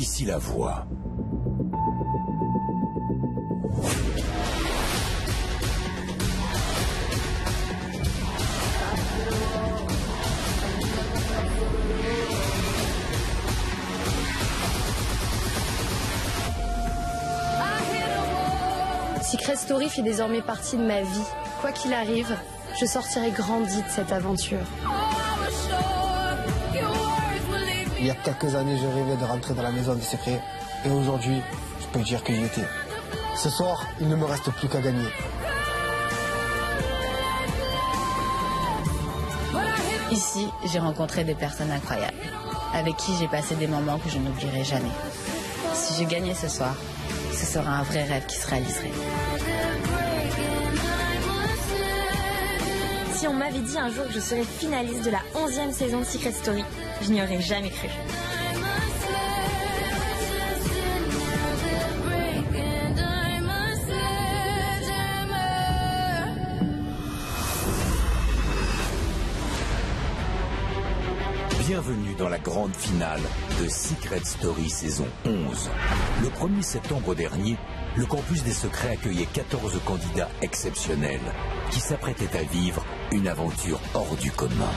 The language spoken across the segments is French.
Ici la voix. Secret Story fait désormais partie de ma vie. Quoi qu'il arrive, je sortirai grandi de cette aventure. Il y a quelques années, je rêvais de rentrer dans la maison des secrets. Et aujourd'hui, je peux dire que j'y étais. Ce soir, il ne me reste plus qu'à gagner. Ici, j'ai rencontré des personnes incroyables, avec qui j'ai passé des moments que je n'oublierai jamais. Si je gagnais ce soir, ce sera un vrai rêve qui se réaliserait. Si on m'avait dit un jour que je serais finaliste de la 11e saison de Secret Story, je n'y aurais jamais cru. Bienvenue dans la grande finale de Secret Story saison 11. Le 1er septembre dernier, le campus des secrets accueillait 14 candidats exceptionnels qui s'apprêtaient à vivre une aventure hors du commun.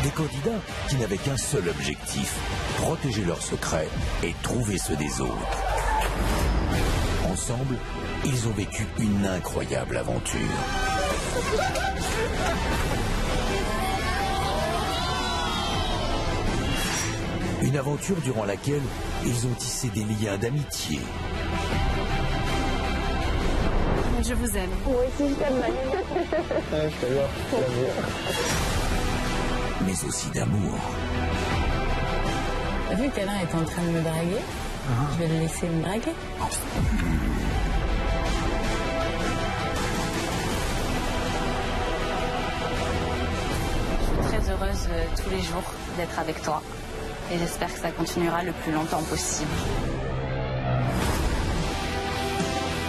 Des candidats qui n'avaient qu'un seul objectif, protéger leurs secrets et trouver ceux des autres. Ensemble, ils ont vécu une incroyable aventure. Une aventure durant laquelle ils ont tissé des liens d'amitié. Je vous aime. Moi aussi, je t'aime, Mais aussi d'amour. Vu qu'Alain est en train de me draguer, je vais le laisser me draguer. Je suis très heureuse tous les jours d'être avec toi. Et j'espère que ça continuera le plus longtemps possible.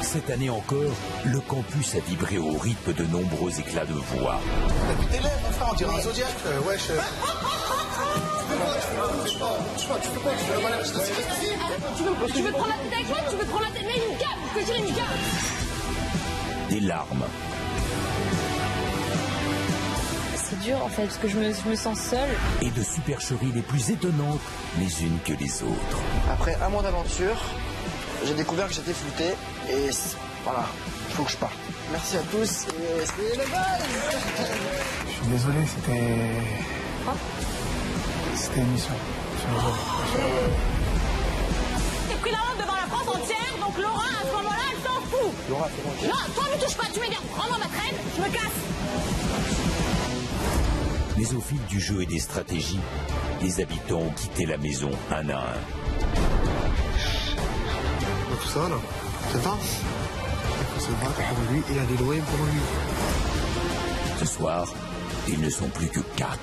Cette année encore, le campus a vibré au rythme de nombreux éclats de voix. Depuis tes lèvres, mon frère, on dirait un zodiaque. Wesh. Tu veux prendre la tête avec moi ou tu veux prendre la tête? Mais une cave, je te dirais une cave. Des larmes. C'est dur en fait, parce que je me sens seule. Et de supercheries les plus étonnantes les unes que les autres. Après un mois d'aventure, j'ai découvert que j'étais flouté. Et voilà, il faut que je parte. Merci à tous et c'est le bal. Je suis désolé, c'était une mission. T'es pris la honte devant la France entière, donc Laura, à ce moment-là, elle s'en fout. Laura, c'est bon. Non, toi, me touche pas, tu m'énerves. Rends-moi ma traîne, je me casse. Mais au fil du jeu et des stratégies, les habitants ont quitté la maison un à un. Tout ça là, c'est ça. Il faut se battre pour lui et aller loin pour lui. Ce soir, ils ne sont plus que 4.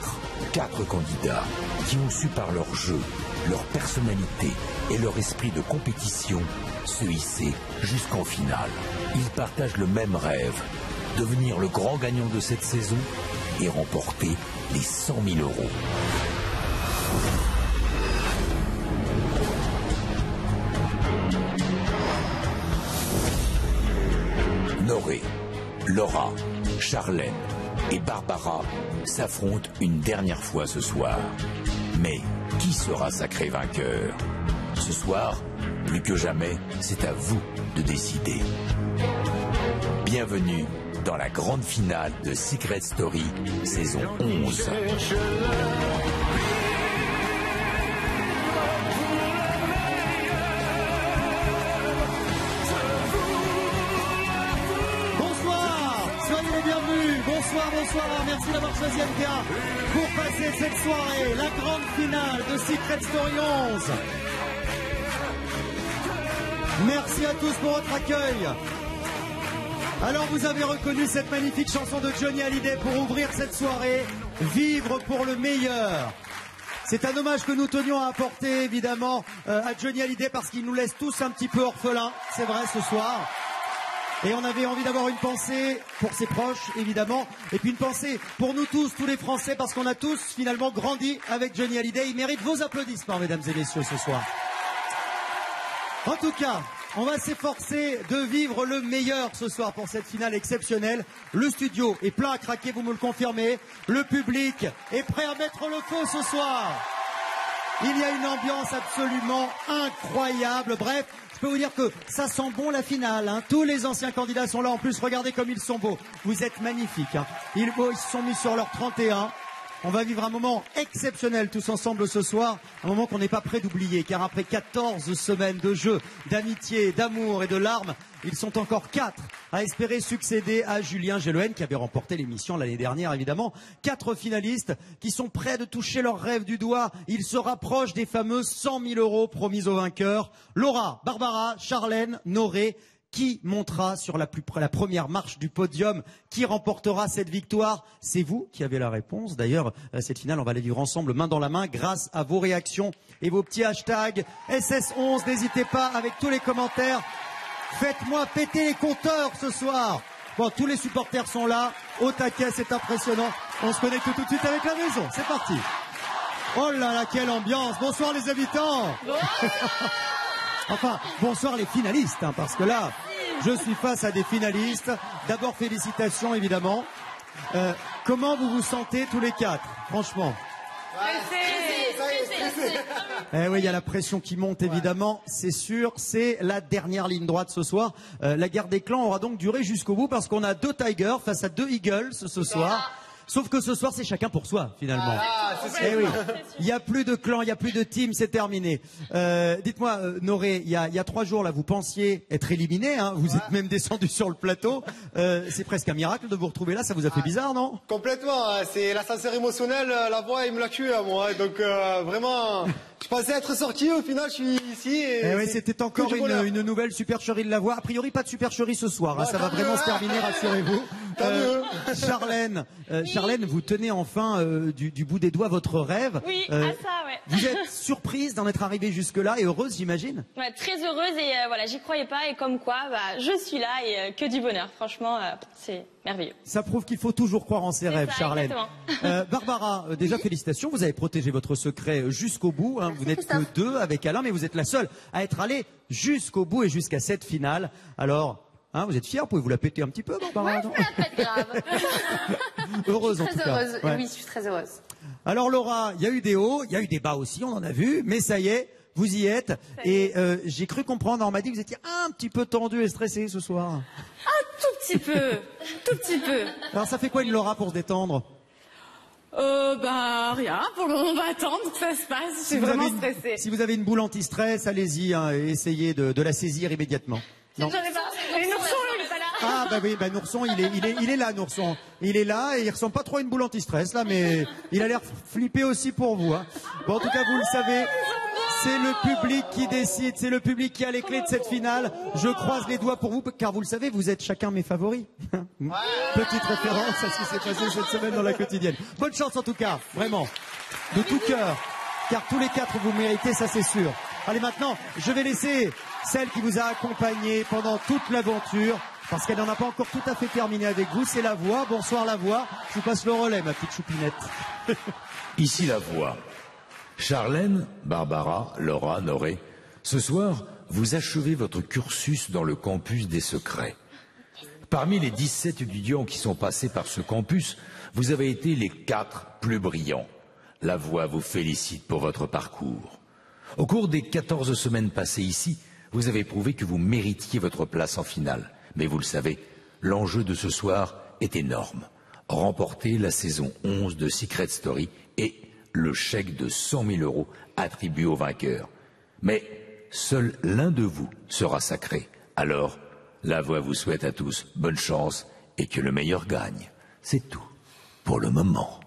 4 candidats qui ont su par leur jeu, leur personnalité et leur esprit de compétition se hisser jusqu'en finale. Ils partagent le même rêve, devenir le grand gagnant de cette saison et remporter les 100 000 €. Noré, Laura, Charlène et Barbara s'affrontent une dernière fois ce soir. Mais qui sera sacré vainqueur? Ce soir, plus que jamais, c'est à vous de décider. Bienvenue dans la grande finale de Secret Story, saison 11. Bonsoir, merci d'avoir choisi MK pour passer cette soirée, la grande finale de Secret Story 11. Merci à tous pour votre accueil. Alors vous avez reconnu cette magnifique chanson de Johnny Hallyday pour ouvrir cette soirée, Vivre pour le meilleur. C'est un hommage que nous tenions à apporter évidemment à Johnny Hallyday parce qu'il nous laisse tous un petit peu orphelins, c'est vrai ce soir. Et on avait envie d'avoir une pensée pour ses proches, évidemment. Et puis une pensée pour nous tous, tous les Français, parce qu'on a tous finalement grandi avec Johnny Hallyday. Il mérite vos applaudissements, mesdames et messieurs, ce soir. En tout cas, on va s'efforcer de vivre le meilleur ce soir pour cette finale exceptionnelle. Le studio est plein à craquer, vous me le confirmez. Le public est prêt à mettre le feu ce soir. Il y a une ambiance absolument incroyable. Bref, je peux vous dire que ça sent bon la finale. Hein. Tous les anciens candidats sont là. En plus, regardez comme ils sont beaux. Vous êtes magnifiques. Hein. Ils se sont mis sur leur 31. On va vivre un moment exceptionnel tous ensemble ce soir, un moment qu'on n'est pas prêt d'oublier, car après 14 semaines de jeu, d'amitié, d'amour et de larmes, ils sont encore 4 à espérer succéder à Julien Gelohen, qui avait remporté l'émission l'année dernière, évidemment. 4 finalistes qui sont prêts de toucher leur rêve du doigt. Ils se rapprochent des fameux 100 000 € promis aux vainqueurs. Laura, Barbara, Charlène, Noré. Qui montera sur la première marche du podium? Qui remportera cette victoire? C'est vous qui avez la réponse. D'ailleurs, cette finale, on va la vivre ensemble, main dans la main, grâce à vos réactions et vos petits hashtags SS11. N'hésitez pas avec tous les commentaires. Faites-moi péter les compteurs ce soir. Bon, tous les supporters sont là. Au taquet, c'est impressionnant. On se connecte tout de suite avec la maison. C'est parti. Oh là là, quelle ambiance. Bonsoir les habitants. Enfin, bonsoir les finalistes, hein, parce que là, je suis face à des finalistes. D'abord, félicitations, évidemment. Comment vous vous sentez tous les 4, franchement? Eh oui, il y a la pression qui monte, évidemment, c'est sûr. C'est la dernière ligne droite ce soir. La guerre des clans aura donc duré jusqu'au bout, parce qu'on a 2 Tigers face à 2 Eagles ce soir. Sauf que ce soir, c'est chacun pour soi, finalement. Eh oui, il n'y a plus de clan, il n'y a plus de team, c'est terminé. Dites-moi, Noré, il y a 3 jours, là, vous pensiez être éliminé, hein, vous êtes même descendu sur le plateau. C'est presque un miracle de vous retrouver là, ça vous a fait bizarre, non? Complètement, hein, c'est l'ascenseur émotionnel, la voix, il me l'a tué à moi. Hein, donc vraiment, je pensais être sorti, au final, je suis ici. Et oui, c'était encore une nouvelle supercherie de la voix. A priori, pas de supercherie ce soir, hein, ça va vraiment se terminer, rassurez-vous. Charlène, vous tenez enfin du bout des doigts votre rêve. Oui, à ça, ouais. Vous êtes surprise d'en être arrivée jusque-là et heureuse, j'imagine? Ouais, très heureuse et voilà, j'y croyais pas et comme quoi, je suis là et que du bonheur. Franchement, c'est merveilleux. Ça prouve qu'il faut toujours croire en ses rêves, ça, Charlène. Barbara, déjà félicitations, vous avez protégé votre secret jusqu'au bout. Hein. Vous n'êtes que 2 avec Alain, mais vous êtes la seule à être allée jusqu'au bout et jusqu'à cette finale. Alors... Hein, vous êtes fière, pouvez-vous la péter un petit peu, Barbara? Ouais, je peux la péter grave. Heureuse en tout cas. Heureuse. Ouais. Oui, je suis très heureuse. Alors Laura, il y a eu des hauts, il y a eu des bas aussi, on en a vu, mais ça y est, vous y êtes. Et j'ai cru comprendre, on m'a dit que vous étiez un petit peu tendu et stressé ce soir. Un tout petit peu, tout petit peu. Alors ça fait quoi une Laura pour se détendre? Rien, pour le moment on va attendre que ça se passe, je suis vraiment stressée. Si vous avez une boule anti-stress, allez-y, hein, essayez de la saisir immédiatement. Non. J'en ai pas. Et Nourson, il est pas là. Ah bah oui, bah Nourson, il est là, Nourson. Il est là et il ressemble pas trop à une boule anti-stress là, mais il a l'air flippé aussi pour vous. Hein. Bon, en tout cas, vous le savez, c'est le public qui décide, c'est le public qui a les clés de cette finale. Je croise les doigts pour vous, car vous le savez, vous êtes chacun mes favoris. Petite référence à ce qui s'est passé cette semaine dans la quotidienne. Bonne chance en tout cas, vraiment, de tout cœur, car tous les 4 vous méritez, ça c'est sûr. Allez, maintenant, je vais laisser celle qui vous a accompagné pendant toute l'aventure, parce qu'elle n'en a pas encore tout à fait terminé avec vous, c'est la voix. Bonsoir la voix, je vous passe le relais, ma petite choupinette. Ici la voix. Charlène, Barbara, Laura, Noré, ce soir, vous achevez votre cursus dans le campus des secrets. Parmi les 17 étudiants qui sont passés par ce campus, vous avez été les 4 plus brillants. La voix vous félicite pour votre parcours. Au cours des 14 semaines passées ici, vous avez prouvé que vous méritiez votre place en finale. Mais vous le savez, l'enjeu de ce soir est énorme. Remporter la saison 11 de Secret Story et le chèque de 100 000 € attribué aux vainqueurs. Mais seul l'un de vous sera sacré. Alors, la voix vous souhaite à tous bonne chance et que le meilleur gagne. C'est tout pour le moment.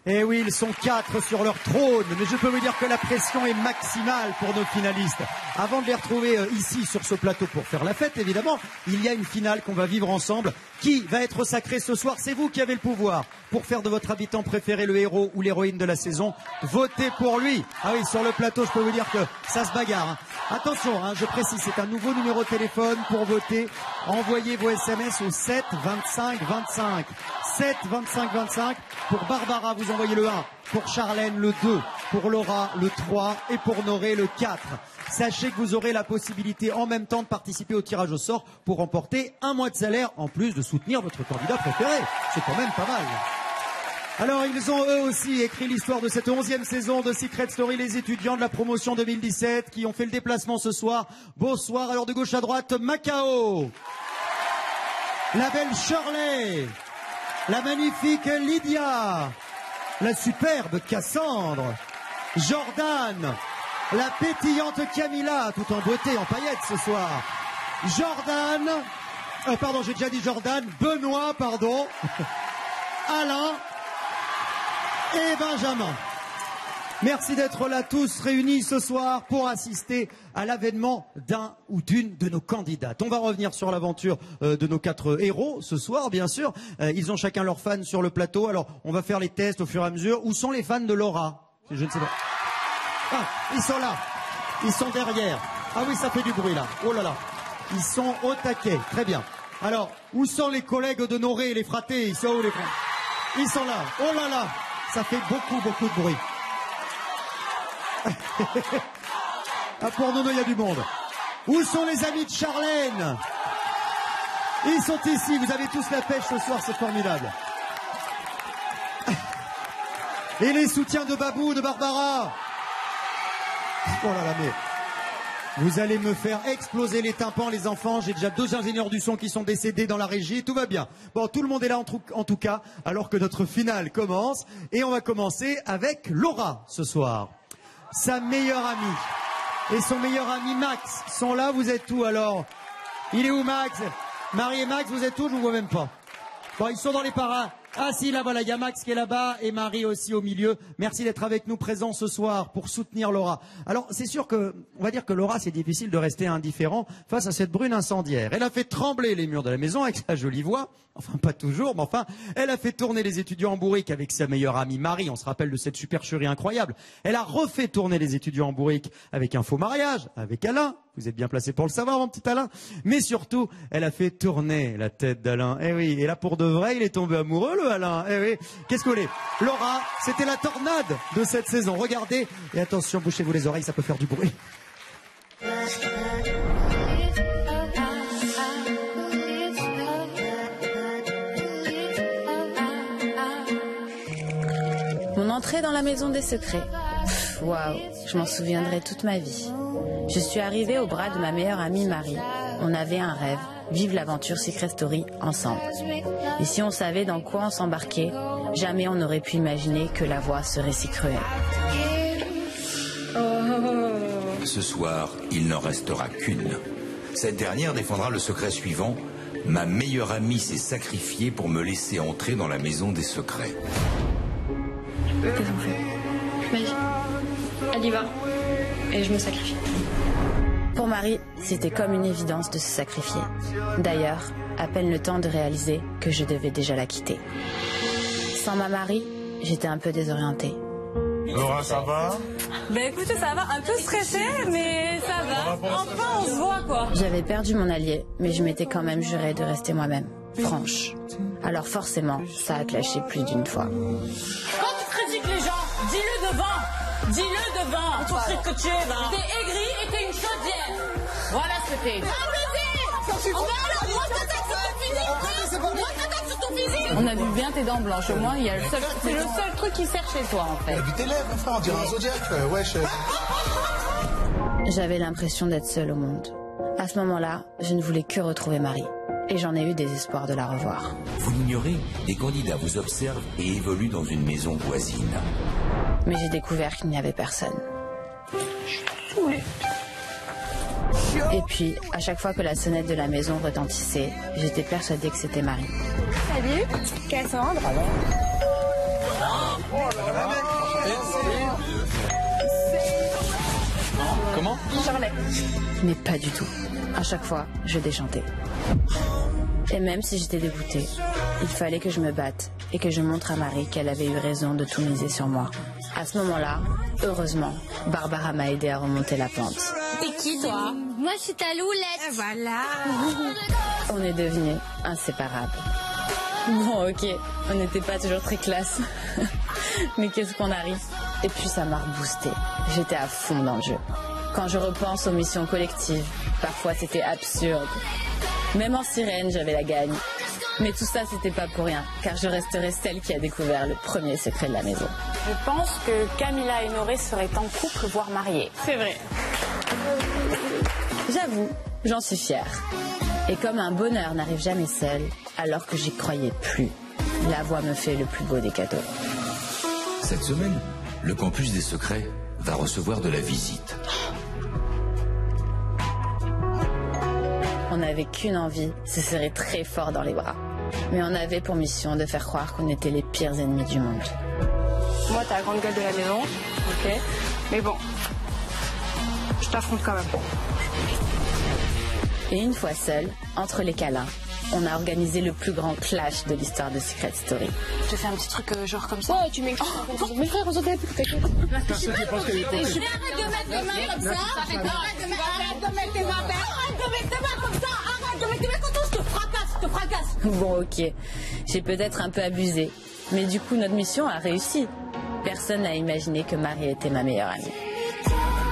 Eh oui, ils sont 4 sur leur trône, mais je peux vous dire que la pression est maximale pour nos finalistes. Avant de les retrouver ici sur ce plateau pour faire la fête, évidemment, il y a une finale qu'on va vivre ensemble. Qui va être sacré ce soir? C'est vous qui avez le pouvoir pour faire de votre habitant préféré le héros ou l'héroïne de la saison. Votez pour lui. Ah oui, sur le plateau, je peux vous dire que ça se bagarre. Hein. Attention, hein, je précise, c'est un nouveau numéro de téléphone pour voter. Envoyez vos SMS au 7 25 25. 7 25 25. Pour Barbara, vous envoyez le 1. Pour Charlène, le 2. pour Laura le 3 et pour Noré le 4. Sachez que vous aurez la possibilité en même temps de participer au tirage au sort pour remporter un mois de salaire en plus de soutenir votre candidat préféré. C'est quand même pas mal. Alors ils ont eux aussi écrit l'histoire de cette 11e saison de Secret Story, les étudiants de la promotion 2017 qui ont fait le déplacement ce soir. Bonsoir, alors de gauche à droite, Macao, la belle Shirley, la magnifique Lydia, la superbe Cassandre, Jordan, la pétillante Camilla, tout en beauté, en paillettes ce soir. Jordan, pardon, j'ai déjà dit Jordan, Benoît, pardon, Alain et Benjamin. Merci d'être là tous réunis ce soir pour assister à l'avènement d'un ou d'une de nos candidates. On va revenir sur l'aventure de nos 4 héros ce soir, bien sûr. Ils ont chacun leurs fans sur le plateau. Alors, on va faire les tests au fur et à mesure. Où sont les fans de Laura? Je ne sais pas. Ah, ils sont là. Ils sont derrière. Ah oui, ça fait du bruit là. Oh là là. Ils sont au taquet. Très bien. Alors, où sont les collègues de Noré et les fratés? Ils sont où les fratés? Ils sont là. Oh là là. Ça fait beaucoup de bruit. Ah, pour Nono, il y a du monde. Où sont les amis de Charlène? Ils sont ici. Vous avez tous la pêche ce soir, c'est formidable. Et les soutiens de Babou, de Barbara. Oh là là, mais vous allez me faire exploser les tympans, les enfants. J'ai déjà 2 ingénieurs du son qui sont décédés dans la régie. Tout va bien. Bon, tout le monde est là en tout cas, alors que notre finale commence. Et on va commencer avec Laura ce soir. Sa meilleure amie et son meilleur ami Max sont là. Vous êtes où alors? Il est où Max? Marie et Max, vous êtes où? Je vous vois même pas. Bon, ils sont dans les paras. Ah si, là voilà, il y a Max qui est là-bas et Marie aussi au milieu. Merci d'être avec nous présents ce soir pour soutenir Laura. Alors c'est sûr que, on va dire que Laura, c'est difficile de rester indifférent face à cette brune incendiaire. Elle a fait trembler les murs de la maison avec sa jolie voix. Enfin, pas toujours, mais enfin, elle a fait tourner les étudiants en bourrique avec sa meilleure amie Marie. On se rappelle de cette supercherie incroyable. Elle a refait tourner les étudiants en bourrique avec un faux mariage, avec Alain. Vous êtes bien placé pour le savoir, mon petit Alain. Mais surtout, elle a fait tourner la tête d'Alain. Eh oui, et là, pour de vrai, il est tombé amoureux, le Alain. Eh oui, qu'est-ce que vous voulez? Laura, c'était la tornade de cette saison. Regardez, et attention, bouchez-vous les oreilles, ça peut faire du bruit. Mon entrée dans la maison des secrets. Waouh, je m'en souviendrai toute ma vie. Je suis arrivée au bras de ma meilleure amie Marie. On avait un rêve, vivre l'aventure Secret Story ensemble. Et si on savait dans quoi on s'embarquait, jamais on n'aurait pu imaginer que la voie serait si cruelle. Ce soir, il n'en restera qu'une. Cette dernière défendra le secret suivant. Ma meilleure amie s'est sacrifiée pour me laisser entrer dans la maison des secrets. Qu'est-ce qu'on fait? Vas-y. Elle y va. Et je me sacrifie. Pour Marie, c'était comme une évidence de se sacrifier. D'ailleurs, à peine le temps de réaliser que je devais déjà la quitter. Sans ma Marie, j'étais un peu désorientée. Laura, ça va? Ben écoute, ça va, un peu stressé, mais ça va. Enfin, on se voit, quoi. J'avais perdu mon allié, mais je m'étais quand même juré de rester moi-même, franche. Alors forcément, ça a clashé plus d'une fois. Quand tu critiques les gens, dis-le devant. Dis-le devant. Pour ce que tu es, là. T'es aigri et t'es une chaudière. Voilà ce que t'es. On a vu bien tes dents blanches. Au moins, c'est le seul truc qui sert chez toi, en fait. Vu tes lèvres, frère, on dirait un zodiaque. Wesh. J'avais l'impression d'être seule au monde. À ce moment-là, je ne voulais que retrouver Marie. Et j'en ai eu des espoirs de la revoir. Vous l'ignorez, des candidats vous observent et évoluent dans une maison voisine. Mais j'ai découvert qu'il n'y avait personne. Et puis, à chaque fois que la sonnette de la maison retentissait, j'étais persuadée que c'était Marie. Salut, Cassandre. Comment? Charlotte. Mais pas du tout. À chaque fois, je déchantais. Et même si j'étais dégoûtée, il fallait que je me batte et que je montre à Marie qu'elle avait eu raison de tout miser sur moi. À ce moment-là, heureusement, Barbara m'a aidé à remonter la pente. T'es qui, toi? Moi, je suis ta loulette. Voilà. On est devenus inséparables. Bon, ok, on n'était pas toujours très classe. Mais qu'est-ce qu'on a ri. Et puis ça m'a reboosté. J'étais à fond dans le jeu. Quand je repense aux missions collectives, parfois c'était absurde. Même en sirène, j'avais la gagne. Mais tout ça, c'était pas pour rien, car je resterai celle qui a découvert le premier secret de la maison. Je pense que Camilla et Noré seraient en couple, voire mariés. C'est vrai. J'avoue, j'en suis fière. Et comme un bonheur n'arrive jamais seul, alors que j'y croyais plus, la voix me fait le plus beau des cadeaux. Cette semaine, le campus des secrets va recevoir de la visite. On n'avait qu'une envie, se serrer très fort dans les bras. Mais on avait pour mission de faire croire qu'on était les pires ennemis du monde. Moi, t'es la grande gueule de la maison, ok. Mais bon, je t'affronte quand même. Et une fois seul, entre les câlins, on a organisé le plus grand clash de l'histoire de Secret Story. Je te fais un petit truc genre comme ça. Ouais, tu m'écris. Mes frères, on s'entendait plus, t'inquiète. Arrête de mettre tes mains comme ça. Arrête de mettre tes mains comme ça. Arrête de mettre tes mains comme ça. Je te fracasse. Bon, ok, j'ai peut-être un peu abusé, mais du coup notre mission a réussi. Personne n'a imaginé que Marie était ma meilleure amie.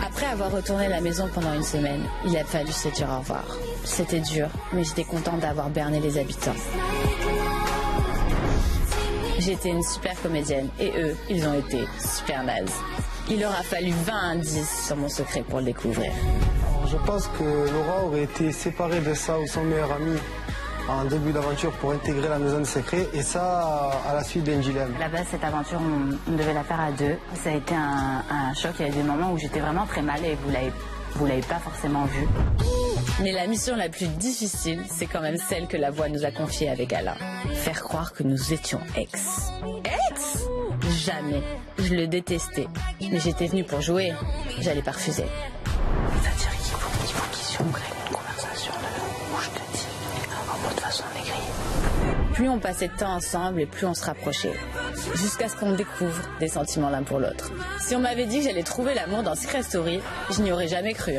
Après avoir retourné à la maison pendant une semaine, il a fallu se dire au revoir. C'était dur, mais j'étais contente d'avoir berné les habitants. J'étais une super comédienne et eux, ils ont été super nazes. Il leur a fallu 20 indices sur mon secret pour le découvrir. Je pense que Laura aurait été séparée de ça ou son meilleur ami en début d'aventure pour intégrer la maison des secrets, et ça à la suite d'Angelian. À la base, cette aventure, on devait la faire à deux. Ça a été un choc. Il y a eu des moments où j'étais vraiment très mal et vous l'avez pas forcément vu. Mais la mission la plus difficile, c'est quand même celle que la voix nous a confiée avec Alain. Faire croire que nous étions ex. Ex ? Jamais. Je le détestais. Mais j'étais venue pour jouer. J'allais pas refuser. C'est-à-dire qu'il faut qu'ils ouvrent une conversation où je te dis en mode façon aigrie. Plus on passait de temps ensemble et plus on se rapprochait. Jusqu'à ce qu'on découvre des sentiments l'un pour l'autre. Si on m'avait dit que j'allais trouver l'amour dans Secret Story, je n'y aurais jamais cru.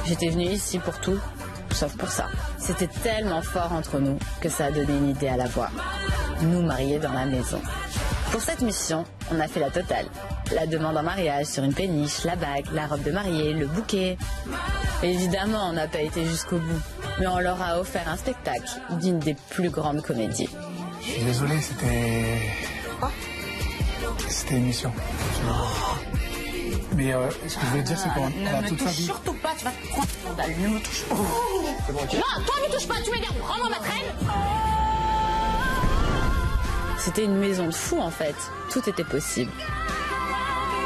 J'étais venue ici pour tout, sauf pour ça. C'était tellement fort entre nous que ça a donné une idée à la voix. Nous marier dans la maison. Pour cette mission, on a fait la totale. La demande en mariage sur une péniche, la bague, la robe de mariée, le bouquet. Évidemment, on n'a pas été jusqu'au bout. Mais on leur a offert un spectacle d'une des plus grandes comédies. Je suis désolé, c'était... Quoi? C'était une mission. Mais ce que je voulais dire, c'est qu'on a toute sa vie... Surtout pas, tu vas te prendre ton dalle. Ne me touche pas. Non, toi ne touche pas, tu m'énerves. Rends-moi ma traîne. C'était une maison de fous en fait. Tout était possible.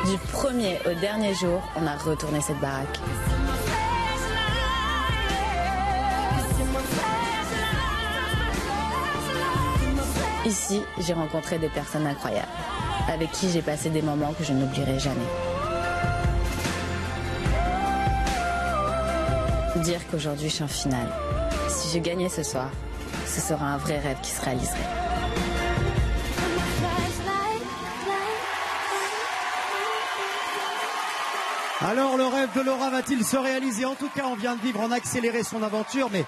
Du premier au dernier jour, on a retourné cette baraque. Ici, j'ai rencontré des personnes incroyables, avec qui j'ai passé des moments que je n'oublierai jamais. Dire qu'aujourd'hui je suis en finale. Si je gagnais ce soir, ce sera un vrai rêve qui se réaliserait. Alors, le rêve de Laura va-t-il se réaliser? En tout cas, on vient de vivre en accéléré son aventure, mais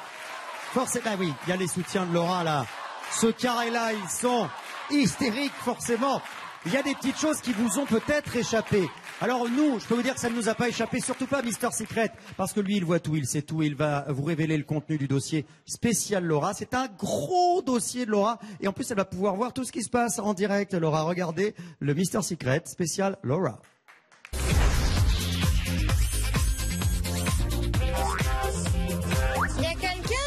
forcément, oui, il y a les soutiens de Laura là. Ce carré-là, ils sont hystériques, forcément. Il y a des petites choses qui vous ont peut-être échappé. Alors nous, je peux vous dire que ça ne nous a pas échappé, surtout pas Mister Secret, parce que lui, il voit tout, il sait tout, il va vous révéler le contenu du dossier spécial Laura. C'est un gros dossier de Laura, et en plus, elle va pouvoir voir tout ce qui se passe en direct. Laura, regardez le Mister Secret spécial Laura. Y a quelqu'un,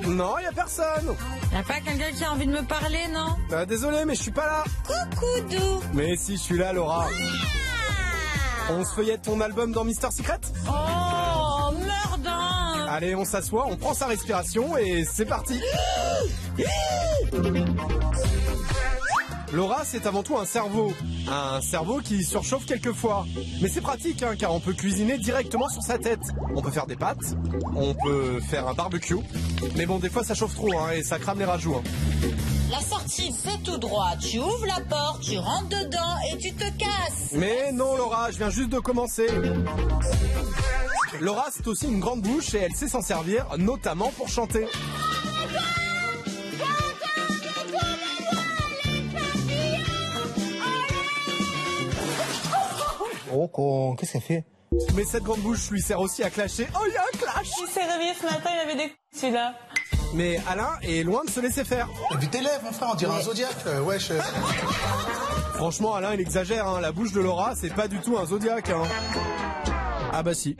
Léo? Non, y a personne. Y'a pas quelqu'un qui a envie de me parler, non? Désolé, mais je suis pas là. Coucou, Dou. Mais si, je suis là, Laura. Ah. On se feuillette ton album dans Mister Secret? Oh, merdin. Allez, on s'assoit, on prend sa respiration et c'est parti. Laura, c'est avant tout un cerveau. Un cerveau qui surchauffe quelquefois. Mais c'est pratique, hein, car on peut cuisiner directement sur sa tête. On peut faire des pâtes, on peut faire un barbecue. Mais bon, des fois ça chauffe trop, hein, et ça crame les rajouts. Hein. La sortie, c'est tout droit. Tu ouvres la porte, tu rentres dedans et tu te casses. Mais non, Laura, je viens juste de commencer. Laura, c'est aussi une grande bouche et elle sait s'en servir, notamment pour chanter. Oh, qu'est-ce qu'elle fait? Mais cette grande bouche lui sert aussi à clasher. Oh, il y a un clash! Il s'est réveillé ce matin, il avait des celui-là. Mais Alain est loin de se laisser faire. Et puis tes lèvres, mon frère, on dirait un zodiaque. Wesh. Franchement, Alain, il exagère. Hein. La bouche de Laura, c'est pas du tout un zodiaque. Hein. Ah bah si.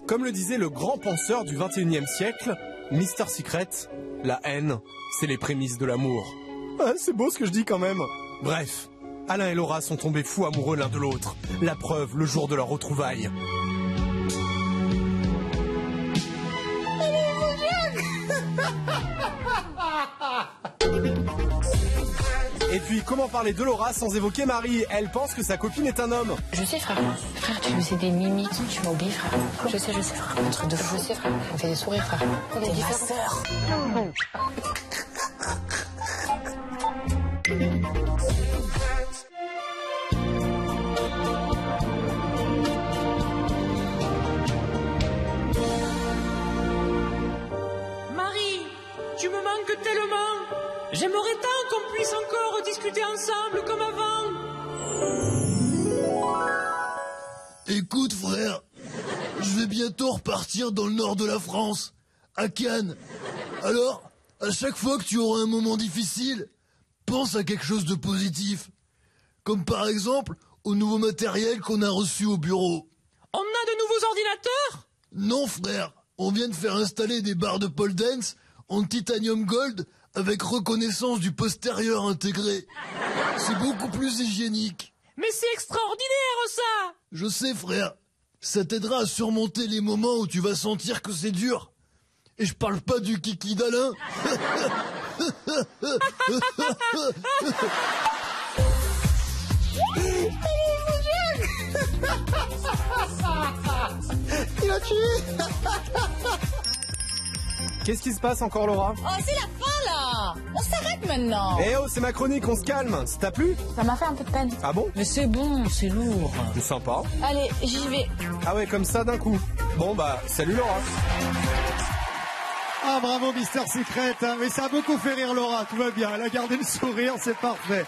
Comme le disait le grand penseur du 21e siècle, Mr. Secret, la haine, c'est les prémices de l'amour. Ah, c'est beau ce que je dis quand même. Bref, Alain et Laura sont tombés fous amoureux l'un de l'autre. La preuve, le jour de leur retrouvaille. Et puis, comment parler de Laura sans évoquer Marie? Elle pense que sa copine est un homme. Je sais, frère. Frère, tu faisais des mimiques, tu m'as oublié, frère. Je sais, frère. Un truc de fou. Je sais, frère. On fait des sourires, frère. T'es ma sœur. Marie, tu me manques tellement. J'aimerais tant qu'on puisse encore discuter ensemble comme avant. Écoute, frère, je vais bientôt repartir dans le nord de la France, à Cannes. Alors, à chaque fois que tu auras un moment difficile, pense à quelque chose de positif. Comme par exemple, au nouveau matériel qu'on a reçu au bureau. On a de nouveaux ordinateurs? Non, frère, on vient de faire installer des barres de pole dance en titanium gold avec reconnaissance du postérieur intégré. C'est beaucoup plus hygiénique. Mais c'est extraordinaire, ça! Je sais, frère. Ça t'aidera à surmonter les moments où tu vas sentir que c'est dur. Et je parle pas du kiki d'Alain. Il a tué. Qu'est-ce qui se passe encore, Laura? Oh, c'est la fin, là! On s'arrête maintenant! Eh oh, c'est ma chronique, on se calme. Ça t'a plu? Ça m'a fait un peu de peine. Ah bon? Mais c'est bon, c'est lourd. C'est sympa. Allez, j'y vais. Ah ouais, comme ça d'un coup. Bon bah, salut Laura. Ah bravo Mister Secret, hein. Mais ça a beaucoup fait rire Laura, tout va bien, elle a gardé le sourire, c'est parfait.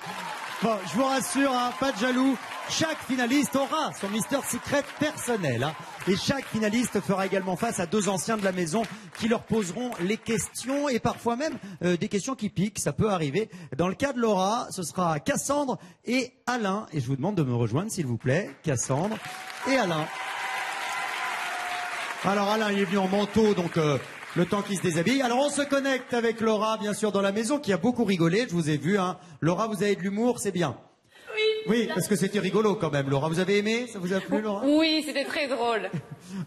Bon, je vous rassure, hein, pas de jaloux, chaque finaliste aura son Mister Secret personnel. Hein. Et chaque finaliste fera également face à deux anciens de la maison qui leur poseront les questions et parfois même des questions qui piquent, ça peut arriver. Dans le cas de Laura, ce sera Cassandre et Alain. Et je vous demande de me rejoindre s'il vous plaît, Cassandre et Alain. Alors Alain, il est venu en manteau, donc le temps qu'il se déshabille. Alors on se connecte avec Laura, bien sûr, dans la maison, qui a beaucoup rigolé, je vous ai vu. Hein. Laura, vous avez de l'humour, c'est bien. Oui. Oui, parce que c'était rigolo quand même. Laura, vous avez aimé? Ça vous a plu, Laura? Oui, c'était très drôle.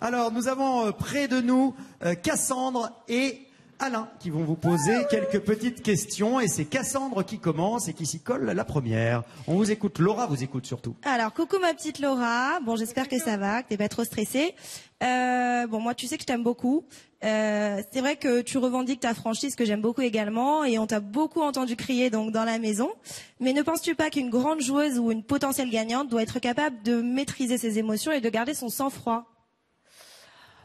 Alors, nous avons près de nous Cassandre et Alain qui vont vous poser quelques petites questions. Et c'est Cassandre qui commence et qui s'y colle la première. On vous écoute. Laura vous écoute surtout. Alors, coucou ma petite Laura. Bon, j'espère que ça va, que t'es pas trop stressée. Bon, moi, tu sais que je t'aime beaucoup. C'est vrai que tu revendiques ta franchise, que j'aime beaucoup également, et on t'a beaucoup entendu crier donc dans la maison. Mais ne penses-tu pas qu'une grande joueuse ou une potentielle gagnante doit être capable de maîtriser ses émotions et de garder son sang-froid?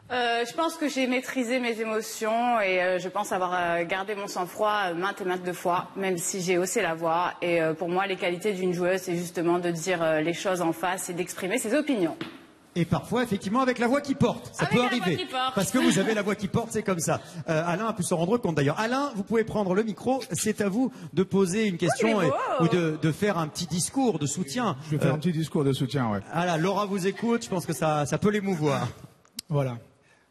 Je pense que j'ai maîtrisé mes émotions et je pense avoir gardé mon sang-froid maintes et maintes fois, même si j'ai haussé la voix. Et pour moi, les qualités d'une joueuse, c'est justement de dire les choses en face et d'exprimer ses opinions. Et parfois, effectivement, avec la voix qui porte. Ça peut arriver. Parce que vous avez la voix qui porte, c'est comme ça. Alain a pu s'en rendre compte d'ailleurs. Alain, vous pouvez prendre le micro. C'est à vous de poser une question ou de faire un petit discours de soutien. Je vais faire un petit discours de soutien, ouais. Voilà, Laura vous écoute. Je pense que ça peut l'émouvoir. Voilà.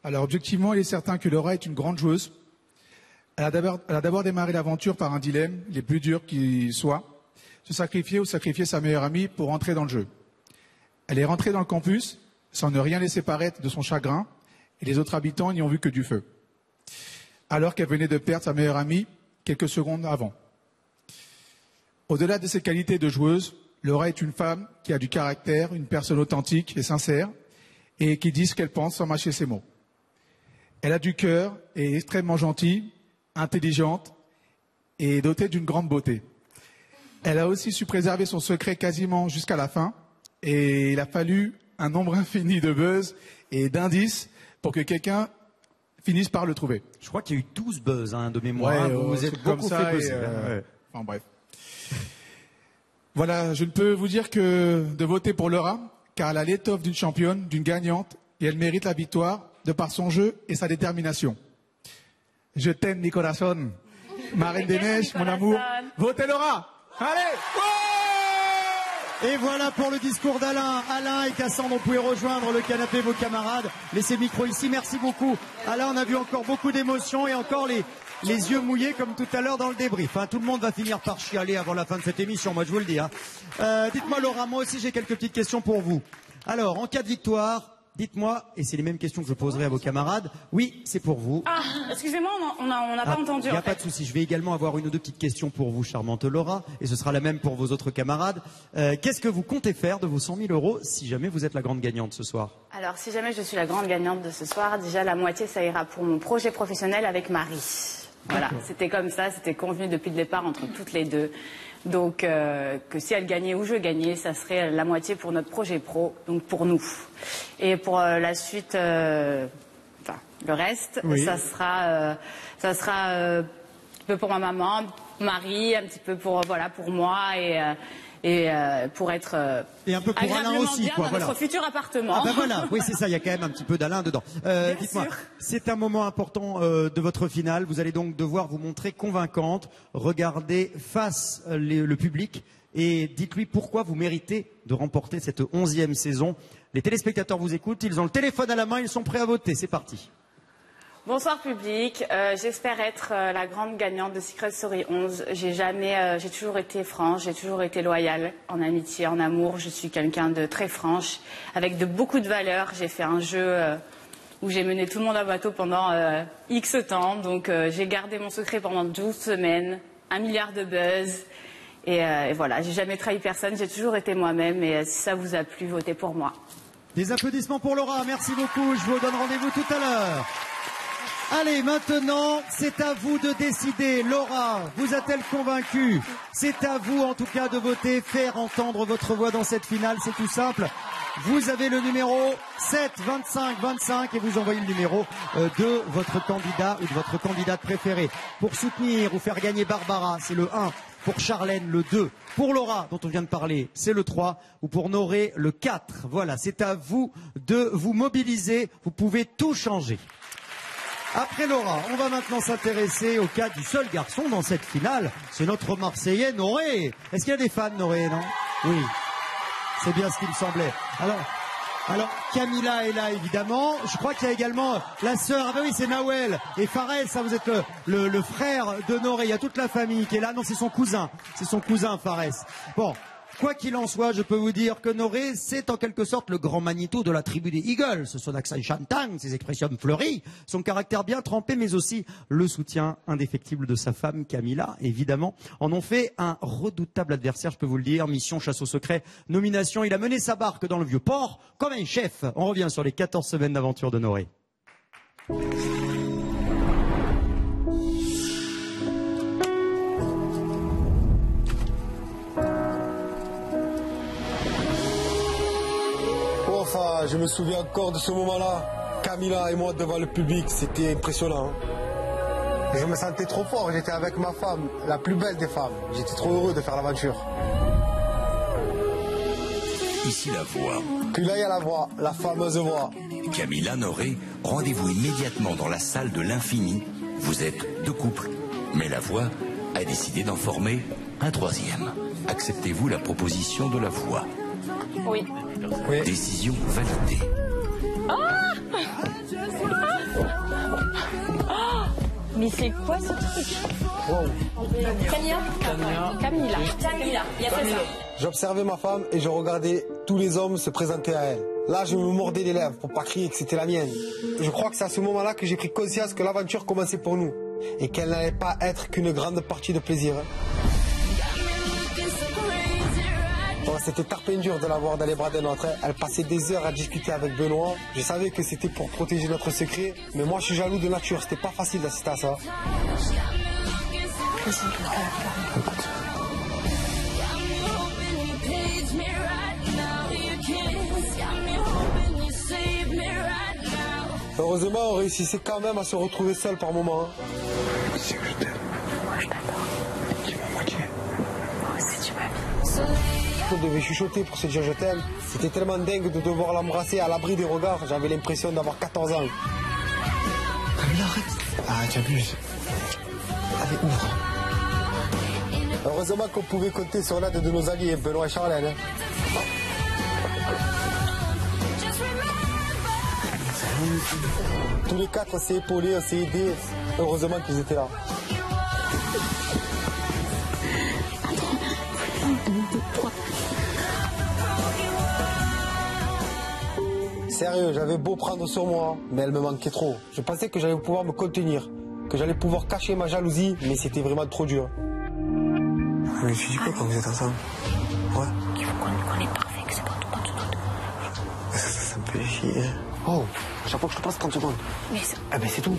Alors, objectivement, il est certain que Laura est une grande joueuse. Elle a d'abord démarré l'aventure par un dilemme, les plus durs qu'il soit. Se sacrifier ou sacrifier sa meilleure amie pour entrer dans le jeu. Elle est rentrée dans le campus sans ne rien laisser paraître de son chagrin, et les autres habitants n'y ont vu que du feu. Alors qu'elle venait de perdre sa meilleure amie quelques secondes avant. Au-delà de ses qualités de joueuse, Laura est une femme qui a du caractère, une personne authentique et sincère, et qui dit ce qu'elle pense sans mâcher ses mots. Elle a du cœur et est extrêmement gentille, intelligente et dotée d'une grande beauté. Elle a aussi su préserver son secret quasiment jusqu'à la fin, et il a fallu un nombre infini de buzz et d'indices pour que quelqu'un finissent par le trouver. Je crois qu'il y a eu 12 buzz de mémoire. Ouais, vous êtes beaucoup fait buzzer. Enfin bref. Voilà, je ne peux vous dire que de voter pour Laura, car elle a l'étoffe d'une championne, d'une gagnante, et elle mérite la victoire de par son jeu et sa détermination. Je t'aime, mi corazón. Ma reine des neiges, mon amour. Votez Laura. Allez! Et voilà pour le discours d'Alain. Alain et Cassandre, vous pouvez rejoindre le canapé, vos camarades. Laissez le micro ici. Merci beaucoup. Alain, on a vu encore beaucoup d'émotions et encore les yeux mouillés comme tout à l'heure dans le débrief. Tout le monde va finir par chialer avant la fin de cette émission, moi je vous le dis. Dites-moi Laura, moi aussi j'ai quelques petites questions pour vous. Alors, en cas de victoire, dites-moi, et c'est les mêmes questions que je poserai à vos camarades. Oui, c'est pour vous. Ah, excusez-moi, on n'a pas entendu. Il n'y a pas de souci. Je vais également avoir une ou deux petites questions pour vous, charmante Laura, et ce sera la même pour vos autres camarades. Qu'est-ce que vous comptez faire de vos 100 000 € si jamais vous êtes la grande gagnante ce soir? Alors, si jamais je suis la grande gagnante de ce soir, déjà la moitié, ça ira pour mon projet professionnel avec Marie. Voilà, c'était comme ça, c'était convenu depuis le départ entre toutes les deux. Donc, que si elle gagnait ou je gagnais, ça serait la moitié pour notre projet pro, donc pour nous. Et pour la suite, le reste, ça sera un petit peu pour ma maman, Marie, un petit peu pour moi et pour être et un peu pour Alain aussi, quoi, dans notre futur appartement. Ah ben voilà, oui c'est ça, il y a quand même un petit peu d'Alain dedans. Dites-moi, c'est un moment important de votre finale. Vous allez donc devoir vous montrer convaincante. Regardez face le public et dites-lui pourquoi vous méritez de remporter cette 11e saison. Les téléspectateurs vous écoutent, ils ont le téléphone à la main, ils sont prêts à voter. C'est parti. Bonsoir public, j'espère être la grande gagnante de Secret Story 11. J'ai toujours été franche, j'ai toujours été loyale en amitié, en amour. Je suis quelqu'un de très franche, avec beaucoup de valeurs. J'ai fait un jeu où j'ai mené tout le monde à bateau pendant X temps. Donc j'ai gardé mon secret pendant 12 semaines, 1 milliard de buzz. Et voilà, j'ai jamais trahi personne, j'ai toujours été moi-même. Et si ça vous a plu, votez pour moi. Des applaudissements pour Laura, merci beaucoup. Je vous donne rendez-vous tout à l'heure. Allez, maintenant, c'est à vous de décider. Laura, vous a-t-elle convaincue? C'est à vous, en tout cas, de voter, faire entendre votre voix dans cette finale. C'est tout simple. Vous avez le numéro 7, 25, 25 et vous envoyez le numéro de votre candidat ou de votre candidate préférée. Pour soutenir ou faire gagner Barbara, c'est le 1. Pour Charlène, le 2. Pour Laura, dont on vient de parler, c'est le 3. Ou pour Noré, le 4. Voilà, c'est à vous de vous mobiliser. Vous pouvez tout changer. Après Laura, on va maintenant s'intéresser au cas du seul garçon dans cette finale. C'est notre Marseillais, Noré. Est-ce qu'il y a des fans, Noré, non? Oui. C'est bien ce qui me semblait. Alors, Camilla est là, évidemment. Je crois qu'il y a également la sœur. Ah ben oui, c'est Nawel et Fares. Ça, vous êtes le frère de Noré. Il y a toute la famille qui est là. Non, c'est son cousin. C'est son cousin, Fares. Bon. Quoi qu'il en soit, je peux vous dire que Noré, c'est en quelque sorte le grand Manitou de la tribu des Eagles. Son accent chantant, ses expressions fleuries, son caractère bien trempé, mais aussi le soutien indéfectible de sa femme Camilla, évidemment, en ont fait un redoutable adversaire, je peux vous le dire. Mission chasse au secret, nomination. Il a mené sa barque dans le vieux port comme un chef. On revient sur les 14 semaines d'aventure de Noré. Enfin, je me souviens encore de ce moment-là. Camilla et moi devant le public, c'était impressionnant. Je me sentais trop fort, j'étais avec ma femme, la plus belle des femmes. J'étais trop heureux de faire l'aventure. Ici la voix. Puis là, il y a la voix, la fameuse voix. Camilla, Noré, rendez-vous immédiatement dans la salle de l'infini. Vous êtes deux couples, mais la voix a décidé d'en former un troisième. Acceptez-vous la proposition de la voix? Oui. Décision validée. Mais c'est quoi ce truc? Camilla. Il y a fait ça. J'observais ma femme et je regardais tous les hommes se présenter à elle. Là, je me mordais les lèvres pour pas crier que c'était la mienne. Je crois que c'est à ce moment-là que j'ai pris conscience que l'aventure commençait pour nous et qu'elle n'allait pas être qu'une grande partie de plaisir. Oh, c'était tarpin dur de la voir dans les bras d'un autre. Elle passait des heures à discuter avec Benoît. Je savais que c'était pour protéger notre secret, mais moi je suis jaloux de nature. C'était pas facile d'assister à ça. Heureusement, on réussissait quand même à se retrouver seul par moments. Tu sais que je t'aime. Moi, je t'adore. Tu m'as moitié. Moi aussi, tu m'as mis. On devait chuchoter pour se dire je t'aime. C'était tellement dingue de devoir l'embrasser à l'abri des regards. J'avais l'impression d'avoir 14 ans. Camilla, arrête. Ah, tu abuses. Allez, ouvre. Heureusement qu'on pouvait compter sur l'aide de nos alliés, Benoît et Charlène. Tous les quatre, on s'est épaulés, on s'est aidés. Heureusement qu'ils étaient là. Sérieux, j'avais beau prendre sur moi, mais elle me manquait trop. Je pensais que j'allais pouvoir me contenir, que j'allais pouvoir cacher ma jalousie, mais c'était vraiment trop dur. Je me suis dit quoi quand vous êtes ensemble? Ouais. Il faut qu'on est parfait, que c'est pas tout. Ça me fait chier. Oh, à chaque fois que je te passe 30 secondes. Mais c'est... Ah ben c'est tout.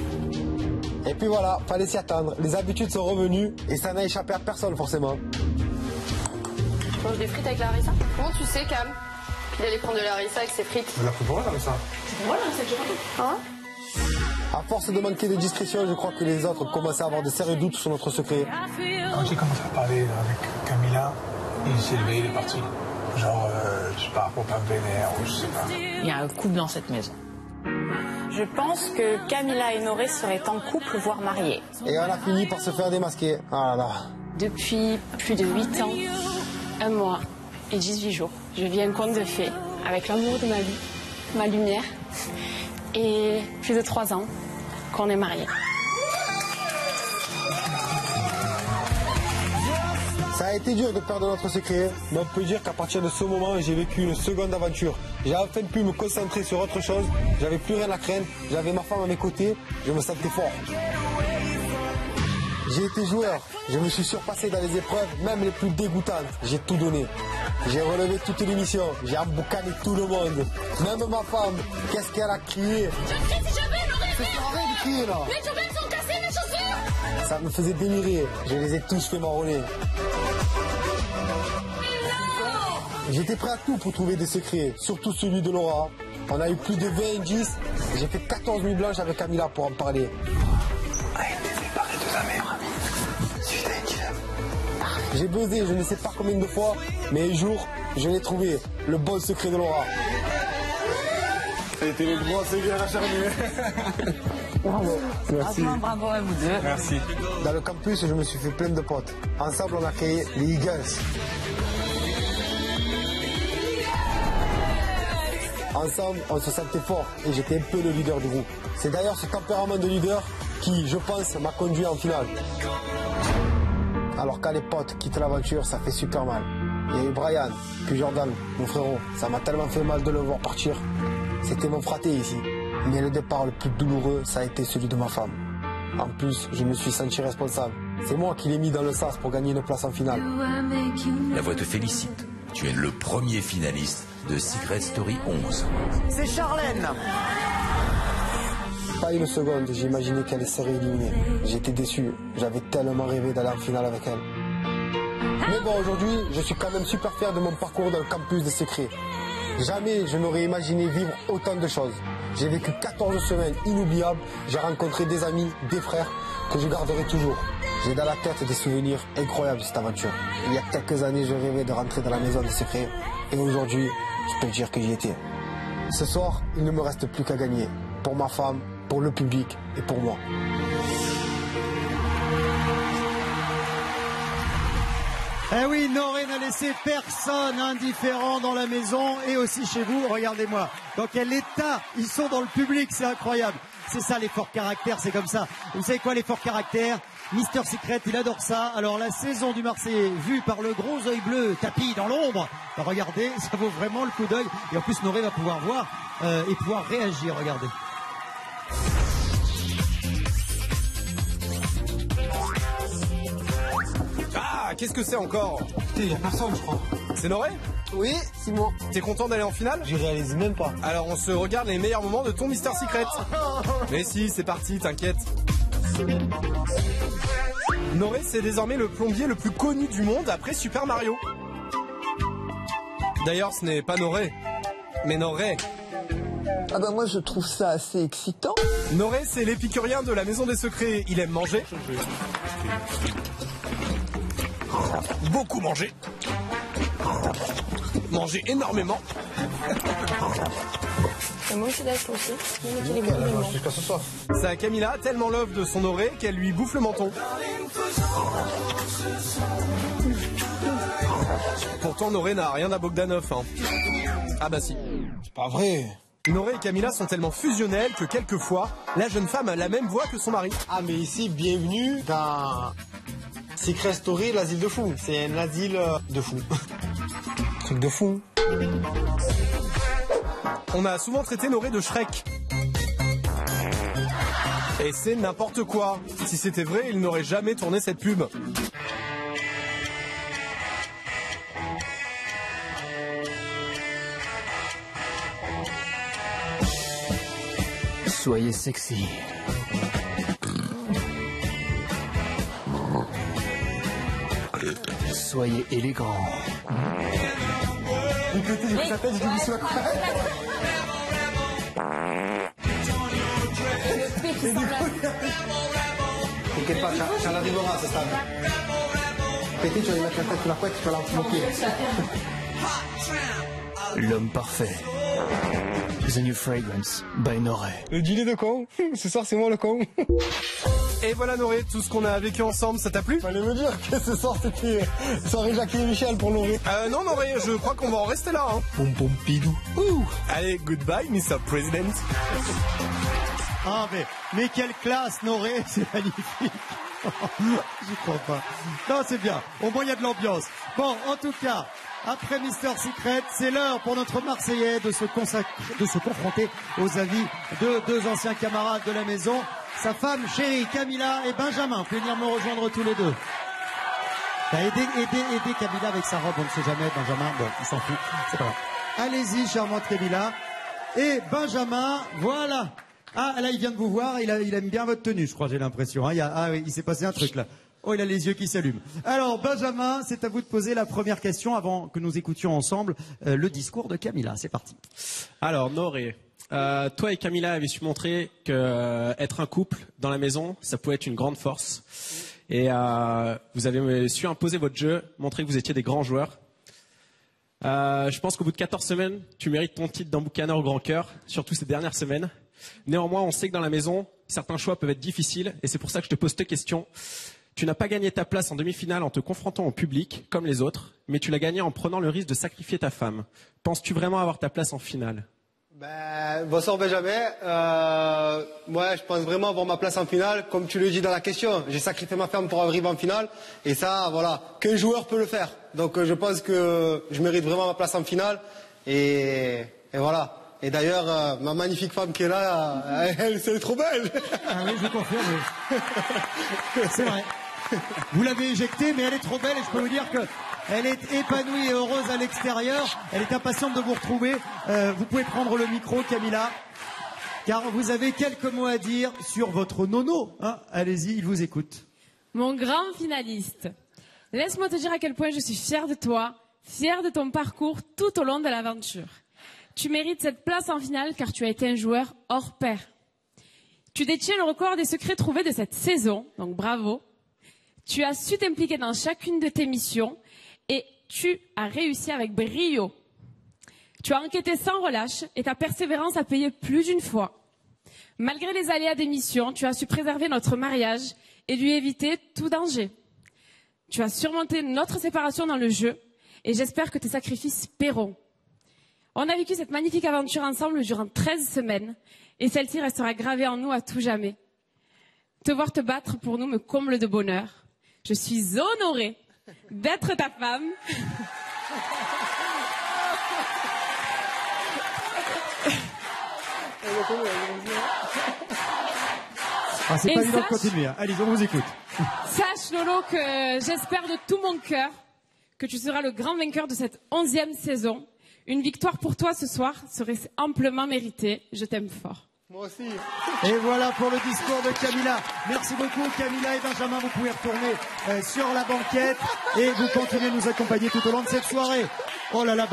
Et puis voilà, fallait s'y attendre. Les habitudes sont revenues et ça n'a échappé à personne forcément. Tu manges des frites avec la harissa? Comment tu sais, Cam, qu'il allait prendre de la harissa avec ses frites? On l'a pris pour la harissa. C'est pour moi, là, c'est toujours hein? À force de manquer de discrétion, je crois que les autres commençaient à avoir de sérieux doutes sur notre secret. Quand j'ai commencé à parler avec Camilla, il s'est levé, il est parti. Genre, je sais pas, pour pas me vénère ou je sais pas. Il y a un couple dans cette maison. Je pense que Camilla et Noré seraient en couple, voire mariés. Et on a fini par se faire démasquer. Ah là là. Depuis plus de 8 ans, 1 mois et 18 jours, je vis un conte de fées avec l'amour de ma vie, ma lumière, et plus de 3 ans qu'on est mariés. Ça a été dur de perdre notre secret, mais on peut dire qu'à partir de ce moment, j'ai vécu une seconde aventure. J'ai enfin pu me concentrer sur autre chose, j'avais plus rien à craindre, j'avais ma femme à mes côtés, je me sentais fort. J'ai été joueur, je me suis surpassé dans les épreuves, même les plus dégoûtantes. J'ai tout donné. J'ai relevé toutes les missions, j'ai emboucané tout le monde. Même ma femme, qu'est-ce qu'elle a crié? Ça sert à rien de crier là. Les jambes sont cassées, mes chaussures. Ça me faisait délirer, je les ai tous fait m'enrôler. J'étais prêt à tout pour trouver des secrets, surtout celui de Laura. On a eu plus de 20 indices, j'ai fait 14 nuits blanches avec Camilla pour en parler. J'ai buzzé je ne sais pas combien de fois, mais un jour, je l'ai trouvé, le bon secret de Laura. Ça a été le grand secret acharné. Bravo. Merci. Bravo à vous deux. Merci. Dans le campus, je me suis fait plein de potes. Ensemble, on a créé les Eagles. Ensemble, on se sentait fort et j'étais un peu le leader du groupe. C'est d'ailleurs ce tempérament de leader qui, je pense, m'a conduit en finale. Alors quand les potes quittent l'aventure, ça fait super mal. Il y a eu Brian, puis Jordan, mon frérot. Ça m'a tellement fait mal de le voir partir. C'était mon fraté ici. Mais le départ le plus douloureux, ça a été celui de ma femme. En plus, je me suis senti responsable. C'est moi qui l'ai mis dans le sas pour gagner une place en finale. La voix te félicite. Tu es le premier finaliste de Secret Story 11. C'est Charlène. Pas une seconde, j'imaginais qu'elle serait éliminée. J'étais déçu, j'avais tellement rêvé d'aller en finale avec elle. Mais bon, aujourd'hui, je suis quand même super fier de mon parcours dans le campus des secrets. Jamais je n'aurais imaginé vivre autant de choses. J'ai vécu 14 semaines inoubliables, j'ai rencontré des amis, des frères que je garderai toujours. J'ai dans la tête des souvenirs incroyables de cette aventure. Il y a quelques années, je rêvais de rentrer dans la maison des secrets. Et aujourd'hui, je peux dire que j'y étais. Ce soir, il ne me reste plus qu'à gagner. Pour ma femme, pour le public et pour moi. Eh oui, Noré n'a laissé personne indifférent dans la maison et aussi chez vous. Regardez-moi. Dans quel état ils sont dans le public, c'est incroyable. C'est ça les forts caractères, c'est comme ça. Vous savez quoi les forts caractères? Mister Secret, il adore ça. Alors la saison du Marseillais vue par le gros œil bleu tapis dans l'ombre. Regardez, ça vaut vraiment le coup d'œil. Et en plus Noré va pouvoir voir et pouvoir réagir, regardez. Ah, qu'est-ce que c'est encore? Il n'y a personne, je crois. C'est Noré? Oui, c'est moi. T'es content d'aller en finale? Je réalise même pas. Alors on se regarde les meilleurs moments de ton Mister Secret. Mais si, c'est parti, t'inquiète. Noré, c'est désormais le plombier le plus connu du monde après Super Mario. D'ailleurs, ce n'est pas Noré, mais Noré. Ah bah moi je trouve ça assez excitant. Noré, c'est l'épicurien de la Maison des Secrets. Il aime manger. Beaucoup manger. Manger énormément. Et moi aussi d'être aussi. Jusqu'à ce soir. Sa Camilla, tellement love de son Noré qu'elle lui bouffe le menton. Pourtant, Noré n'a rien à Bogdanov. Hein. Ah bah si. C'est pas vrai. Noré et Camilla sont tellement fusionnels que quelquefois, la jeune femme a la même voix que son mari. Ah mais ici, bienvenue dans Secret Story, l'asile de fous. C'est un asile de fous. Truc de fou. On a souvent traité Noré de Shrek. Et c'est n'importe quoi. Si c'était vrai, il n'aurait jamais tourné cette pub. Soyez sexy. Soyez élégant. Du côté de sa tête, je dis soit quoi. T'inquiète pas, ça l'arrivera, ce stade. Pété, tu vas lui mettre la tête sous la couette, tu vas l'anti-moquer. L'homme parfait. The New Fragrance by Noré. Le dîner de con. Ce soir, c'est moi le con. Et voilà Noré, tout ce qu'on a vécu ensemble, ça t'a plu? Fallait me dire que ce soir, c'était soirée Jackie et Michel pour Noré. Non Noré, je crois qu'on va en rester là. Hein. Pom pom pidou. Allez, goodbye, Mr. President. Ah mais quelle classe, Noré, c'est magnifique. J'y crois pas. Non, c'est bien. Au moins, il y a de l'ambiance. Bon, en tout cas, après Mister Secret, c'est l'heure pour notre Marseillais de se confronter aux avis de deux anciens camarades de la maison, sa femme chérie Camilla et Benjamin. Vous pouvez venir me rejoindre tous les deux. Aidez Camilla avec sa robe, on ne sait jamais. Benjamin, bon, il s'en fout, c'est pas grave. Allez-y, charmante Camilla. Et Benjamin, voilà. Ah, là, il vient de vous voir, il aime bien votre tenue, je crois, j'ai l'impression. Hein. Ah oui, il s'est passé un truc là. Oh, il a les yeux qui s'allument. Alors, Benjamin, c'est à vous de poser la première question avant que nous écoutions ensemble le discours de Camilla. C'est parti. Alors, Noré, toi et Camilla avez su montrer que être un couple dans la maison, ça pouvait être une grande force. Et vous avez su imposer votre jeu, montrer que vous étiez des grands joueurs. Je pense qu'au bout de 14 semaines, tu mérites ton titre d'emboucaneur au grand cœur, surtout ces dernières semaines. Néanmoins, on sait que dans la maison, certains choix peuvent être difficiles, et c'est pour ça que je te pose cette question. Tu n'as pas gagné ta place en demi-finale en te confrontant au public, comme les autres, mais tu l'as gagné en prenant le risque de sacrifier ta femme. Penses-tu vraiment avoir ta place en finale? Bonsoir Benjamin. Moi, je pense vraiment avoir ma place en finale, comme tu le dis dans la question. J'ai sacrifié ma femme pour arriver en finale, et ça, voilà, qu'un joueur peut le faire. Donc, je pense que je mérite vraiment ma place en finale, et voilà. Et d'ailleurs, ma magnifique femme qui est là, elle, c'est trop belle. Ah oui, je confirme. C'est vrai. Vous l'avez éjectée, mais elle est trop belle et je peux vous dire qu'elle est épanouie et heureuse à l'extérieur. Elle est impatiente de vous retrouver. Vous pouvez prendre le micro, Camilla, car vous avez quelques mots à dire sur votre nono. Hein, allez-y, il vous écoute. Mon grand finaliste, laisse-moi te dire à quel point je suis fière de toi, fière de ton parcours tout au long de l'aventure. Tu mérites cette place en finale car tu as été un joueur hors pair. Tu détiens le record des secrets trouvés de cette saison, donc bravo. Tu as su t'impliquer dans chacune de tes missions et tu as réussi avec brio. Tu as enquêté sans relâche et ta persévérance a payé plus d'une fois. Malgré les aléas des missions, tu as su préserver notre mariage et lui éviter tout danger. Tu as surmonté notre séparation dans le jeu et j'espère que tes sacrifices paieront. On a vécu cette magnifique aventure ensemble durant 13 semaines et celle-ci restera gravée en nous à tout jamais. Te voir te battre pour nous me comble de bonheur. Je suis honorée d'être ta femme. Ah, c'est pas évident de continuer. Hein. Allez, on vous écoute. Sache, Lolo, que j'espère de tout mon cœur que tu seras le grand vainqueur de cette 11e saison. Une victoire pour toi ce soir serait amplement méritée. Je t'aime fort. Moi aussi. Et voilà pour le discours de Camilla. Merci beaucoup Camilla et Benjamin. Vous pouvez retourner sur la banquette et vous continuez de nous accompagner tout au long de cette soirée. Oh là là,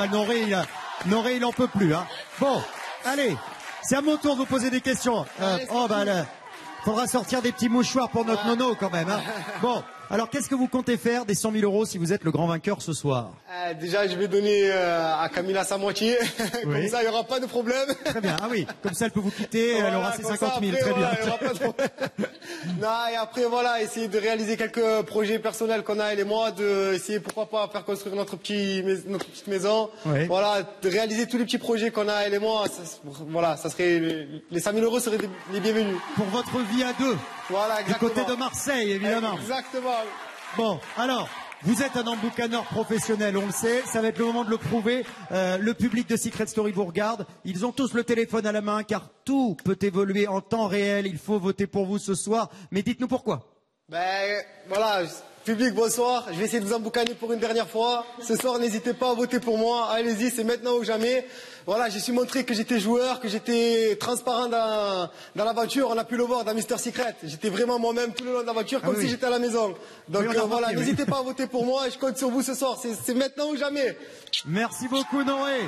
Noré, il en peut plus. Hein. Bon, allez, C'est à mon tour de vous poser des questions. Faudra sortir des petits mouchoirs pour notre nono quand même. Hein. Bon, alors qu'est-ce que vous comptez faire des 100 000 euros si vous êtes le grand vainqueur ce soir? Déjà, je vais donner à Camilla sa moitié. Comme ça, il n'y aura pas de problème. Très bien. Ah oui, comme ça, elle peut vous quitter. Elle aura ses 50 000. Très bien. Il y aura pas de problème. Non, et après, voilà, essayer de réaliser quelques projets personnels qu'on a, elle et moi, essayer, pourquoi pas, faire construire notre petite maison. Oui. Voilà, de réaliser tous les petits projets qu'on a, elle et moi. Voilà, ça serait, les 5 000 euros seraient les bienvenus. Pour votre vie à deux. Voilà, exactement. Du côté de Marseille, évidemment. Exactement. Bon, alors, vous êtes un emboucaneur professionnel, on le sait, ça va être le moment de le prouver. Le public de Secret Story vous regarde, ils ont tous le téléphone à la main car tout peut évoluer en temps réel, il faut voter pour vous ce soir, mais dites-nous pourquoi. Voilà, public, bonsoir, je vais essayer de vous emboucaner pour une dernière fois. Ce soir, n'hésitez pas à voter pour moi, allez-y, c'est maintenant ou jamais. Voilà, j'ai su montrer que j'étais joueur, que j'étais transparent dans l'aventure. On a pu le voir dans Mister Secret. J'étais vraiment moi-même tout le long de l'aventure, comme si j'étais à la maison. Donc voilà, n'hésitez pas à voter pour moi. Je compte sur vous ce soir. C'est maintenant ou jamais. Merci beaucoup, Noé.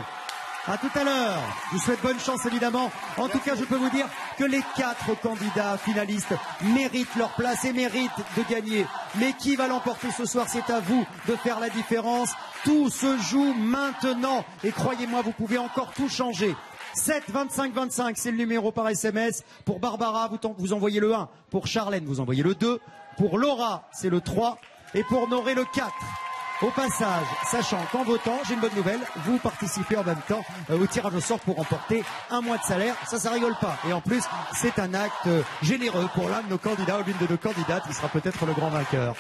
À tout à l'heure. Je vous souhaite bonne chance, évidemment. En tout cas, je peux vous dire que les 4 candidats finalistes méritent leur place et méritent de gagner. Mais qui va l'emporter ce soir? C'est à vous de faire la différence. Tout se joue maintenant. Et croyez-moi, vous pouvez encore tout changer. 7 25 25, c'est le numéro par SMS. Pour Barbara, vous envoyez le 1. Pour Charlène, vous envoyez le 2. Pour Laura, c'est le 3. Et pour Noré, le 4. Au passage, sachant qu'en votant, j'ai une bonne nouvelle, vous participez en même temps au tirage au sort pour remporter un mois de salaire. Ça rigole pas. Et en plus, c'est un acte généreux pour l'un de nos candidats ou l'une de nos candidates qui sera peut-être le grand vainqueur.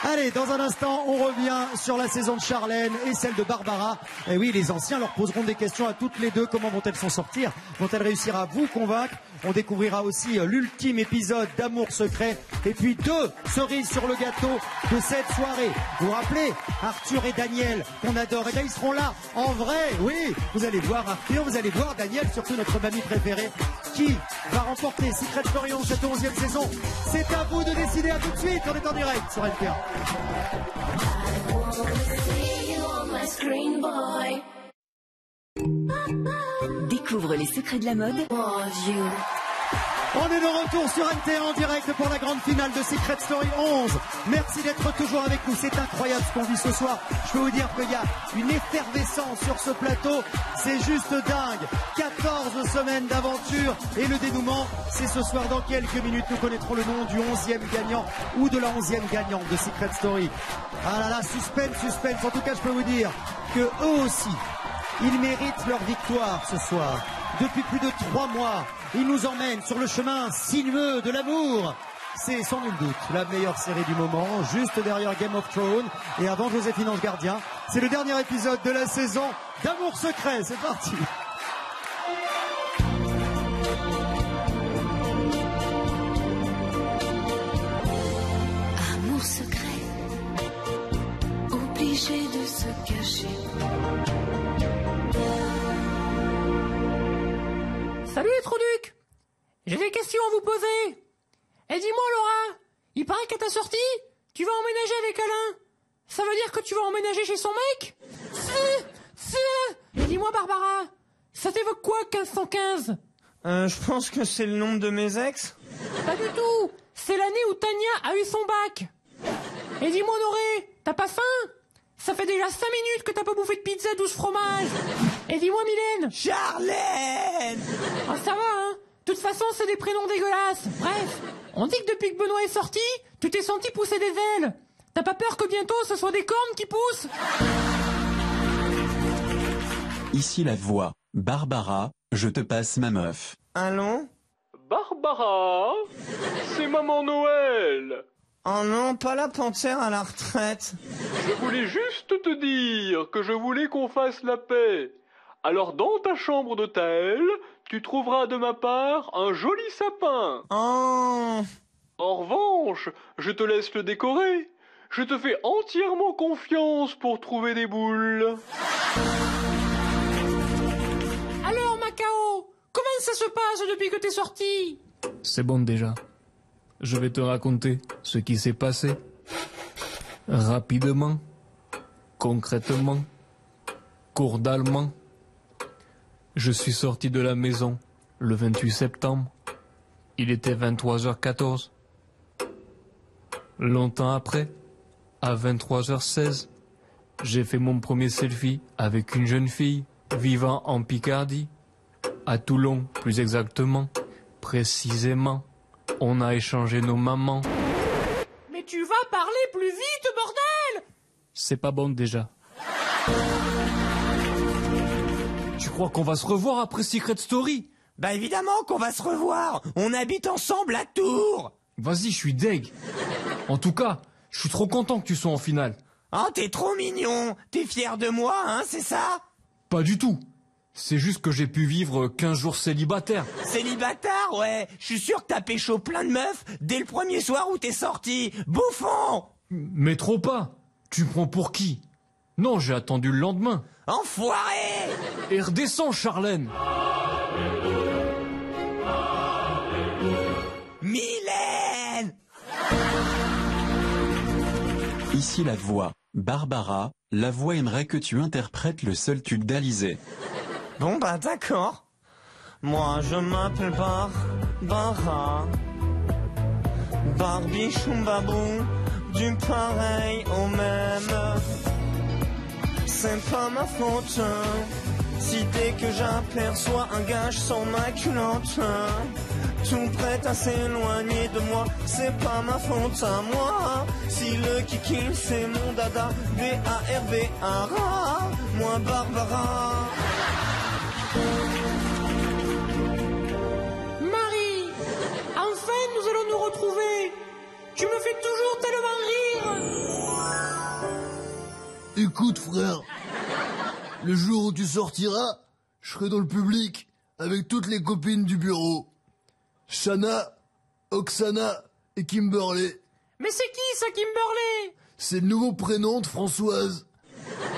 Allez, dans un instant, on revient sur la saison de Charlène et celle de Barbara. Et oui, les anciens leur poseront des questions à toutes les deux. Comment vont-elles s'en sortir? Vont-elles réussir à vous convaincre? On découvrira aussi l'ultime épisode d'Amour secret. Et puis 2 cerises sur le gâteau de cette soirée. Vous vous rappelez Arthur et Daniel, qu'on adore. Et bien, ils seront là, en vrai. Oui, vous allez voir Arthur, vous allez voir Daniel, surtout notre mamie préférée. Qui va remporter Secret Story 11 cette 11e saison? C'est à vous de décider. À tout de suite. On est en direct sur LPA. Découvre les secrets de la mode. On est de retour sur NT en direct pour la grande finale de Secret Story 11. Merci d'être toujours avec nous. C'est incroyable ce qu'on vit ce soir. Je peux vous dire qu'il y a une effervescence sur ce plateau. C'est juste dingue. 14 semaines d'aventure et le dénouement, c'est ce soir. Dans quelques minutes, nous connaîtrons le nom du 11e gagnant ou de la 11e gagnante de Secret Story. Ah là là, suspense, suspense. En tout cas, je peux vous dire que eux aussi, ils méritent leur victoire ce soir. Depuis plus de 3 mois, ils nous emmènent sur le chemin sinueux de l'amour. C'est sans nul doute la meilleure série du moment, juste derrière Game of Thrones. Et avant Joséphine Ange Gardien, c'est le dernier épisode de la saison d'Amour secret. C'est parti. Amour secret, obligé de se cacher. Salut les Troducs, j'ai des questions à vous poser. Et dis-moi Laura, il paraît qu'à ta sortie, tu vas emménager avec Alain. Ça veut dire que tu vas emménager chez son mec? Et dis-moi Barbara, ça t'évoque quoi 1515? Je pense que c'est le nom de mes ex. Pas du tout, c'est l'année où Tania a eu son bac. Et dis-moi Noré, t'as pas faim? Ça fait déjà 5 minutes que t'as pas bouffé de pizza 12 fromages. Et dis-moi Mylène. Charlène. Ah ça va hein. De toute façon c'est des prénoms dégueulasses. Bref, on dit que depuis que Benoît est sorti, tu t'es senti pousser des ailes. T'as pas peur que bientôt ce soit des cornes qui poussent? Ici la voix. Barbara, je te passe ma meuf. Allô? Barbara, c'est maman Noël. Oh non, pas la panthère à la retraite. Je voulais juste te dire que je voulais qu'on fasse la paix. Alors dans ta chambre d'hôtel, tu trouveras de ma part un joli sapin. Oh. En revanche, je te laisse le décorer. Je te fais entièrement confiance pour trouver des boules. Alors Macao, comment ça se passe depuis que t'es sorti? C'est bon déjà. Je vais te raconter ce qui s'est passé. Rapidement, concrètement, cordialement. Je suis sorti de la maison le 28 septembre. Il était 23h14. Longtemps après, à 23h16, j'ai fait mon premier selfie avec une jeune fille vivant en Picardie, à Toulon plus exactement. Précisément, on a échangé nos mamans. Mais tu vas parler plus vite, bordel! C'est pas bon déjà. Tu crois qu'on va se revoir après Secret Story? Bah évidemment qu'on va se revoir. On habite ensemble à Tours. Vas-y, je suis deg. En tout cas, je suis trop content que tu sois en finale. Oh, t'es trop mignon. T'es fier de moi, hein, c'est ça? Pas du tout. C'est juste que j'ai pu vivre 15 jours célibataire. Célibataire, ouais. Je suis sûr que t'as pécho plein de meufs dès le premier soir où t'es sorti. Bouffon! Mais trop pas. Tu me prends pour qui? Non, j'ai attendu le lendemain. Enfoiré! Et redescends, Charlène. Mylène! Ici la voix. Barbara, la voix aimerait que tu interprètes le seul tube d'Alizé. Bon bah d'accord. Moi je m'appelle Barbara. Barbichon babou, du pareil au même. C'est pas ma faute si dès que j'aperçois un gars je sens ma culotte. Tout prêt à s'éloigner de moi, c'est pas ma faute à moi. Si le kiki c'est mon dada, B-A-R-B-A-R-A, moi Barbara. Marie, enfin nous allons nous retrouver. Tu me fais toujours tellement rire. Écoute frère, le jour où tu sortiras, je serai dans le public avec toutes les copines du bureau. Shana, Oksana et Kimberley. Mais c'est qui ça, Kimberley? C'est le nouveau prénom de Françoise.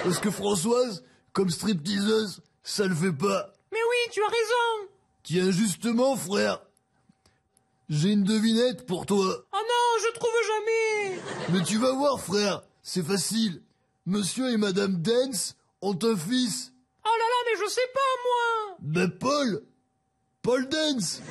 Parce que Françoise, comme stripteaseuse, ça le fait pas. Mais oui, tu as raison. Tiens, justement, frère, j'ai une devinette pour toi. Oh non, je trouve jamais. Mais tu vas voir, frère, c'est facile. Monsieur et Madame Dance ont un fils. Oh là là, mais je sais pas, moi. Ben Paul Dance.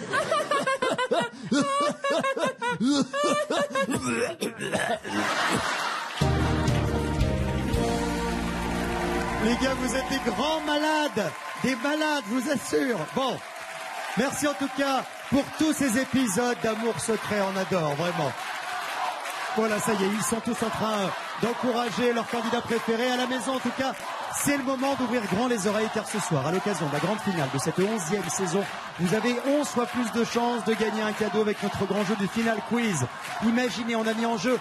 Les gars, vous êtes des grands malades. Des malades, je vous assure. Bon, merci en tout cas pour tous ces épisodes d'amour secret. On adore, vraiment. Voilà, ça y est, ils sont tous en train d'encourager leur candidat préféré. À la maison, en tout cas, c'est le moment d'ouvrir grand les oreilles, car ce soir, à l'occasion de la grande finale de cette 11e saison, vous avez 11 fois plus de chances de gagner un cadeau avec notre grand jeu du Final Quiz. Imaginez, on a mis en jeu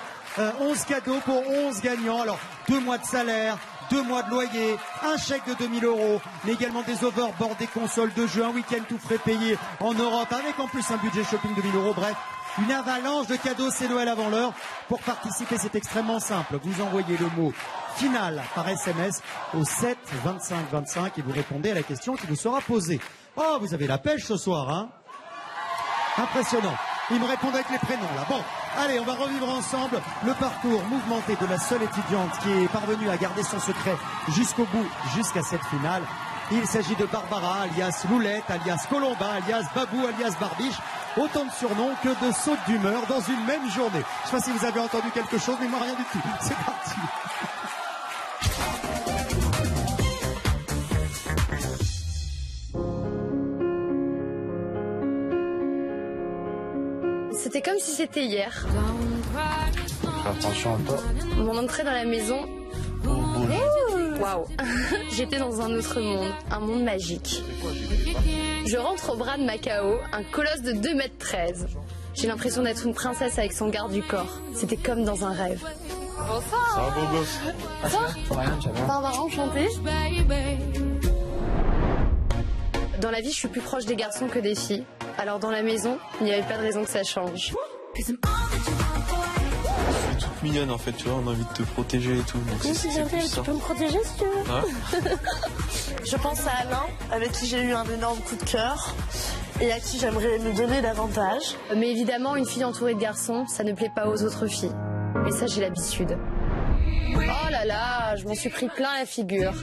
11 cadeaux pour 11 gagnants. Alors, 2 mois de salaire, 2 mois de loyer, un chèque de 2000 €, mais également des overboards, des consoles de jeux, un week-end tout frais payé en Europe, avec en plus un budget shopping de 1000 €. Bref, une avalanche de cadeaux, c'est Noël avant l'heure. Pour participer, c'est extrêmement simple. Vous envoyez le mot final par SMS au 7 25 25 et vous répondez à la question qui vous sera posée. Oh, vous avez la pêche ce soir, hein? Impressionnant. Ils me répondent avec les prénoms, là. Bon, allez, on va revivre ensemble le parcours mouvementé de la seule étudiante qui est parvenue à garder son secret jusqu'au bout, jusqu'à cette finale. Il s'agit de Barbara, alias Loulette, alias Colomba, alias Babou, alias Barbiche. Autant de surnoms que de sautes d'humeur dans une même journée. Je sais pas si vous avez entendu quelque chose, mais moi rien du tout. C'est parti. C'était comme si c'était hier. Fais attention à toi. Mon entrée dans la maison. Waouh. J'étais dans un autre monde, un monde magique. Je rentre au bras de Macao, un colosse de 2,13 m. J'ai l'impression d'être une princesse avec son garde du corps. C'était comme dans un rêve. Bonsoir. Ça va, beau gosse? Ça Rien, tu vas bien? Barbara, enchantée. Dans la vie, je suis plus proche des garçons que des filles. Alors dans la maison, il n'y avait pas de raison que ça change. Tu es toute mignonne en fait, tu vois, on a envie de te protéger et tout. Donc Oui, si j'avais, tu peux me protéger si tu veux. Ouais. Je pense à Alain, avec qui j'ai eu un énorme coup de cœur et à qui j'aimerais me donner davantage. Mais évidemment, une fille entourée de garçons, ça ne plaît pas aux autres filles. Mais ça, j'ai l'habitude. Oh là là, je m'en suis pris plein la figure.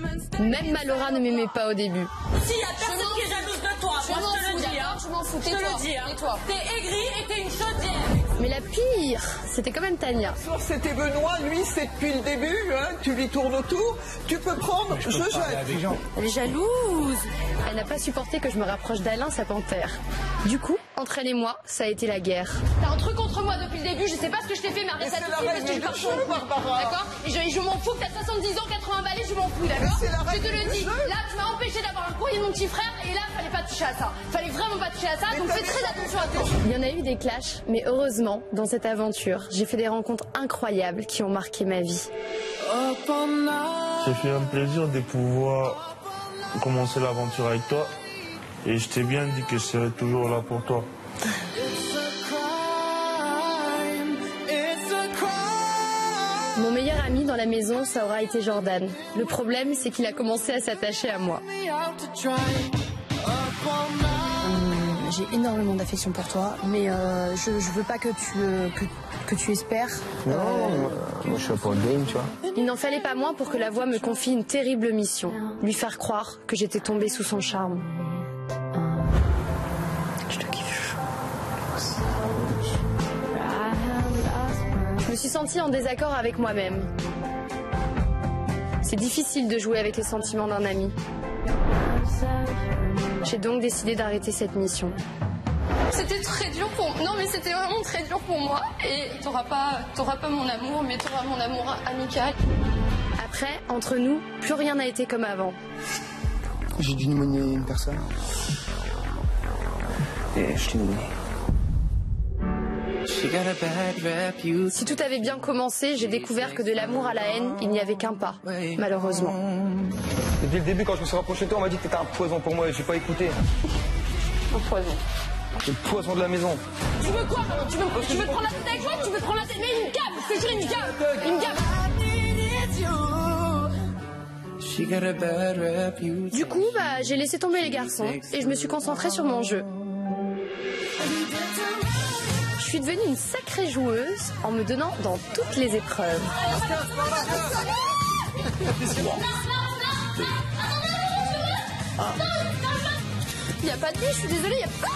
Même Malora ne m'aimait pas au début. S'il y a personne qui est jalouse de toi, Moi, je te le dis, hein. Je m'en fous, Je te tais-toi. le dis, hein. Tais-toi. T'es aigri et t'es une chaudière. Mais la pire, c'était quand même Tania. C'était Benoît, lui, c'est depuis le début, hein, tu lui tournes autour, tu peux prendre, je jette. Elle est jalouse. Elle n'a pas supporté que je me rapproche d'Alain, sa panthère. Du coup, entre elle et moi, ça a été la guerre. T'as un truc contre moi depuis le début, je sais pas ce que je t'ai fait, mais arrête ça tout de suite parce que je pars sur le coup. D'accord? Et je m'en fous que t'as 70 ans, 80 balais, je m'en fous, d'accord? Je te le dis, là, tu m'as empêché d'avoir un courrier de mon petit frère, et là, fallait pas toucher à ça. Fallait vraiment pas toucher à ça, donc fais très attention à toi. Il y en a eu des clashs, mais heureusement, dans cette aventure, j'ai fait des rencontres incroyables qui ont marqué ma vie. Ça fait un plaisir de pouvoir commencer l'aventure avec toi. Et je t'ai bien dit que je serai toujours là pour toi. Mon meilleur ami dans la maison, ça aura été Jordan. Le problème, c'est qu'il a commencé à s'attacher à moi. J'ai énormément d'affection pour toi, mais je veux pas que tu espères. Non, moi je suis pour le game, tu vois. Il n'en fallait pas moins pour que la voix me confie une terrible mission. Lui faire croire que j'étais tombée sous son charme. Je te kiffe. Je me suis sentie en désaccord avec moi-même. C'est difficile de jouer avec les sentiments d'un ami. J'ai donc décidé d'arrêter cette mission. C'était très dur pour moi. Non mais c'était vraiment très dur pour moi. Et t'auras pas mon amour, mais t'auras mon amour amical. Après, entre nous, plus rien n'a été comme avant. J'ai dû pneumonie une personne. Et je t'ai nommé. Si tout avait bien commencé, j'ai découvert que de l'amour à la haine, il n'y avait qu'un pas, malheureusement. Dès le début, quand je me suis rapproché de toi, on m'a dit que t'étais un poison pour moi et j'ai pas écouté. Un poison. Le poison de la maison. Tu veux quoi, pardon? Tu veux te prendre la tête avec moi? Tu veux te prendre la tête? Mais il me gave, je te jure, il me gave. Il me gave. Du coup, j'ai laissé tomber les garçons et je me suis concentrée sur mon jeu. Je suis devenue une sacrée joueuse en me donnant dans toutes les épreuves. Il n'y a pas de vie, je suis désolée, il y a pas...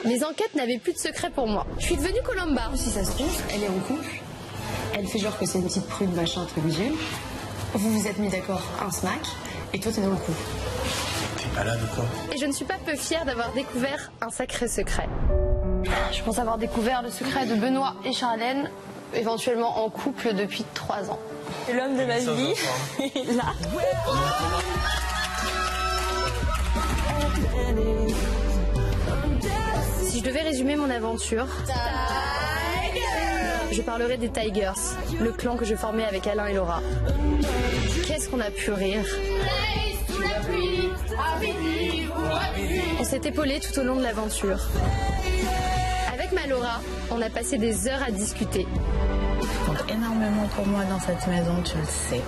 Les enquêtes n'avaient plus de secret pour moi. Je suis devenue Colomba. Si ça se trouve, elle est en couple. Elle fait genre que c'est une petite prude, machin, truc bidule. Vous vous êtes mis d'accord, un smack, et toi t'es dans le couple. T'es malade ou quoi? Et je ne suis pas peu fière d'avoir découvert un sacré secret. Je pense avoir découvert le secret de Benoît et Charlène, éventuellement en couple depuis 3 ans. Et l'homme de ma vie est là. Si je devais résumer mon aventure, je parlerai des Tigers, le clan que je formais avec Alain et Laura. Qu'est-ce qu'on a pu rire. On s'est épaulés tout au long de l'aventure. Avec ma Laura, on a passé des heures à discuter. Tu comptes énormément pour moi dans cette maison, tu le sais.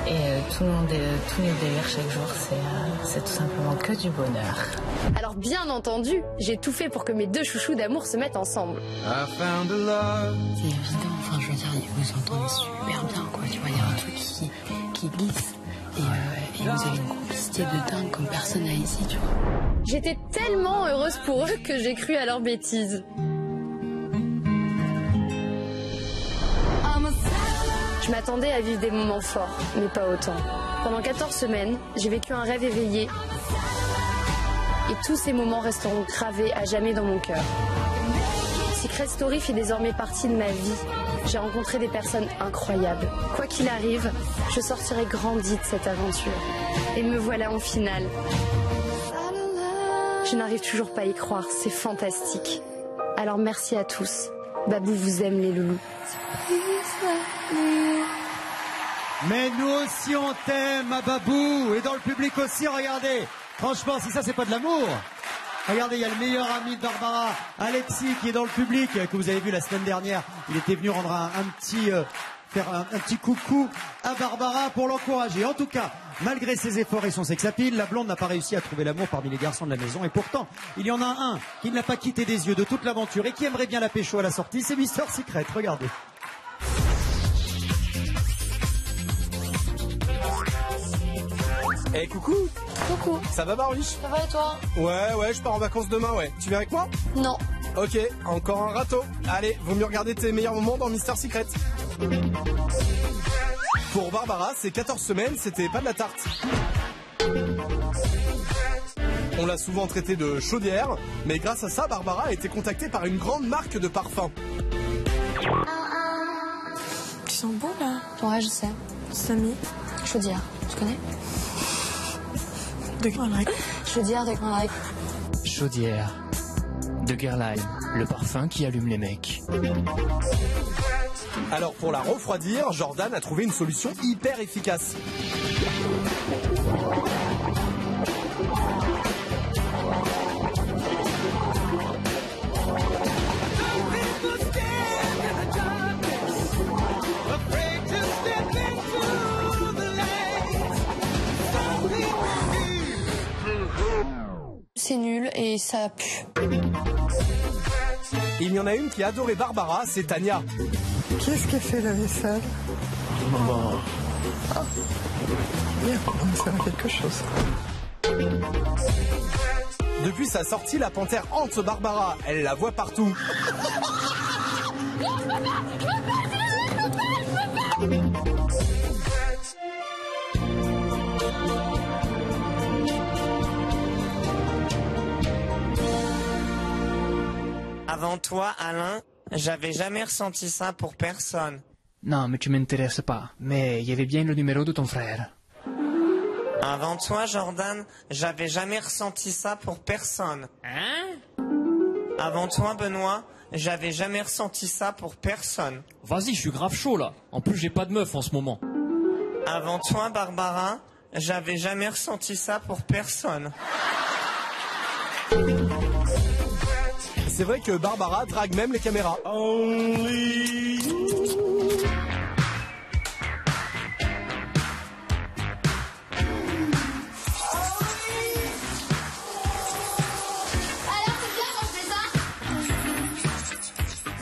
Et tous mes délires chaque jour, c'est tout simplement que du bonheur. Alors bien entendu, j'ai tout fait pour que mes 2 chouchous d'amour se mettent ensemble. C'est évident, enfin je veux dire, vous entendez super bien quoi, tu vois, il y a un truc qui glisse. Et vous avez une complicité de dingue comme personne n'a ici, tu vois. J'étais tellement heureuse pour eux que j'ai cru à leurs bêtises. Je m'attendais à vivre des moments forts, mais pas autant. Pendant 14 semaines, j'ai vécu un rêve éveillé. Et tous ces moments resteront gravés à jamais dans mon cœur. Secret Story fait désormais partie de ma vie. J'ai rencontré des personnes incroyables. Quoi qu'il arrive, je sortirai grandie de cette aventure. Et me voilà en finale. Je n'arrive toujours pas à y croire, c'est fantastique. Alors merci à tous. Babou vous aime les loulous. Mais nous aussi on t'aime, ma Babou, et dans le public aussi, regardez. Franchement, si ça c'est pas de l'amour. Regardez, il y a le meilleur ami de Barbara, Alexis, qui est dans le public, que vous avez vu la semaine dernière. Il était venu rendre faire un petit coucou à Barbara pour l'encourager. En tout cas, malgré ses efforts et son sex-appeal, la blonde n'a pas réussi à trouver l'amour parmi les garçons de la maison. Et pourtant, il y en a un qui ne l'a pas quitté des yeux de toute l'aventure et qui aimerait bien la pécho à la sortie, c'est Mister Secret. Regardez. Eh coucou. Coucou. Ça va Baruch? Ça va et toi? Ouais, je pars en vacances demain, ouais. Tu viens avec moi? Non. Ok, encore un râteau. Allez, vaut mieux regarder tes meilleurs moments dans Mister Secret. Pour Barbara, ces 14 semaines, c'était pas de la tarte. On l'a souvent traitée de chaudière, mais grâce à ça, Barbara a été contactée par une grande marque de parfum. Tu sens bon là? Ouais, je sais. Samy. Chaudière, tu connais? De Guerlain. Chaudière de Guerlain. Chaudière de Guerlain, le parfum qui allume les mecs. Alors pour la refroidir, Jordan a trouvé une solution hyper efficace. C'est nul et ça pue. Il y en a une qui a adoré Barbara, c'est Tania. Qu'est-ce qu'elle fait la vaisselle? Bien, on sert à quelque chose. Depuis sa sortie, la panthère hante Barbara. Elle la voit partout. Avant toi, Alain, j'avais jamais ressenti ça pour personne. Non, mais tu m'intéresses pas. Mais il y avait bien le numéro de ton frère. Avant toi, Jordan, j'avais jamais ressenti ça pour personne. Hein? Avant toi, Benoît, j'avais jamais ressenti ça pour personne. Vas-y, je suis grave chaud là. En plus, j'ai pas de meuf en ce moment. Avant toi, Barbara, j'avais jamais ressenti ça pour personne. C'est vrai que Barbara drague même les caméras.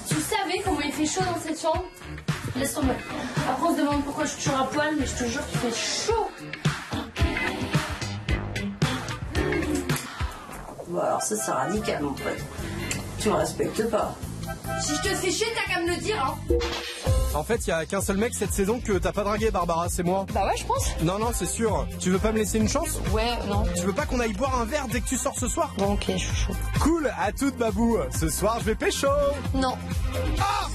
Tu savais comment il fait chaud dans cette chambre? Laisse tomber. Après on se demande pourquoi je suis toujours à poil, mais je te jure qu'il fait chaud. Bon alors ça c'est radical mon pote. Tu me respectes pas. Si je te fais chier, t'as qu'à me le dire, hein. En fait, il y a qu'un seul mec cette saison que t'as pas dragué, Barbara, c'est moi. Bah ouais, je pense. Non, c'est sûr. Tu veux pas me laisser une chance? Ouais, non. Tu veux pas qu'on aille boire un verre dès que tu sors ce soir? Bon, ok, je suis chaud. Cool, à toute babou. Ce soir, je vais pécho. Non. Ah!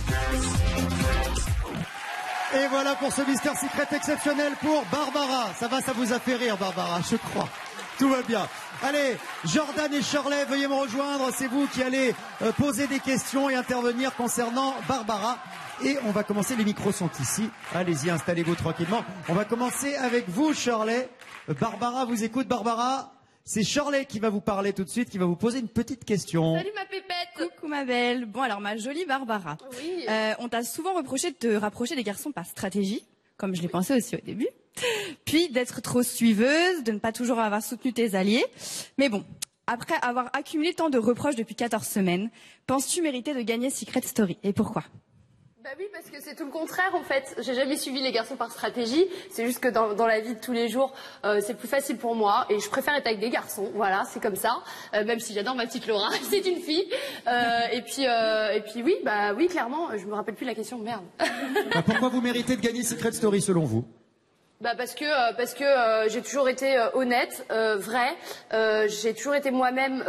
Et voilà pour ce Mister Secret exceptionnel pour Barbara. Ça vous a fait rire, Barbara, je crois. Tout va bien. Allez, Jordan et Shirley, veuillez me rejoindre. C'est vous qui allez poser des questions et intervenir concernant Barbara. Et on va commencer, les micros sont ici. Allez-y, installez-vous tranquillement. On va commencer avec vous, Shirley. Barbara vous écoute. Barbara, c'est Shirley qui va vous parler tout de suite, qui va vous poser une petite question. Salut ma pépette. Coucou ma belle. Bon alors ma jolie Barbara. Oui. On t'a souvent reproché de te rapprocher des garçons par stratégie, comme je l'ai pensé aussi au début. Puis d'être trop suiveuse, de ne pas toujours avoir soutenu tes alliés. Mais bon, après avoir accumulé tant de reproches depuis 14 semaines, penses-tu mériter de gagner Secret Story? Et pourquoi? Bah oui, parce que c'est tout le contraire en fait. J'ai jamais suivi les garçons par stratégie. C'est juste que dans la vie de tous les jours, c'est plus facile pour moi et je préfère être avec des garçons. Voilà, c'est comme ça. Même si j'adore ma petite Laura, c'est une fille. Et puis oui, clairement, je me rappelle plus la question. Merde. Pourquoi vous méritez de gagner Secret Story selon vous? Bah parce que j'ai toujours été honnête, vraie. J'ai toujours été moi-même.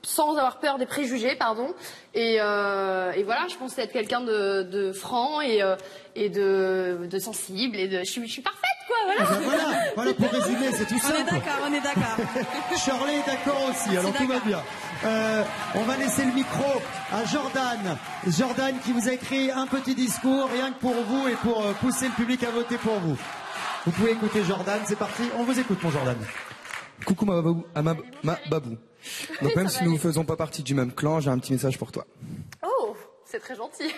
Sans avoir peur des préjugés, pardon. Et voilà, je pense être quelqu'un de franc et de sensible et je suis parfaite, quoi. Voilà. Voilà pour résumer, c'est tout simple. On est d'accord. Shirley est d'accord aussi, alors tout va bien. On va laisser le micro à Jordan. Jordan qui vous a écrit un petit discours, rien que pour vous et pour pousser le public à voter pour vous. Vous pouvez écouter Jordan, c'est parti, on vous écoute mon Jordan. Coucou ma babou. Donc même si nous ne faisons pas partie du même clan, j'ai un petit message pour toi. Oh, c'est très gentil.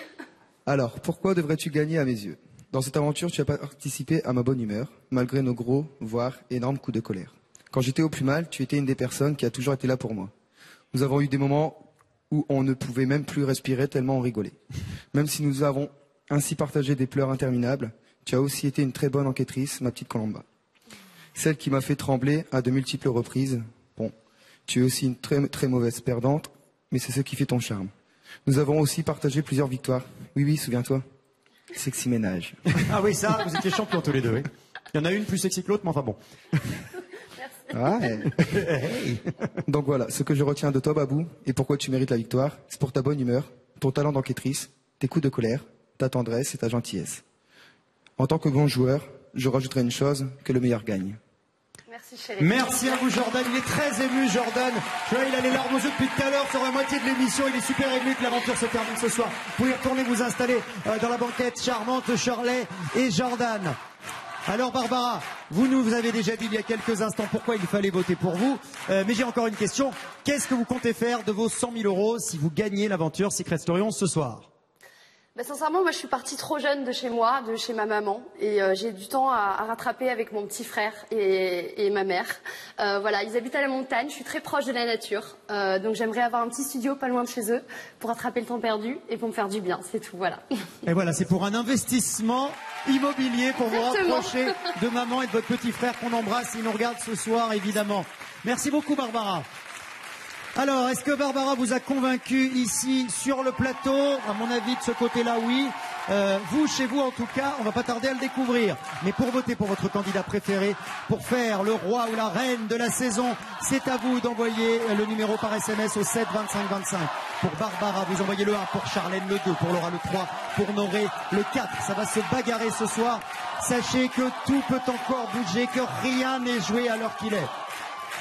Alors, pourquoi devrais-tu gagner à mes yeux? Dans cette aventure, tu as participé à ma bonne humeur, malgré nos gros, voire énormes coups de colère. Quand j'étais au plus mal, tu étais une des personnes qui a toujours été là pour moi. Nous avons eu des moments où on ne pouvait même plus respirer tellement on rigolait. Même si nous avons ainsi partagé des pleurs interminables, tu as aussi été une très bonne enquêtrice, ma petite Colomba. celle qui m'a fait trembler à de multiples reprises. Bon, tu es aussi une très, très mauvaise perdante, mais c'est ce qui fait ton charme. Nous avons aussi partagé plusieurs victoires. Oui, souviens-toi. Sexy ménage. Ah oui, ça, vous étiez champions tous les deux, oui. Il y en a une plus sexy que l'autre, mais enfin bon. Ouais. Donc voilà, ce que je retiens de toi, Babou, et pourquoi tu mérites la victoire, c'est pour ta bonne humeur, ton talent d'enquêtrice, tes coups de colère, ta tendresse et ta gentillesse. En tant que bon joueur, je rajouterai une chose, que le meilleur gagne. Merci chérie. Merci à vous Jordan, il est très ému Jordan. Je vois, il a les larmes aux yeux depuis tout à l'heure sur la moitié de l'émission, il est super ému que l'aventure se termine ce soir. Vous pouvez retourner vous installer dans la banquette charmante Shirley et Jordan. Alors Barbara, vous nous avez déjà dit il y a quelques instants pourquoi il fallait voter pour vous, mais j'ai encore une question. Qu'est-ce que vous comptez faire de vos 100 000 € si vous gagnez l'aventure Secret Story 11 ce soir? Sincèrement, moi je suis partie trop jeune de chez moi, de chez ma maman, et j'ai du temps à rattraper avec mon petit frère et ma mère. Voilà, ils habitent à la montagne, je suis très proche de la nature, donc j'aimerais avoir un petit studio pas loin de chez eux pour rattraper le temps perdu et pour me faire du bien, c'est tout, voilà. Et voilà, c'est pour un investissement immobilier pour vous rapprocher de maman et de votre petit frère qu'on embrasse, il nous regarde ce soir évidemment. Merci beaucoup Barbara. Alors, est-ce que Barbara vous a convaincu ici sur le plateau? À mon avis, de ce côté-là, oui. Vous, chez vous, en tout cas, on va pas tarder à le découvrir. Mais pour voter pour votre candidat préféré, pour faire le roi ou la reine de la saison, c'est à vous d'envoyer le numéro par SMS au 7 25 25. Pour Barbara, vous envoyez le 1, pour Charlène le 2, pour Laura le 3, pour Noré le 4. Ça va se bagarrer ce soir. Sachez que tout peut encore bouger, que rien n'est joué à l'heure qu'il est.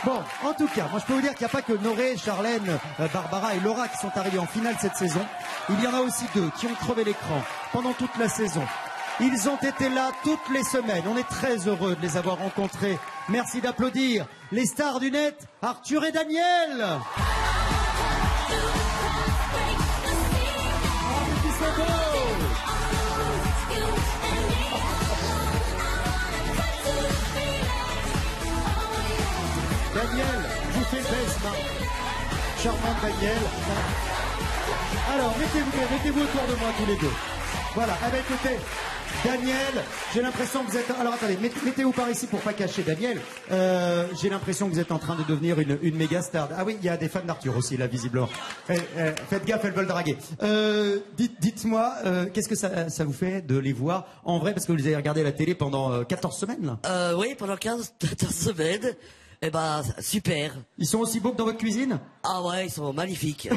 Bon, en tout cas, moi je peux vous dire qu'il n'y a pas que Noré, Charlène, Barbara et Laura qui sont arrivés en finale cette saison. Il y en a aussi deux qui ont crevé l'écran pendant toute la saison. Ils ont été là toutes les semaines. On est très heureux de les avoir rencontrés. Merci d'applaudir les stars du net, Arthur et Daniel. Daniel, je vous fais baisse, charmante Daniel. Alors, mettez-vous autour de moi tous les deux. Voilà, avec écoutez, Daniel, j'ai l'impression que vous êtes... Alors attendez, mettez-vous par ici pour pas cacher Daniel. J'ai l'impression que vous êtes en train de devenir une méga star. Ah oui, il y a des fans d'Arthur aussi, là, visiblement. Faites gaffe, elles veulent draguer. Dites-moi, qu'est-ce que ça vous fait de les voir en vrai? Parce que vous les avez regardés à la télé pendant 14 semaines, là. Oui, pendant 14 semaines. Eh ben, super. Ils sont aussi beaux que dans votre cuisine? Ah ouais, ils sont magnifiques.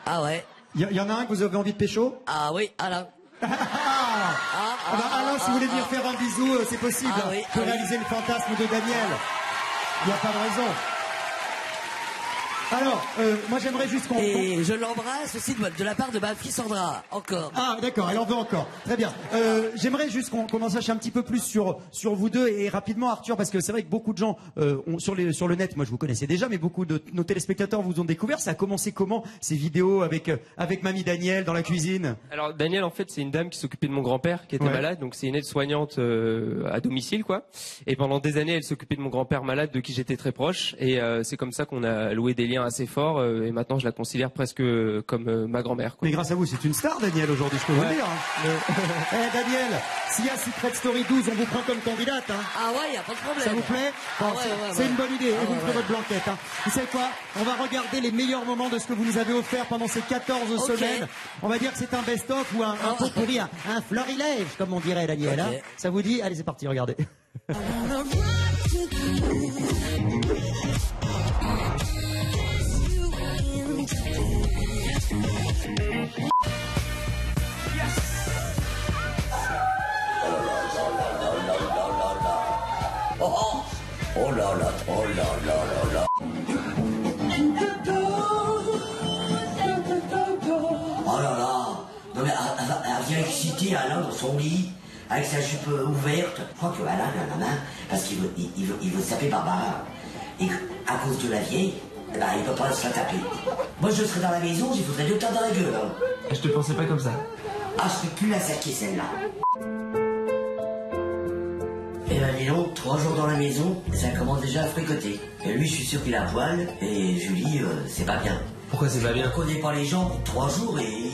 Ah ouais. Il y en a un que vous avez envie de pécho? Ah oui, Alain. Alain, si vous voulez venir faire un bisou, c'est possible. Oui, pour réaliser le fantasme de Daniel. Il n'y a pas de raison. Alors, moi j'aimerais juste qu'on... Et je l'embrasse aussi de la part de ma fille Sandra, encore. Ah d'accord, elle en veut encore. Très bien. J'aimerais juste qu'on en sache un petit peu plus sur vous deux et rapidement Arthur, parce que c'est vrai que beaucoup de gens sur le net, moi je vous connaissais déjà, mais beaucoup de nos téléspectateurs vous ont découvert. Ça a commencé comment ces vidéos avec Mamie Daniel dans la cuisine? Alors Daniel en fait c'est une dame qui s'occupait de mon grand-père qui était malade, donc c'est une aide-soignante à domicile quoi. Et pendant des années elle s'occupait de mon grand-père malade de qui j'étais très proche et c'est comme ça qu'on a loué des liens assez fort et maintenant je la considère presque comme ma grand-mère. Mais grâce à vous, c'est une star Daniel aujourd'hui, je peux vous le dire. Daniel, s'il y a Secret Story 12, on vous prend comme candidate. Ah ouais, y a pas de problème. Ça vous plaît? C'est une bonne idée. Et vous me ferez votre blanquette. Vous savez quoi? On va regarder les meilleurs moments de ce que vous nous avez offert pendant ces 14 semaines. On va dire que c'est un best-of ou un pot-pourri, un florilège, comme on dirait Daniel. Ça vous dit? Allez, c'est parti, regardez. Oh là là, oh là là là là. Oh là là. Non mais elle vient exciter Alain dans son lit, avec sa jupe ouverte. Je crois que Alain a la main, parce qu'il veut taper Barbara. Et à cause de la vieille, il ne peut pas se la taper. Moi je serais dans la maison, j'y foutrais 2 tas dans la gueule. Je te pensais pas comme ça. Ah, je peux plus la saquer celle-là. Et ben dis donc, 3 jours dans la maison, ça commence déjà à fricoter. Et lui, je suis sûr qu'il a poil, et Julie, c'est pas bien. Pourquoi c'est pas bien? On connaît pas les gens pour 3 jours et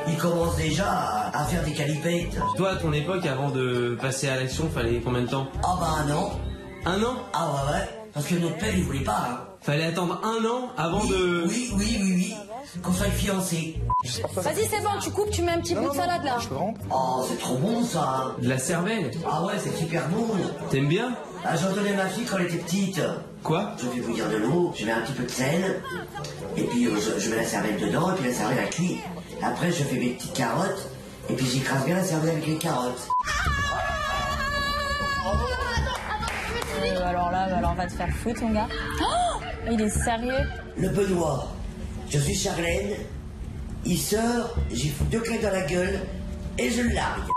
il commence déjà à faire des calipettes. Toi, à ton époque, avant de passer à l'action, fallait combien de temps? Ah bah un an. 1 an? Ah ouais, parce que notre père il voulait pas. Hein. Fallait attendre 1 an avant de... Oui. Qu'on soit fiancés. Vas-y, c'est bon, tu coupes, tu mets un petit bout de salade là. Oh, c'est trop bon ça. De la cervelle? Ah ouais, c'est super bon. T'aimes bien? Ah, j'en donnais à ma fille quand elle était petite. Quoi? Je fais bouillir de l'eau, je mets un petit peu de sel, et puis je mets la cervelle dedans, et puis la cervelle elle cuit. Après, je fais mes petites carottes, et puis j'écrase bien la cervelle avec les carottes. Alors là, on va te faire foutre, mon gars. Oh, il est sérieux. Le Benoît, je suis Charlène, il sort, j'y fous 2 claques dans la gueule, et je le largue.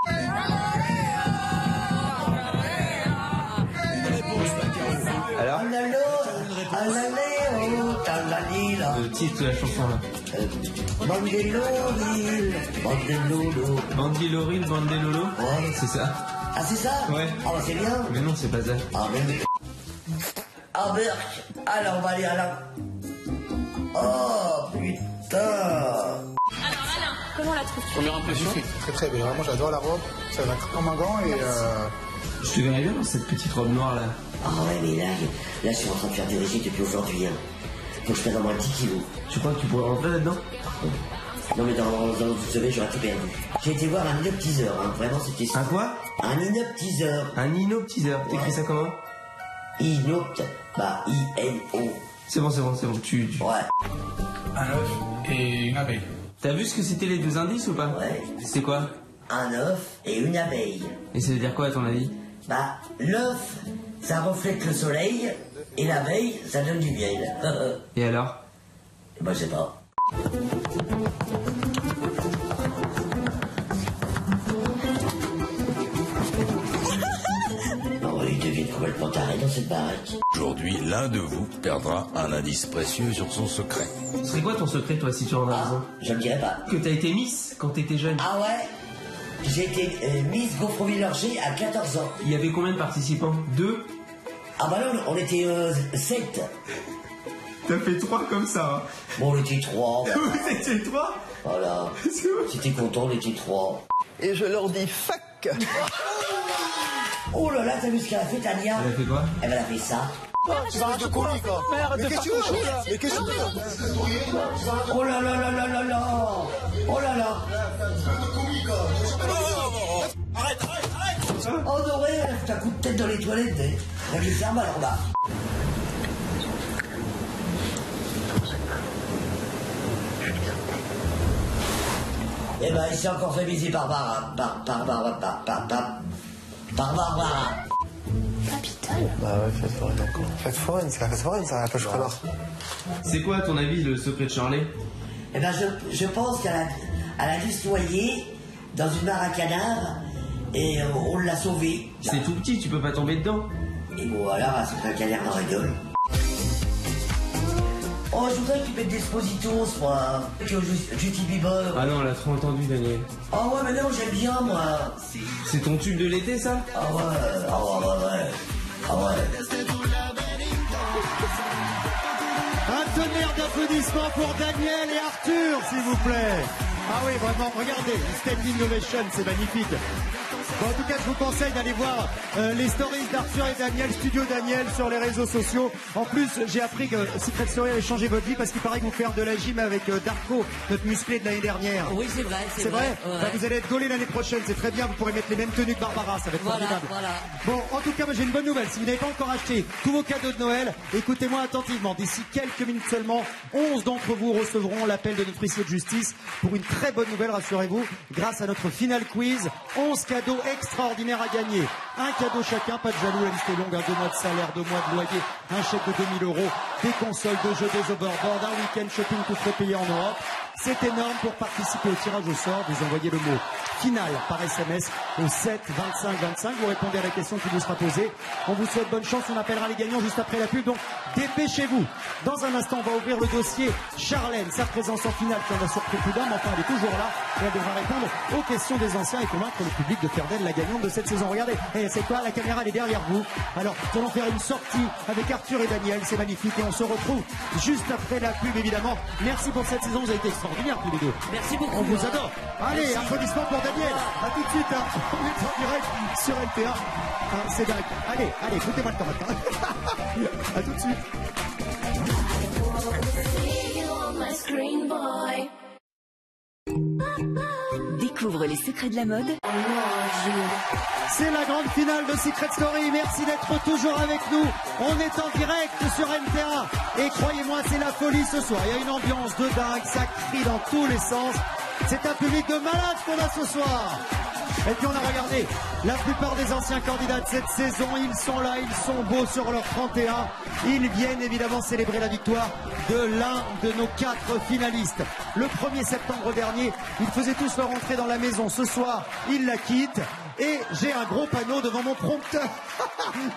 Alors? Le titre de la chanson là. Bandeloril, Bandelolo. Ouais. C'est ça. Ah c'est ça? Ouais. Ah bah c'est bien. Mais non, c'est pas ça. Ah merde. Ah merde. Alors on va aller à la... Oh putain. Alors Alain, comment la trouves-tu? Première impression? Très bien. Moi j'adore la robe. Ça va comme un gant et... Je te verrais bien dans cette petite robe noire là. Ah ouais, mais là je suis en train de faire des régimes depuis aujourd'hui. Hein. Faut que je pèse au moins 10 kilos. Tu crois que tu pourrais rentrer là-dedans? Non mais dans une semaine j'aurais tout perdu. J'ai été voir un inoptiseur, hein. Vraiment c'était... Un quoi? Un inoptiseur. Un inoptiseur. T'écris ça comment? Inopt, bah I-N-O. C'est bon, tu... Ouais. Un œuf et une abeille. T'as vu ce que c'était les 2 indices ou pas? Ouais. C'était quoi? Un œuf et une abeille. Et ça veut dire quoi à ton avis? Bah, l'œuf, ça reflète le soleil, et l'abeille, ça donne du miel. Et alors? Bah, je sais pas. Non, il devient complètement taré dans cette baraque. Aujourd'hui, l'un de vous perdra un indice précieux sur son secret. Ce serait quoi ton secret, toi, si tu en as besoin? Je le dirai pas. Que t'as été Miss quand t'étais jeune. Ah ouais? J'ai été Miss Gaufreville-Lorger à 14 ans. Il y avait combien de participants? 2? Ah bah non, on était 7. T'as fait 3 comme ça, hein? Bon, on était 3. Vous étiez 3? Voilà. Si t'es content, on était 3. Et je leur dis fuck. Oh là là, t'as vu ce qu'elle a fait, Tania? Elle a fait quoi? Elle a fait ça. Tu vas de comique, quoi. Mais qu'est-ce que tu veux là? Mais qu'est-ce que tu veux? Oh là là là là là là. Oh là là. Arrête. Oh non, ouais, elle a fait un coup de tête dans les toilettes. Elle a glissé un ballon là. Eh ben, il s'est encore fait baiser par Barbara. Capital. Bah ouais, fête foraine encore. Fête foraine, c'est la fête foraine, ça, la pêche renard. C'est quoi, à ton avis, le secret de Charlie? Eh ben, je pense qu'elle a dû se noyer dans une mare à canard et on l'a sauvée. C'est tout petit, tu peux pas tomber dedans. Et bon, alors, elle s'est fait un canard dans la gueule. Oh, je voudrais qu'il mette des Spositos, moi. Que Justin Bieber. Ah non, on l'a trop entendu, Daniel. Oh ouais, mais non, j'aime bien, moi. C'est ton tube de l'été, ça? Ah ouais. Un tonnerre d'applaudissements pour Daniel et Arthur, s'il vous plaît. Ah oui, vraiment, regardez, Standing Ovation, c'est magnifique. Bon, en tout cas, je vous conseille d'aller voir les stories d'Arthur et Daniel, Studio Daniel, sur les réseaux sociaux. En plus, j'ai appris que Secret Story avait changé votre vie parce qu'il paraît que vous faire de la gym avec Darko, notre musclé de l'année dernière. Oui, c'est vrai. C'est vrai, ouais. Bah, vous allez être gaulé l'année prochaine, c'est très bien, vous pourrez mettre les mêmes tenues que Barbara, ça va être formidable. Voilà. Bon, en tout cas, moi j'ai une bonne nouvelle. Si vous n'avez pas encore acheté tous vos cadeaux de Noël, écoutez-moi attentivement. D'ici quelques minutes seulement, 11 d'entre vous recevront l'appel de notre huissier de justice pour une très bonne nouvelle, rassurez-vous. Grâce à notre final quiz, 11 cadeaux extraordinaires à gagner. Un cadeau chacun, pas de jaloux, la liste est longue, 2 mois de salaire, 2 mois de loyer, un chèque de 2000 €, des consoles de jeux, des overboards, un week-end shopping tout frais payé en Europe. C'est énorme. Pour participer au tirage au sort, vous envoyez le mot final par SMS au 7 25 25. Vous répondez à la question qui vous sera posée. On vous souhaite bonne chance. On appellera les gagnants juste après la pub. Donc dépêchez-vous. Dans un instant, on va ouvrir le dossier Charlène, sa présence en finale qui en a surpris plus d'un, mais enfin elle est toujours là et elle devra répondre aux questions des anciens et convaincre le public de faire d'elle la gagnante de cette saison. Regardez, c'est quoi? La caméra elle est derrière vous. Alors nous allons faire une sortie avec Arthur et Daniel. C'est magnifique et on se retrouve juste après la pub évidemment. Merci pour cette saison. Vous avez été extraordinaires tous les deux. Merci beaucoup. On vous adore. Allez, Merci. applaudissements pour Daniel. À tout de suite. Hein. On est en direct sur LTA. Hein, c'est dingue. Allez, foutez-moi le temps maintenant. À tout de suite. Découvre les secrets de la mode. C'est la grande finale de Secret Story. Merci d'être toujours avec nous. On est en direct sur NTA. Et croyez-moi, c'est la folie ce soir. Il y a une ambiance de dingue. Ça crie dans tous les sens. C'est un public de malades qu'on a ce soir. Et puis on a regardé la plupart des anciens candidats de cette saison. Ils sont là, ils sont beaux sur leur 31. Ils viennent évidemment célébrer la victoire de l'un de nos 4 finalistes. Le 1er septembre dernier, ils faisaient tous leur entrée dans la maison. Ce soir, ils la quittent. Et j'ai un gros panneau devant mon prompteur.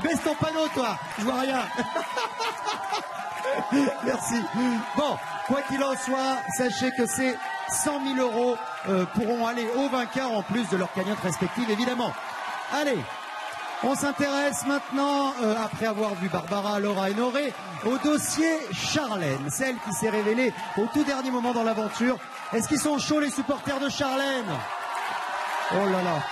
Baisse ton panneau, toi. Je vois rien. Merci. Bon, quoi qu'il en soit, sachez que ces 100 000 euros pourront aller aux vainqueurs en plus de leurs cagnottes respectives, évidemment. Allez, on s'intéresse maintenant, après avoir vu Barbara, Laura et Noré, au dossier Charlène, celle qui s'est révélée au tout dernier moment dans l'aventure. Est-ce qu'ils sont chauds, les supporters de Charlène? Oh là là.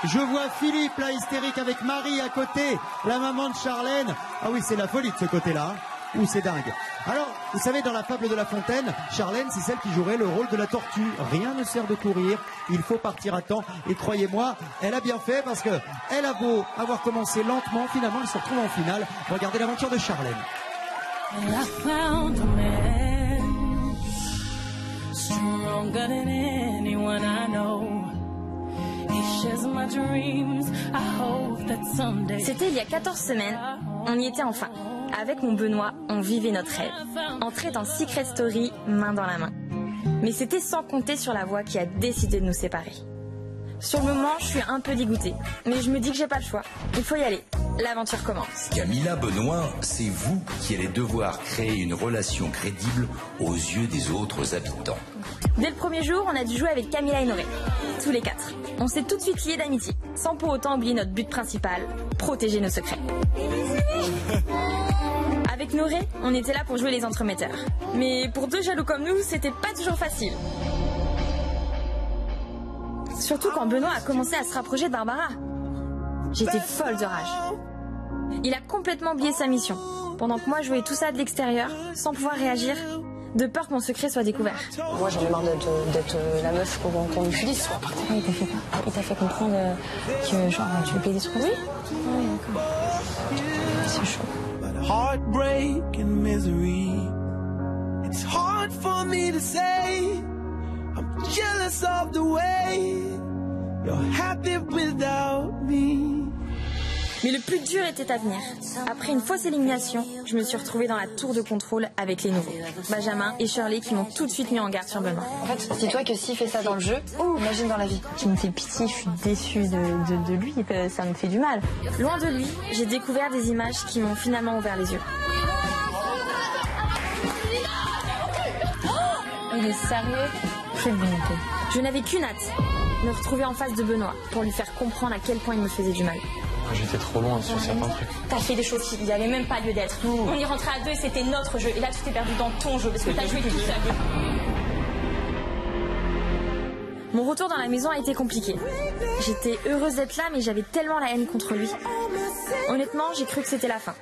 Je vois Philippe, là, hystérique, avec Marie à côté, la maman de Charlène. Ah oui, c'est la folie de ce côté-là. Ouh, c'est dingue. Alors, vous savez, dans la fable de La Fontaine, Charlène, c'est celle qui jouerait le rôle de la tortue. Rien ne sert de courir, il faut partir à temps. Et croyez-moi, elle a bien fait parce que elle a beau avoir commencé lentement, finalement, elle se retrouve en finale. Regardez l'aventure de Charlène. C'était il y a 14 semaines, on y était enfin. Avec mon Benoît, on vivait notre rêve. Entrer dans Secret Story, main dans la main. Mais c'était sans compter sur la voix qui a décidé de nous séparer. Sur le moment, je suis un peu dégoûtée. Mais je me dis que j'ai pas le choix. Il faut y aller. L'aventure commence. Camilla, Benoît, c'est vous qui allez devoir créer une relation crédible aux yeux des autres habitants. Dès le premier jour, on a dû jouer avec Camilla et Noré. Tous les 4. On s'est tout de suite liés d'amitié. Sans pour autant oublier notre but principal, protéger nos secrets. Avec Noré, on était là pour jouer les entremetteurs. Mais pour 2 jaloux comme nous, c'était pas toujours facile. Surtout quand Benoît a commencé à se rapprocher de Barbara. J'étais folle de rage. Il a complètement oublié sa mission. Pendant que moi je voyais tout ça de l'extérieur, sans pouvoir réagir, de peur que mon secret soit découvert. Moi j'en ai marre d'être la meuf qu'on utilise. Pourquoi il t'a fait quoi? Il t'a fait comprendre que genre tu lui payes des trucs? Oui. Oui, d'accord. C'est chaud. Heartbreak and misery. It's hard for me to say. I'm jealous of the way you're happy without me. Mais le plus dur était à venir. Après une fausse élimination, je me suis retrouvée dans la tour de contrôle avec les nouveaux. Benjamin et Shirley qui m'ont tout de suite mis en garde sur Benoît. En fait, dis-toi que s'il fait ça dans le jeu, imagine dans la vie. Tu me fais pitié, je suis déçue de lui, ça me fait du mal. Loin de lui, j'ai découvert des images qui m'ont finalement ouvert les yeux. Il est sérieux? Je n'avais qu'une hâte, me retrouver en face de Benoît pour lui faire comprendre à quel point il me faisait du mal. J'étais trop loin sur certains trucs. T'as fait des choses qui n'y avaient même pas lieu d'être. On y rentrait à 2 et c'était notre jeu. Et là, tu t'es perdu dans ton jeu parce que t'as joué tout seul. Mon retour dans la maison a été compliqué. J'étais heureuse d'être là, mais j'avais tellement la haine contre lui. Honnêtement, j'ai cru que c'était la fin.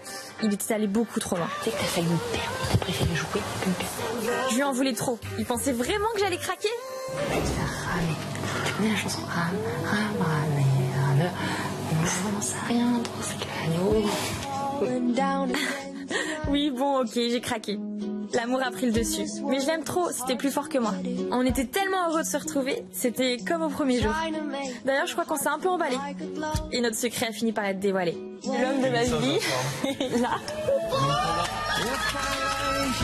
Il était allé beaucoup trop loin. Tu sais que t'as failli me perdre. T'as préféré jouer que me perdre. Je lui en voulais trop. Il pensait vraiment que j'allais craquer. Tu vas ramer. Tu connais la chanson Rame, ramer. On n'en sait rien dans ce canot. Oui, bon, ok, j'ai craqué. L'amour a pris le dessus. Mais je l'aime trop, c'était plus fort que moi. On était tellement heureux de se retrouver, c'était comme au premier jour. D'ailleurs, je crois qu'on s'est un peu emballé. Et notre secret a fini par être dévoilé. L'homme de ma vie est là.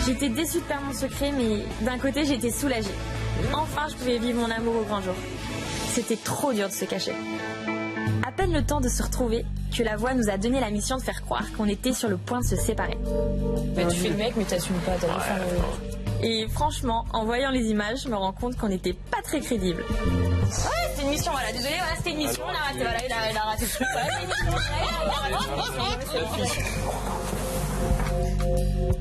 J'étais déçue de perdre mon secret, mais d'un côté, j'étais soulagée. Enfin, je pouvais vivre mon amour au grand jour. C'était trop dur de se cacher. À peine le temps de se retrouver que la voix nous a donné la mission de faire croire qu'on était sur le point de se séparer. Mais tu fais le mec, mais t'assumes pas, t'as Et franchement, en voyant les images, je me rends compte qu'on n'était pas très crédibles. Ouais, c'était une mission, voilà, désolé, voilà, c'était une mission, on a raté, voilà, il a raté le truc,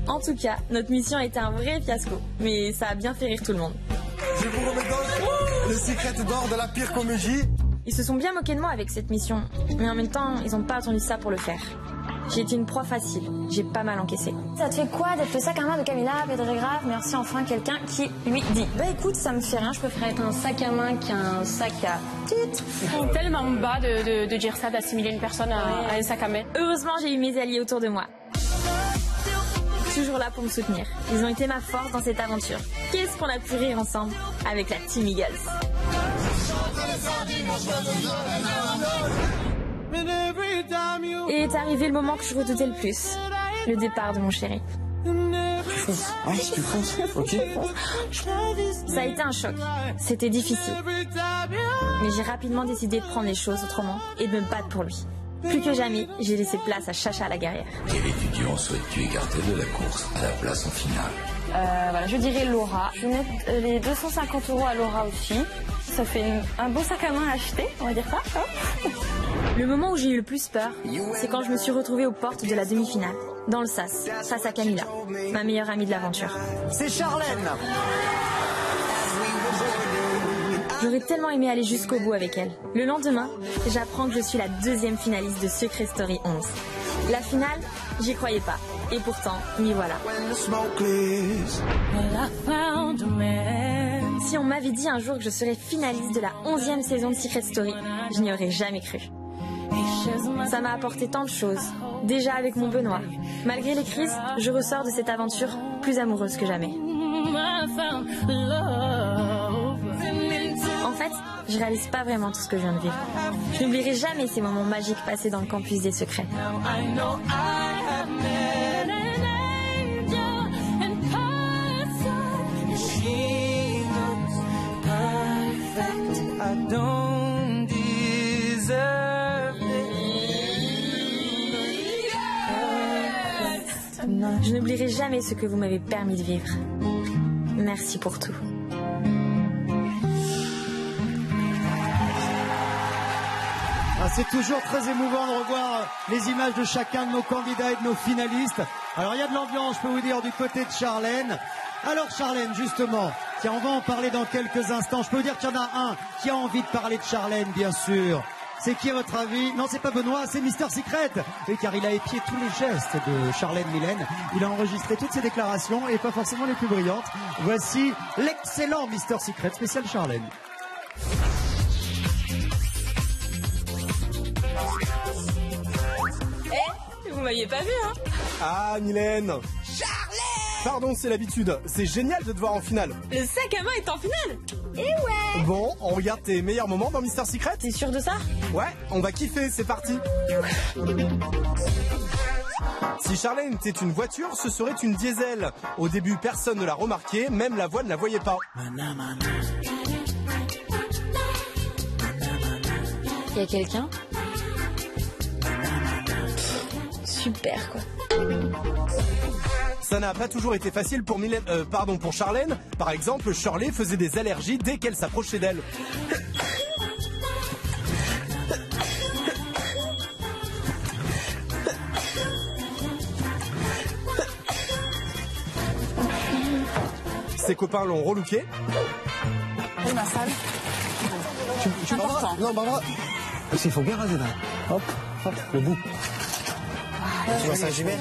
En tout cas, notre mission a été un vrai fiasco, mais ça a bien fait rire tout le monde. Je vous remets donc le secret d'or de la pire comédie. Ils se sont bien moqués de moi avec cette mission, mais en même temps, ils n'ont pas attendu ça pour le faire. J'ai été une proie facile, j'ai pas mal encaissé. Ça te fait quoi d'être le sac à main de Camilla, Pedro Grave? Merci enfin quelqu'un qui lui dit. Bah écoute, ça me fait rien, je préfère être un sac à main qu'un sac à titre. C'est tellement bas de dire ça, d'assimiler une personne à un sac à main. Heureusement, j'ai eu mes alliés autour de moi. Toujours là pour me soutenir. Ils ont été ma force dans cette aventure. Qu'est-ce qu'on a pu rire ensemble avec la Team Eagles. Et est arrivé le moment que je redoutais le plus. Le départ de mon chéri. Tu fonces, ok. Ça a été un choc. C'était difficile. Mais j'ai rapidement décidé de prendre les choses autrement et de me battre pour lui. Plus que jamais, j'ai laissé place à Chacha la guerrière. Quel étudiant souhaites-tu écarter de la course à la place en finale? Voilà, je dirais Laura. Je vais mettre les 250 € à Laura aussi. Ça fait un beau sac à main à acheter, on va dire ça. Le moment où j'ai eu le plus peur, c'est quand je me suis retrouvée aux portes de la demi-finale, dans le SAS, face à Camilla, ma meilleure amie de l'aventure. C'est Charlène. J'aurais tellement aimé aller jusqu'au bout avec elle. Le lendemain, j'apprends que je suis la deuxième finaliste de Secret Story 11. La finale, j'y croyais pas. Et pourtant, m'y voilà. Si on m'avait dit un jour que je serais finaliste de la 11e saison de Secret Story, je n'y aurais jamais cru. Ça m'a apporté tant de choses. Déjà avec mon Benoît. Malgré les crises, je ressors de cette aventure plus amoureuse que jamais. En fait, je réalise pas vraiment tout ce que je viens de vivre. Je n'oublierai jamais ces moments magiques passés dans le campus des secrets. Je n'oublierai jamais ce que vous m'avez permis de vivre. Merci pour tout. C'est toujours très émouvant de revoir les images de chacun de nos candidats et de nos finalistes. Alors il y a de l'ambiance, je peux vous dire, du côté de Charlène. Alors Charlène, justement, tiens, on va en parler dans quelques instants. Je peux vous dire qu'il y en a un qui a envie de parler de Charlène, bien sûr. C'est qui à votre avis? Non, c'est pas Benoît, c'est Mister Secret. Et car il a épié tous les gestes de Charlène Mylène. Il a enregistré toutes ses déclarations et pas forcément les plus brillantes. Voici l'excellent Mister Secret spécial Charlène. Vous m'aviez pas vu, hein? Ah, Mylène. Charlène! Pardon, c'est l'habitude. C'est génial de te voir en finale. Le sac à main est en finale! Et ouais! Bon, on regarde tes meilleurs moments dans Mister Secret? T'es sûr de ça? Ouais, on va kiffer, c'est parti. Si Charlène était une voiture, ce serait une diesel. Au début, personne ne l'a remarqué, même la voix ne la voyait pas. Il y a quelqu'un? Super, quoi. Ça n'a pas toujours été facile pour pour Charlène. Par exemple, Shirley faisait des allergies dès qu'elle s'approchait d'elle. Ses copains l'ont relooké. Et ma salle. Tu Barbara? Non, Barbara. Parce qu'il faut bien raser là. Hop, hop, le bout. Tu vois ça, j'y vais.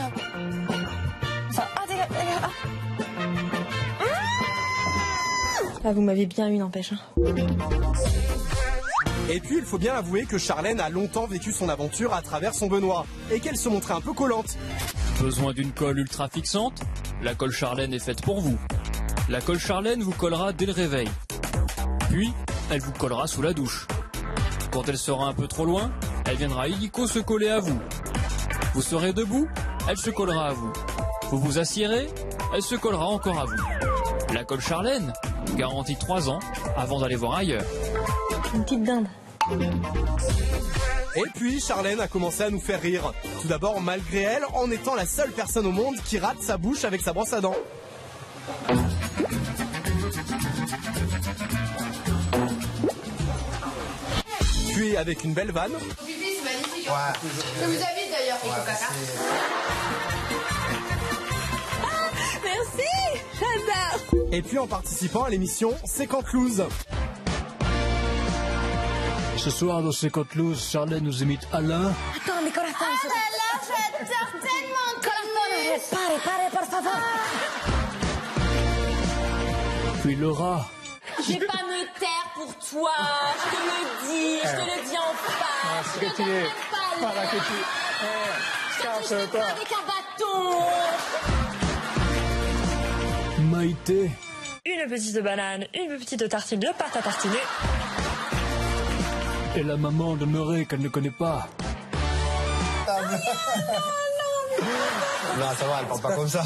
Ah, vous m'avez bien eu, n'empêche. Et puis, il faut bien avouer que Charlène a longtemps vécu son aventure à travers son Benoît. Et qu'elle se montrait un peu collante. Besoin d'une colle ultra fixante? La colle Charlène est faite pour vous. La colle Charlène vous collera dès le réveil. Puis, elle vous collera sous la douche. Quand elle sera un peu trop loin, elle viendra illico se coller à vous. Vous serez debout, elle se collera à vous. Vous vous assiérez, elle se collera encore à vous. La colle Charlène, garantie 3 ans avant d'aller voir ailleurs. Une petite dinde. Et puis, Charlène a commencé à nous faire rire. Tout d'abord, malgré elle, en étant la seule personne au monde qui rate sa bouche avec sa brosse à dents. Puis, avec une belle vanne. Oui, c'est magnifique. Ouais. Je vous invite d'ailleurs, Coco Caca. Mais Merci, j'adore. Et puis en participant à l'émission C'est quand Loose. Ce soir, dans 50 Loose, Charlène nous imite Alain. Attends, mi corazón. Ah là là, j'adore tellement. Corazón, pare, por favor. Puis Laura. Je vais pas me taire pour toi, je te le dis en face. Je te donne pas l'air. Je te pas avec un bâton. Maïté. Une petite banane, une petite tartine de pâte à tartiner. Et la maman de Murray qu'elle ne connaît pas. Non, ça va, elle parle pas comme ça.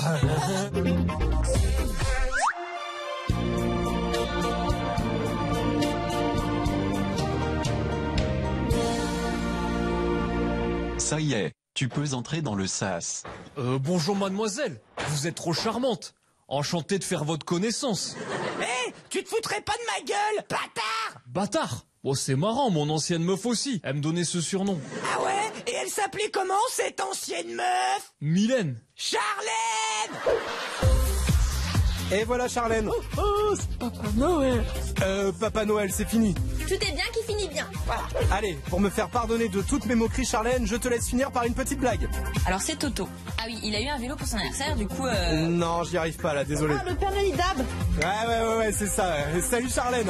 Ça y est, tu peux entrer dans le sas. Bonjour mademoiselle, vous êtes trop charmante. Enchanté de faire votre connaissance. Hé, tu te foutrais pas de ma gueule, bâtard! Bâtard. Bon, c'est marrant, mon ancienne meuf aussi. Elle me donnait ce surnom. Ah ouais? Et elle s'appelait comment, cette ancienne meuf? Mylène. Charlène! Et voilà Charlène. Oh, c'est Papa Noël. Papa Noël, c'est fini. Tout est bien qui finit bien. Voilà. Allez, pour me faire pardonner de toutes mes moqueries, Charlène, je te laisse finir par une petite blague. Alors c'est Toto. Ah oui, il a eu un vélo pour son anniversaire, du coup... Non, j'y arrive pas là, désolé. Ah, le Père Noël Dab. Ouais, c'est ça. Salut Charlène.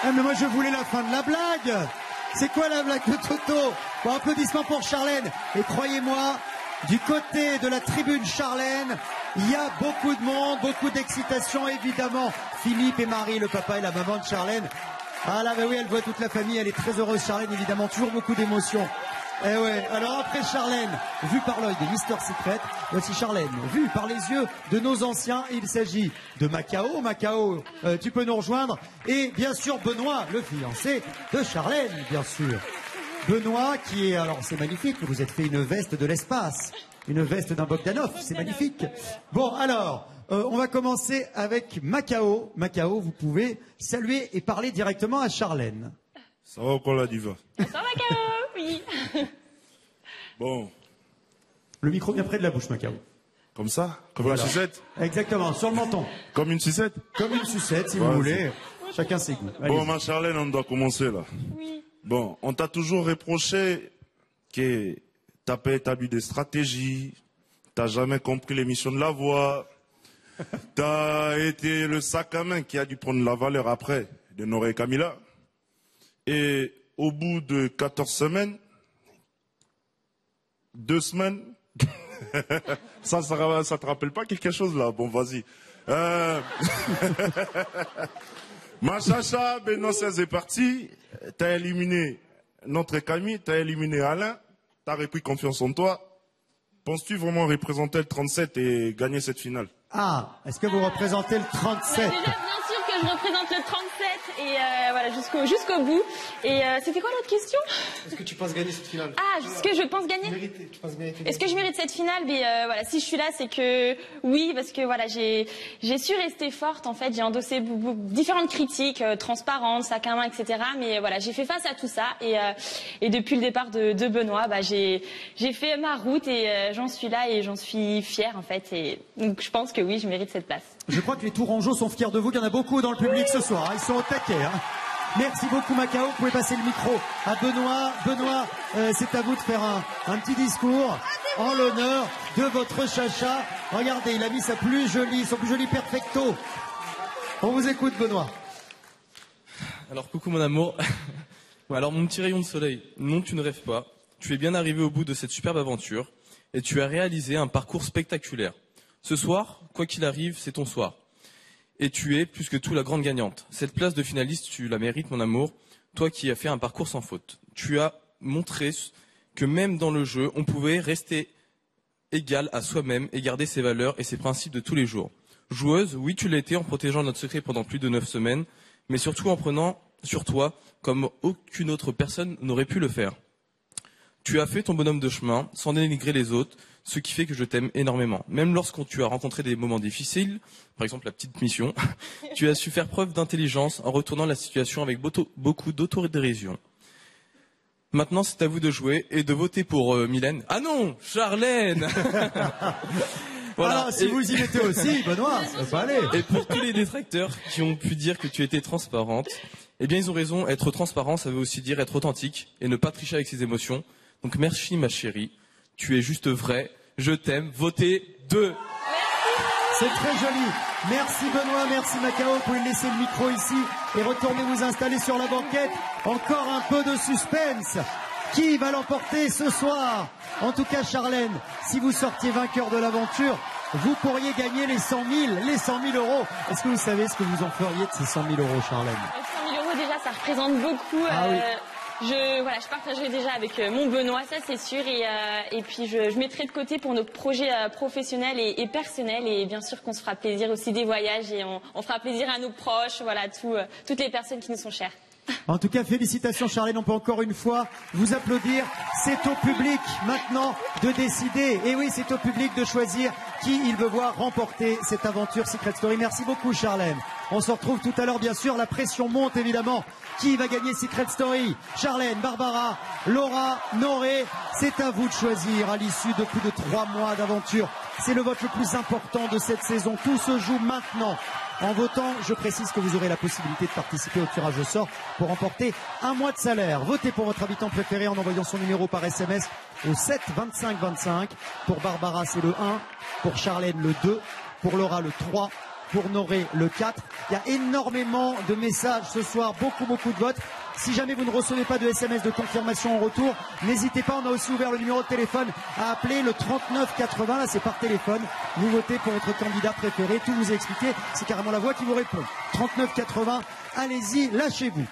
Ah, mais moi je voulais la fin de la blague. C'est quoi la blague de Toto? Bon, applaudissements pour Charlène. Et croyez-moi, du côté de la tribune Charlène, il y a beaucoup de monde, beaucoup d'excitation, évidemment. Philippe et Marie, le papa et la maman de Charlène. Ah là, bah oui, elle voit toute la famille, elle est très heureuse, Charlène, évidemment, toujours beaucoup d'émotions. Eh ouais, alors après Charlène, vue par l'œil de Mister Secret, voici Charlène, vue par les yeux de nos anciens. Il s'agit de Macao. Macao, tu peux nous rejoindre. Et bien sûr, Benoît, le fiancé de Charlène, bien sûr. Benoît qui est, alors c'est magnifique, vous êtes fait une veste de l'espace. Une veste d'un Bogdanov, c'est magnifique. Bon, alors, on va commencer avec Macao. Macao, vous pouvez saluer et parler directement à Charlène. Ça va quoi la diva? Ça va, Macao? Oui. Bon. Le micro bien près de la bouche, Macao. Comme ça? Comme Voilà. une sucette? Exactement, sur le menton. Comme une sucette? Comme une sucette, si Ouais, vous voulez. Chacun ses goûts. Bon, Allez-y. ma Charlène, on doit commencer là. Oui. Bon, on t'a toujours reproché que t'as pas établi des stratégies, t'as jamais compris les missions de la voix, t'as été le sac à main qui a dû prendre la valeur après de Nora et Camilla. Et au bout de 14 semaines, 2 semaines, ça te rappelle pas quelque chose là? Bon, vas-y. Ma chacha, Benoît 16 est parti. T'as éliminé notre Camille, t'as éliminé Alain. T'as repris confiance en toi. Penses-tu vraiment représenter le 37 et gagner cette finale? Ah, est-ce que vous représentez le 37? Déjà, bien sûr que je représente le 37 et voilà, jusqu'au bout. Et c'était quoi l'autre question? Est-ce que tu penses gagner cette finale? Ah, est-ce que je pense gagner? Tu penses gagner? Est-ce que je mérite cette finale? Mais voilà, si je suis là, c'est que oui, parce que voilà, j'ai su rester forte. En fait, j'ai endossé différentes critiques, transparentes, sac à main, etc. Mais voilà, j'ai fait face à tout ça et depuis le départ de Benoît, bah, j'ai fait ma route et j'en suis là et j'en suis fière en fait. Et donc je pense que oui, je mérite cette place. Je crois que les Tourangeaux sont fiers de vous, qu'il y en a beaucoup dans le public ce soir. Ils sont au taquet. Hein. Merci beaucoup Macao, vous pouvez passer le micro à Benoît. Benoît, c'est à vous de faire un petit discours en l'honneur de votre chacha. Regardez, il a mis son plus joli perfecto. On vous écoute Benoît. Alors coucou mon amour. Bon, alors mon petit rayon de soleil, non tu ne rêves pas. Tu es bien arrivé au bout de cette superbe aventure et tu as réalisé un parcours spectaculaire. Ce soir, quoi qu'il arrive, c'est ton soir. Et tu es, plus que tout, la grande gagnante. Cette place de finaliste, tu la mérites, mon amour. Toi qui as fait un parcours sans faute. Tu as montré que même dans le jeu, on pouvait rester égal à soi-même et garder ses valeurs et ses principes de tous les jours. Joueuse, oui, tu l'as été en protégeant notre secret pendant plus de 9 semaines, mais surtout en prenant sur toi comme aucune autre personne n'aurait pu le faire. Tu as fait ton bonhomme de chemin, sans dénigrer les autres, ce qui fait que je t'aime énormément. Même lorsque tu as rencontré des moments difficiles, par exemple la petite mission, tu as su faire preuve d'intelligence en retournant la situation avec beaucoup d'autodérision. Maintenant, c'est à vous de jouer et de voter pour Mylène. Ah non, Charlène. Voilà. Alors, si vous y mettez aussi, Benoît, ça va pas aller. Et pour tous les détracteurs qui ont pu dire que tu étais transparente, eh bien ils ont raison, être transparent ça veut aussi dire être authentique et ne pas tricher avec ses émotions. Donc merci ma chérie, tu es juste vraie, je t'aime, votez 2. C'est très joli. Merci Benoît, merci Macao. Vous pouvez laisser le micro ici et retourner vous installer sur la banquette. Encore un peu de suspense. Qui va l'emporter ce soir? En tout cas, Charlène, si vous sortiez vainqueur de l'aventure, vous pourriez gagner les 100 000 euros. Est-ce que vous savez ce que vous en feriez de ces 100 000 euros, Charlène? 100 000 euros, déjà, ça représente beaucoup. Ah oui. Je partagerai déjà avec mon Benoît, ça c'est sûr, et puis je mettrai de côté pour nos projets professionnels et personnels, et bien sûr qu'on se fera plaisir aussi des voyages, et on fera plaisir à nos proches, voilà, toutes les personnes qui nous sont chères. En tout cas, félicitations Charlène, on peut encore une fois vous applaudir. C'est au public maintenant de décider. Et oui, c'est au public de choisir qui il veut voir remporter cette aventure Secret Story. Merci beaucoup Charlène. On se retrouve tout à l'heure, bien sûr. La pression monte évidemment. Qui va gagner Secret Story? Charlène, Barbara, Laura, Noré. C'est à vous de choisir à l'issue de plus de 3 mois d'aventure. C'est le vote le plus important de cette saison. Tout se joue maintenant. En votant, je précise que vous aurez la possibilité de participer au tirage au sort pour remporter 1 mois de salaire. Votez pour votre habitant préféré en envoyant son numéro par SMS au 7 25 25. Pour Barbara, c'est le 1. Pour Charlène, le 2. Pour Laura, le 3. Pour Noré, le 4. Il y a énormément de messages ce soir, beaucoup de votes. Si jamais vous ne recevez pas de SMS de confirmation en retour, n'hésitez pas, on a aussi ouvert le numéro de téléphone à appeler le 39 80, là c'est par téléphone. Vous votez pour votre candidat préféré, tout vous est expliqué, c'est carrément la voix qui vous répond. 39 80, allez-y, lâchez-vous.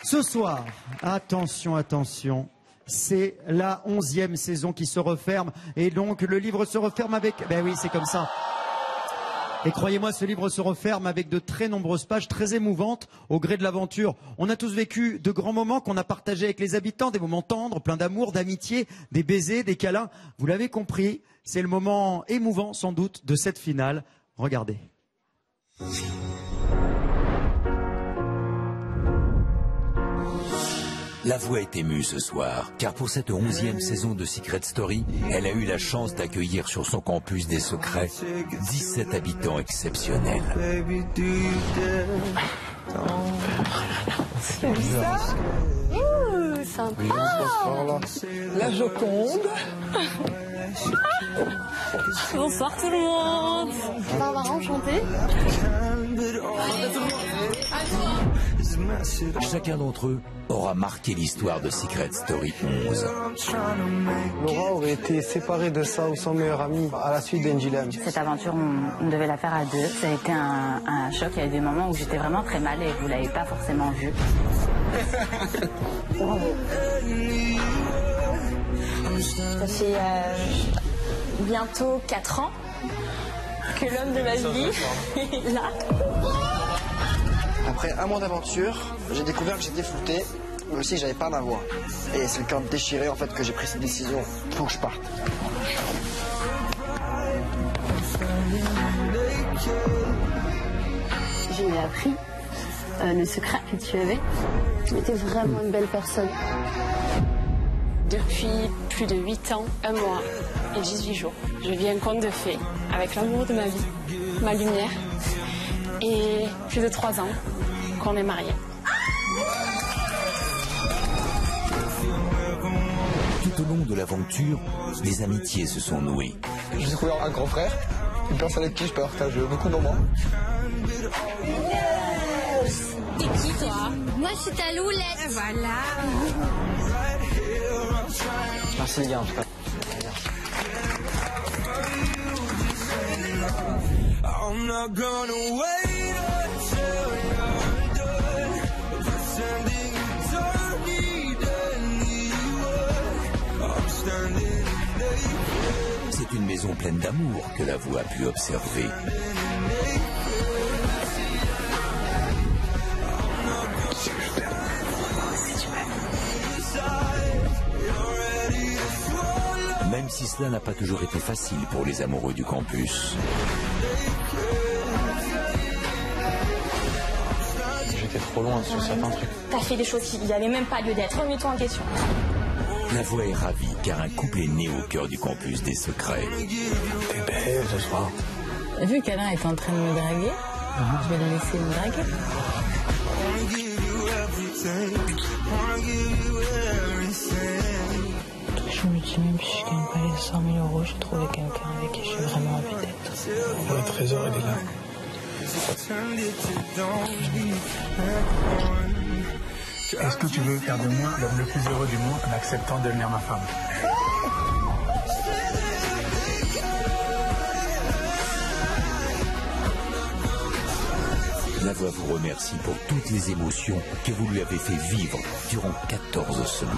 Ce soir, attention, c'est la 11e saison qui se referme, et donc le livre se referme avec... Ben oui, c'est comme ça. Et croyez-moi, ce livre se referme avec de très nombreuses pages très émouvantes au gré de l'aventure. On a tous vécu de grands moments qu'on a partagés avec les habitants, des moments tendres, pleins d'amour, d'amitié, des baisers, des câlins. Vous l'avez compris, c'est le moment émouvant sans doute de cette finale. Regardez. La voix est émue ce soir, car pour cette 11e saison de Secret Story, elle a eu la chance d'accueillir sur son campus des secrets 17 habitants exceptionnels. C'est ça. Ouh, sympa. La Joconde. Bonsoir tout le monde. Barbara, enchantée. Chacun d'entre eux aura marqué l'histoire de Secret Story 11. Laura aurait été séparée de son meilleur ami à la suite d'Angela. Cette aventure, on devait la faire à 2. Ça a été un choc. Il y a eu des moments où j'étais vraiment très mal et vous l'avez pas forcément vu. Ça fait bientôt 4 ans que l'homme de ma vie est là. Après 1 mois d'aventure, j'ai découvert que j'étais flouté, mais aussi que j'avais pas ma voix. Et c'est le cœur déchiré en fait que j'ai pris cette décision. Faut que je parte. J'ai appris le secret que tu avais. Tu étais vraiment une belle personne. Depuis plus de 8 ans, 1 mois et 18 jours, je vis un conte de fées avec l'amour de ma vie, ma lumière, et plus de 3 ans qu'on est mariés. Tout au long de l'aventure, des amitiés se sont nouées. J'ai découvert un grand frère, une personne avec qui je partage beaucoup de moments. T'es qui toi? Moi je suis ta loulette. Et voilà. Merci les gars en tout cas. I'm not gonna wait until you're done pretending you don't need anyone. I'm standing naked. C'est une maison pleine d'amour que la voix a pu observer. Même si cela n'a pas toujours été facile pour les amoureux du campus. J'étais trop loin sur certains trucs. T'as fait des choses qui n'avaient même pas lieu d'être. Remets-toi en question. La voix est ravie car un couple est né au cœur du campus des secrets. T'es belle ce soir. Vu qu'Alain est en train de me draguer, je vais le laisser me draguer. Je me dis même si je gagne pas les 100 000 €, j'ai trouvé quelqu'un avec qui j'ai vraiment envie d'être. Le trésor, il est là. Est-ce que tu veux faire de moi l'homme le plus heureux du monde en acceptant de devenir ma femme? La voix vous remercie pour toutes les émotions que vous lui avez fait vivre durant 14 semaines.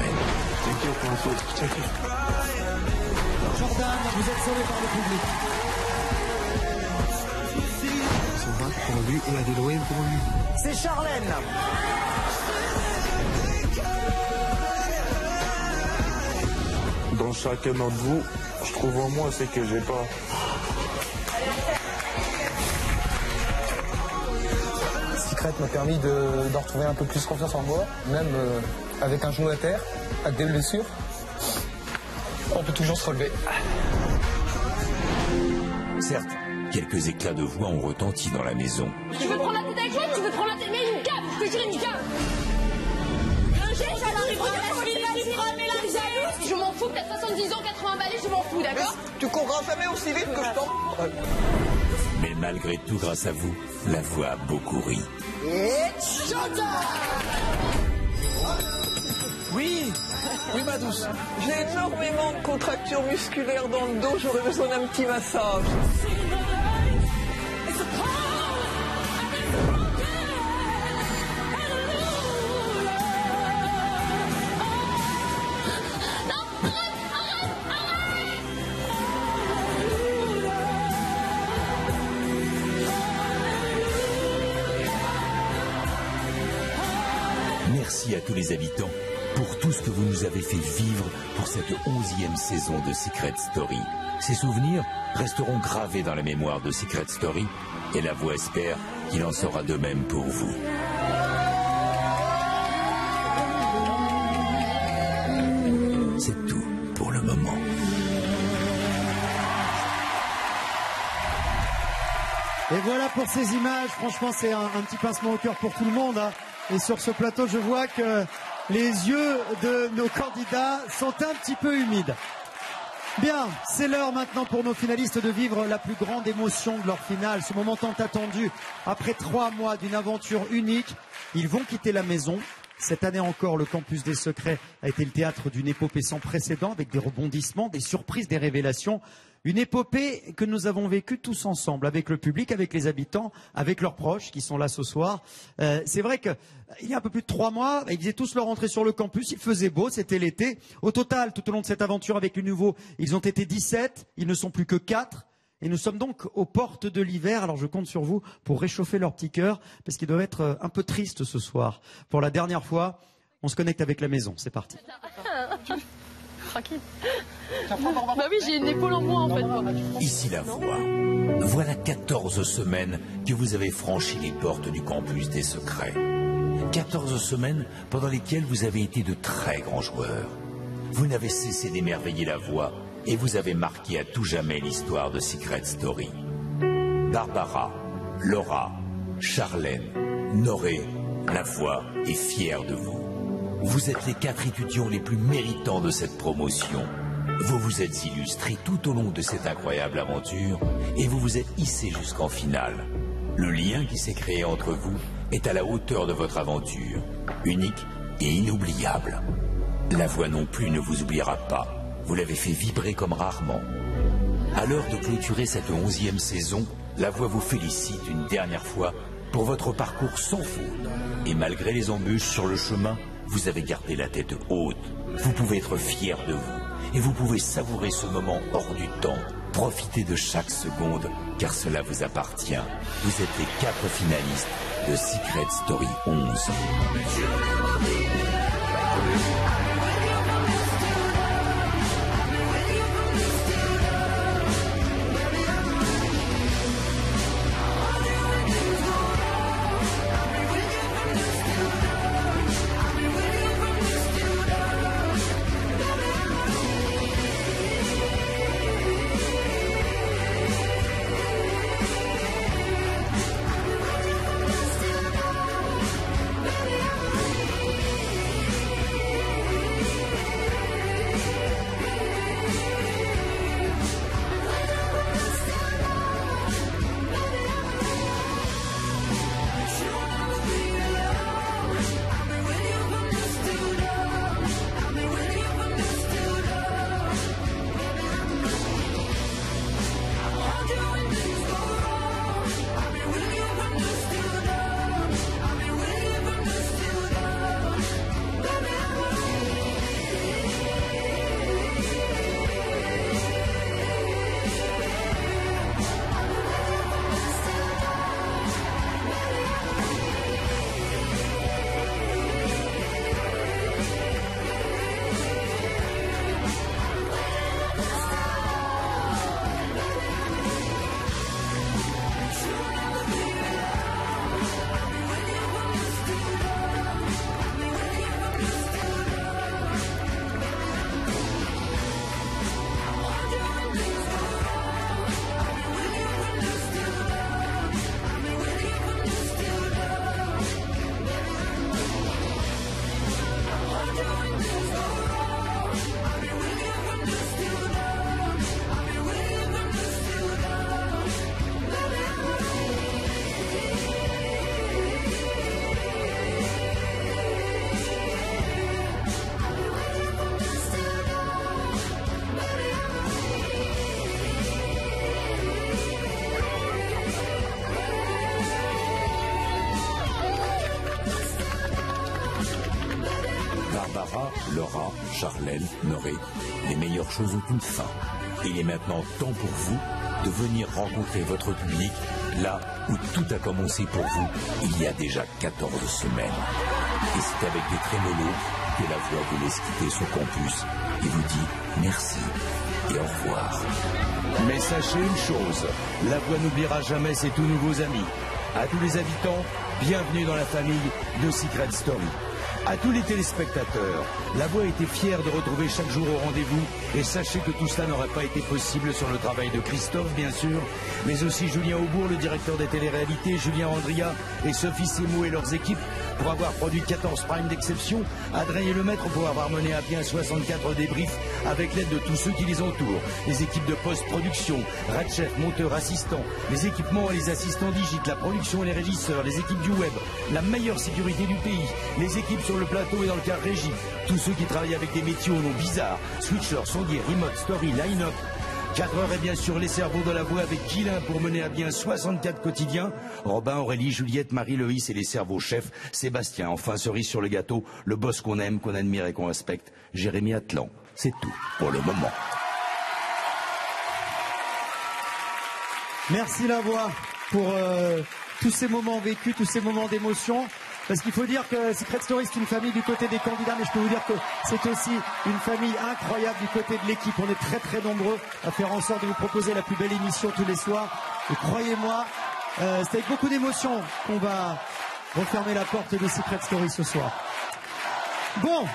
Jordan, vous êtes sauvé par le public. Son bac pour lui et la Deloïne pour lui. C'est Charlène. Dans chacun d'entre vous, je trouve en moi ce que j'ai pas. Secret m'a permis de retrouver un peu plus confiance en moi, même avec un genou à terre, avec des blessures. On peut toujours se relever. Certes, quelques éclats de voix ont retenti dans la maison. Tu veux prendre la tête avec moi? Tu veux prendre la tête? Mais une cave! Je te dirais une cave! Je m'en fous que t'as 70 ans, 80 balais, je m'en fous, d'accord? Tu courras jamais aussi vite que je t'en... Mais malgré tout, grâce à vous, la voix a beaucoup ri. It's showtime! Oui, ma douce. J'ai énormément de contractures musculaires dans le dos, j'aurais besoin d'un petit massage. Merci à tous les habitants pour tout ce que vous nous avez fait vivre pour cette 11e saison de Secret Story. Ces souvenirs resteront gravés dans la mémoire de Secret Story et la voix espère qu'il en sera de même pour vous. C'est tout pour le moment. Et voilà pour ces images. Franchement, c'est un petit pincement au cœur pour tout le monde, hein. Et sur ce plateau, je vois que les yeux de nos candidats sont un petit peu humides. Bien, c'est l'heure maintenant pour nos finalistes de vivre la plus grande émotion de leur finale. Ce moment tant attendu, après 3 mois d'une aventure unique, ils vont quitter la maison. Cette année encore, le campus des secrets a été le théâtre d'une épopée sans précédent, avec des rebondissements, des surprises, des révélations. Une épopée que nous avons vécue tous ensemble, avec le public, avec les habitants, avec leurs proches qui sont là ce soir. C'est vrai qu'il y a un peu plus de 3 mois, ils faisaient tous leur entrée sur le campus, il faisait beau, c'était l'été. Au total, tout au long de cette aventure avec les nouveaux, ils ont été 17, ils ne sont plus que 4. Et nous sommes donc aux portes de l'hiver, alors je compte sur vous pour réchauffer leur petit cœur, parce qu'ils doivent être un peu tristes ce soir. Pour la dernière fois, on se connecte avec la maison, c'est parti. Tranquille. Bah oui, j'ai une épaule en moins en fait. Moi. Ici la voix. Voilà 14 semaines que vous avez franchi les portes du campus des secrets. 14 semaines pendant lesquelles vous avez été de très grands joueurs. Vous n'avez cessé d'émerveiller la voix et vous avez marqué à tout jamais l'histoire de Secret Story. Barbara, Laura, Charlène, Noré, la voix est fière de vous. Vous êtes les 4 étudiants les plus méritants de cette promotion. Vous vous êtes illustrés tout au long de cette incroyable aventure et vous vous êtes hissés jusqu'en finale. Le lien qui s'est créé entre vous est à la hauteur de votre aventure, unique et inoubliable. La voix non plus ne vous oubliera pas. Vous l'avez fait vibrer comme rarement. À l'heure de clôturer cette 11e saison, la voix vous félicite une dernière fois pour votre parcours sans faute. Et malgré les embûches sur le chemin, vous avez gardé la tête haute. Vous pouvez être fier de vous. Et vous pouvez savourer ce moment hors du temps. Profitez de chaque seconde, car cela vous appartient. Vous êtes les 4 finalistes de Secret Story 11. Barbara, Laura, Charlène, Noré, les meilleures choses ont une fin. Il est maintenant temps pour vous de venir rencontrer votre public là où tout a commencé pour vous il y a déjà 14 semaines. Et c'est avec des trémolos que la voix vous laisse quitter son campus et vous dit merci et au revoir. Mais sachez une chose, la voix n'oubliera jamais ses tout nouveaux amis. À tous les habitants, bienvenue dans la famille de Secret Story. À tous les téléspectateurs, la voix était fière de retrouver chaque jour au rendez-vous et sachez que tout cela n'aurait pas été possible sans le travail de Christophe, bien sûr, mais aussi Julien Aubourg, le directeur des téléréalités, Julien Andria et Sophie Seymour et leurs équipes pour avoir produit 14 primes d'exception, Adrien Lemaître pour avoir mené à bien 64 débriefs avec l'aide de tous ceux qui les entourent, les équipes de post-production, radchef, monteur, assistant, les équipements et les assistants digit, la production et les régisseurs, les équipes du web, la meilleure sécurité du pays, les équipes sur le plateau et dans le car régie, tous ceux qui travaillent avec des métiers au nom bizarre, switcher, sondier, remote, story, line-up, cadreur et bien sûr les cerveaux de la voix avec Guilain pour mener à bien 64 quotidiens, Robin, Aurélie, Juliette, Marie-Loïs et les cerveaux chefs, Sébastien, enfin cerise sur le gâteau, le boss qu'on aime, qu'on admire et qu'on respecte, Jérémy Atlan. C'est tout pour le moment. Merci la voix pour tous ces moments vécus, tous ces moments d'émotion. Parce qu'il faut dire que Secret Story, c'est une famille du côté des candidats, mais je peux vous dire que c'est aussi une famille incroyable du côté de l'équipe. On est très très nombreux à faire en sorte de vous proposer la plus belle émission tous les soirs. Et croyez-moi, c'est avec beaucoup d'émotion qu'on va refermer la porte de Secret Story ce soir. Bon,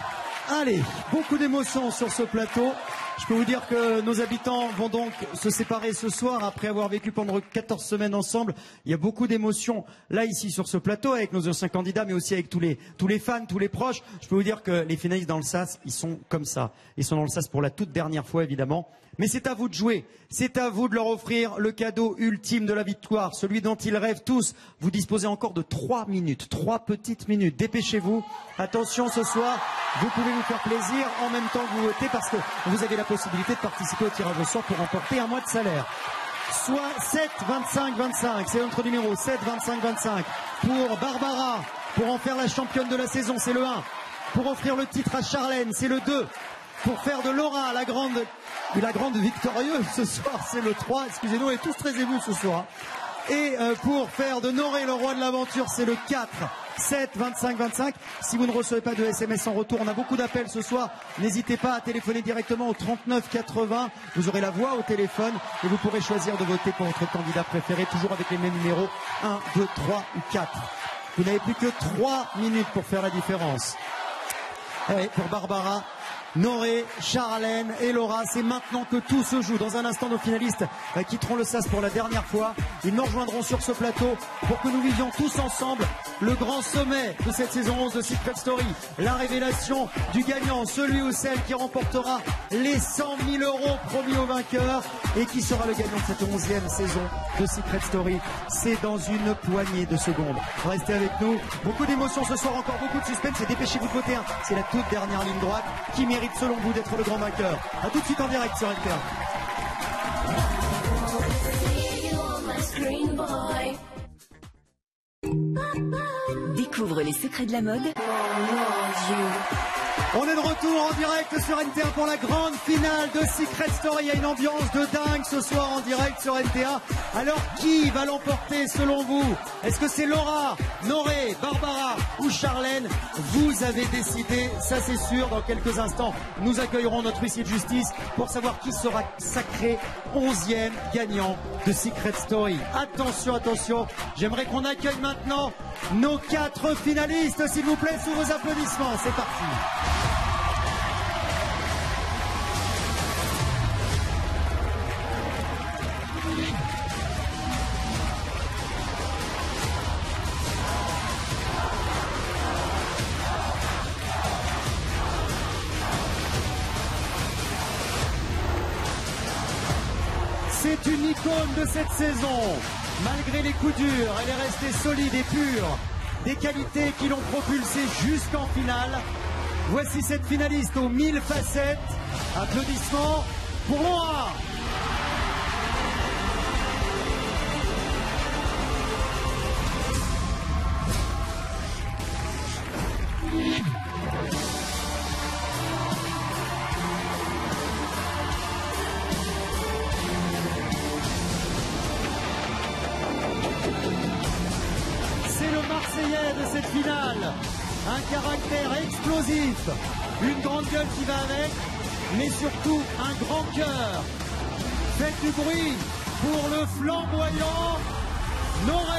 allez, beaucoup d'émotions sur ce plateau. Je peux vous dire que nos habitants vont donc se séparer ce soir après avoir vécu pendant 14 semaines ensemble. Il y a beaucoup d'émotions là ici sur ce plateau avec nos anciens candidats mais aussi avec tous les fans, tous les proches. Je peux vous dire que les finalistes dans le SAS, ils sont comme ça. Ils sont dans le SAS pour la toute dernière fois évidemment. Mais c'est à vous de jouer, c'est à vous de leur offrir le cadeau ultime de la victoire, celui dont ils rêvent tous. Vous disposez encore de 3 minutes, 3 petites minutes. Dépêchez-vous. Attention ce soir, vous pouvez vous faire plaisir en même temps que vous votez parce que vous avez la possibilité de participer au tirage au sort pour remporter un mois de salaire. Soit 7, 25, 25, c'est notre numéro, 7, 25, 25. Pour Barbara, pour en faire la championne de la saison, c'est le 1. Pour offrir le titre à Charlène, c'est le 2. Pour faire de Laura la grande victorieuse ce soir, c'est le 3. Excusez-nous, on est tous très émus ce soir. Et pour faire de Noré le roi de l'aventure, c'est le 4. 7, 25, 25. Si vous ne recevez pas de SMS en retour, on a beaucoup d'appels ce soir. N'hésitez pas à téléphoner directement au 39 80. Vous aurez la voix au téléphone et vous pourrez choisir de voter pour votre candidat préféré, toujours avec les mêmes numéros 1, 2, 3 ou 4. Vous n'avez plus que 3 minutes pour faire la différence. Et pour Barbara, Noré, Charlène et Laura, c'est maintenant que tout se joue. Dans un instant, nos finalistes quitteront le SAS pour la dernière fois. Ils nous rejoindront sur ce plateau pour que nous vivions tous ensemble le grand sommet de cette saison 11 de Secret Story. La révélation du gagnant, celui ou celle qui remportera les 100 000 € promis au vainqueur. Et qui sera le gagnant de cette 11e saison de Secret Story? C'est dans une poignée de secondes. Restez avec nous. Beaucoup d'émotions ce soir, encore beaucoup de suspense. Et dépêchez-vous de voter. C'est la toute dernière ligne droite qui mérite selon vous d'être le grand vainqueur. A tout de suite en direct sur RTL. Découvre les secrets de la mode. On est de retour en direct sur NT1 pour la grande finale de Secret Story. Il y a une ambiance de dingue ce soir en direct sur NT1. Alors qui va l'emporter selon vous? Est-ce que c'est Laura, Noré, Barbara ou Charlène? Vous avez décidé, ça c'est sûr. Dans quelques instants, nous accueillerons notre huissier de justice pour savoir qui sera sacré 11e gagnant de Secret Story. Attention, attention, j'aimerais qu'on accueille maintenant nos 4 finalistes, s'il vous plaît, sous vos applaudissements. C'est parti. C'est une icône de cette saison. Malgré les coups durs, elle est restée solide et pure. Des qualités qui l'ont propulsée jusqu'en finale. Voici cette finaliste aux 1000 facettes. Applaudissements pour Laura. de cette finale. Un caractère explosif, une grande gueule qui va avec, mais surtout un grand cœur. Faites du bruit pour le flamboyant Noré.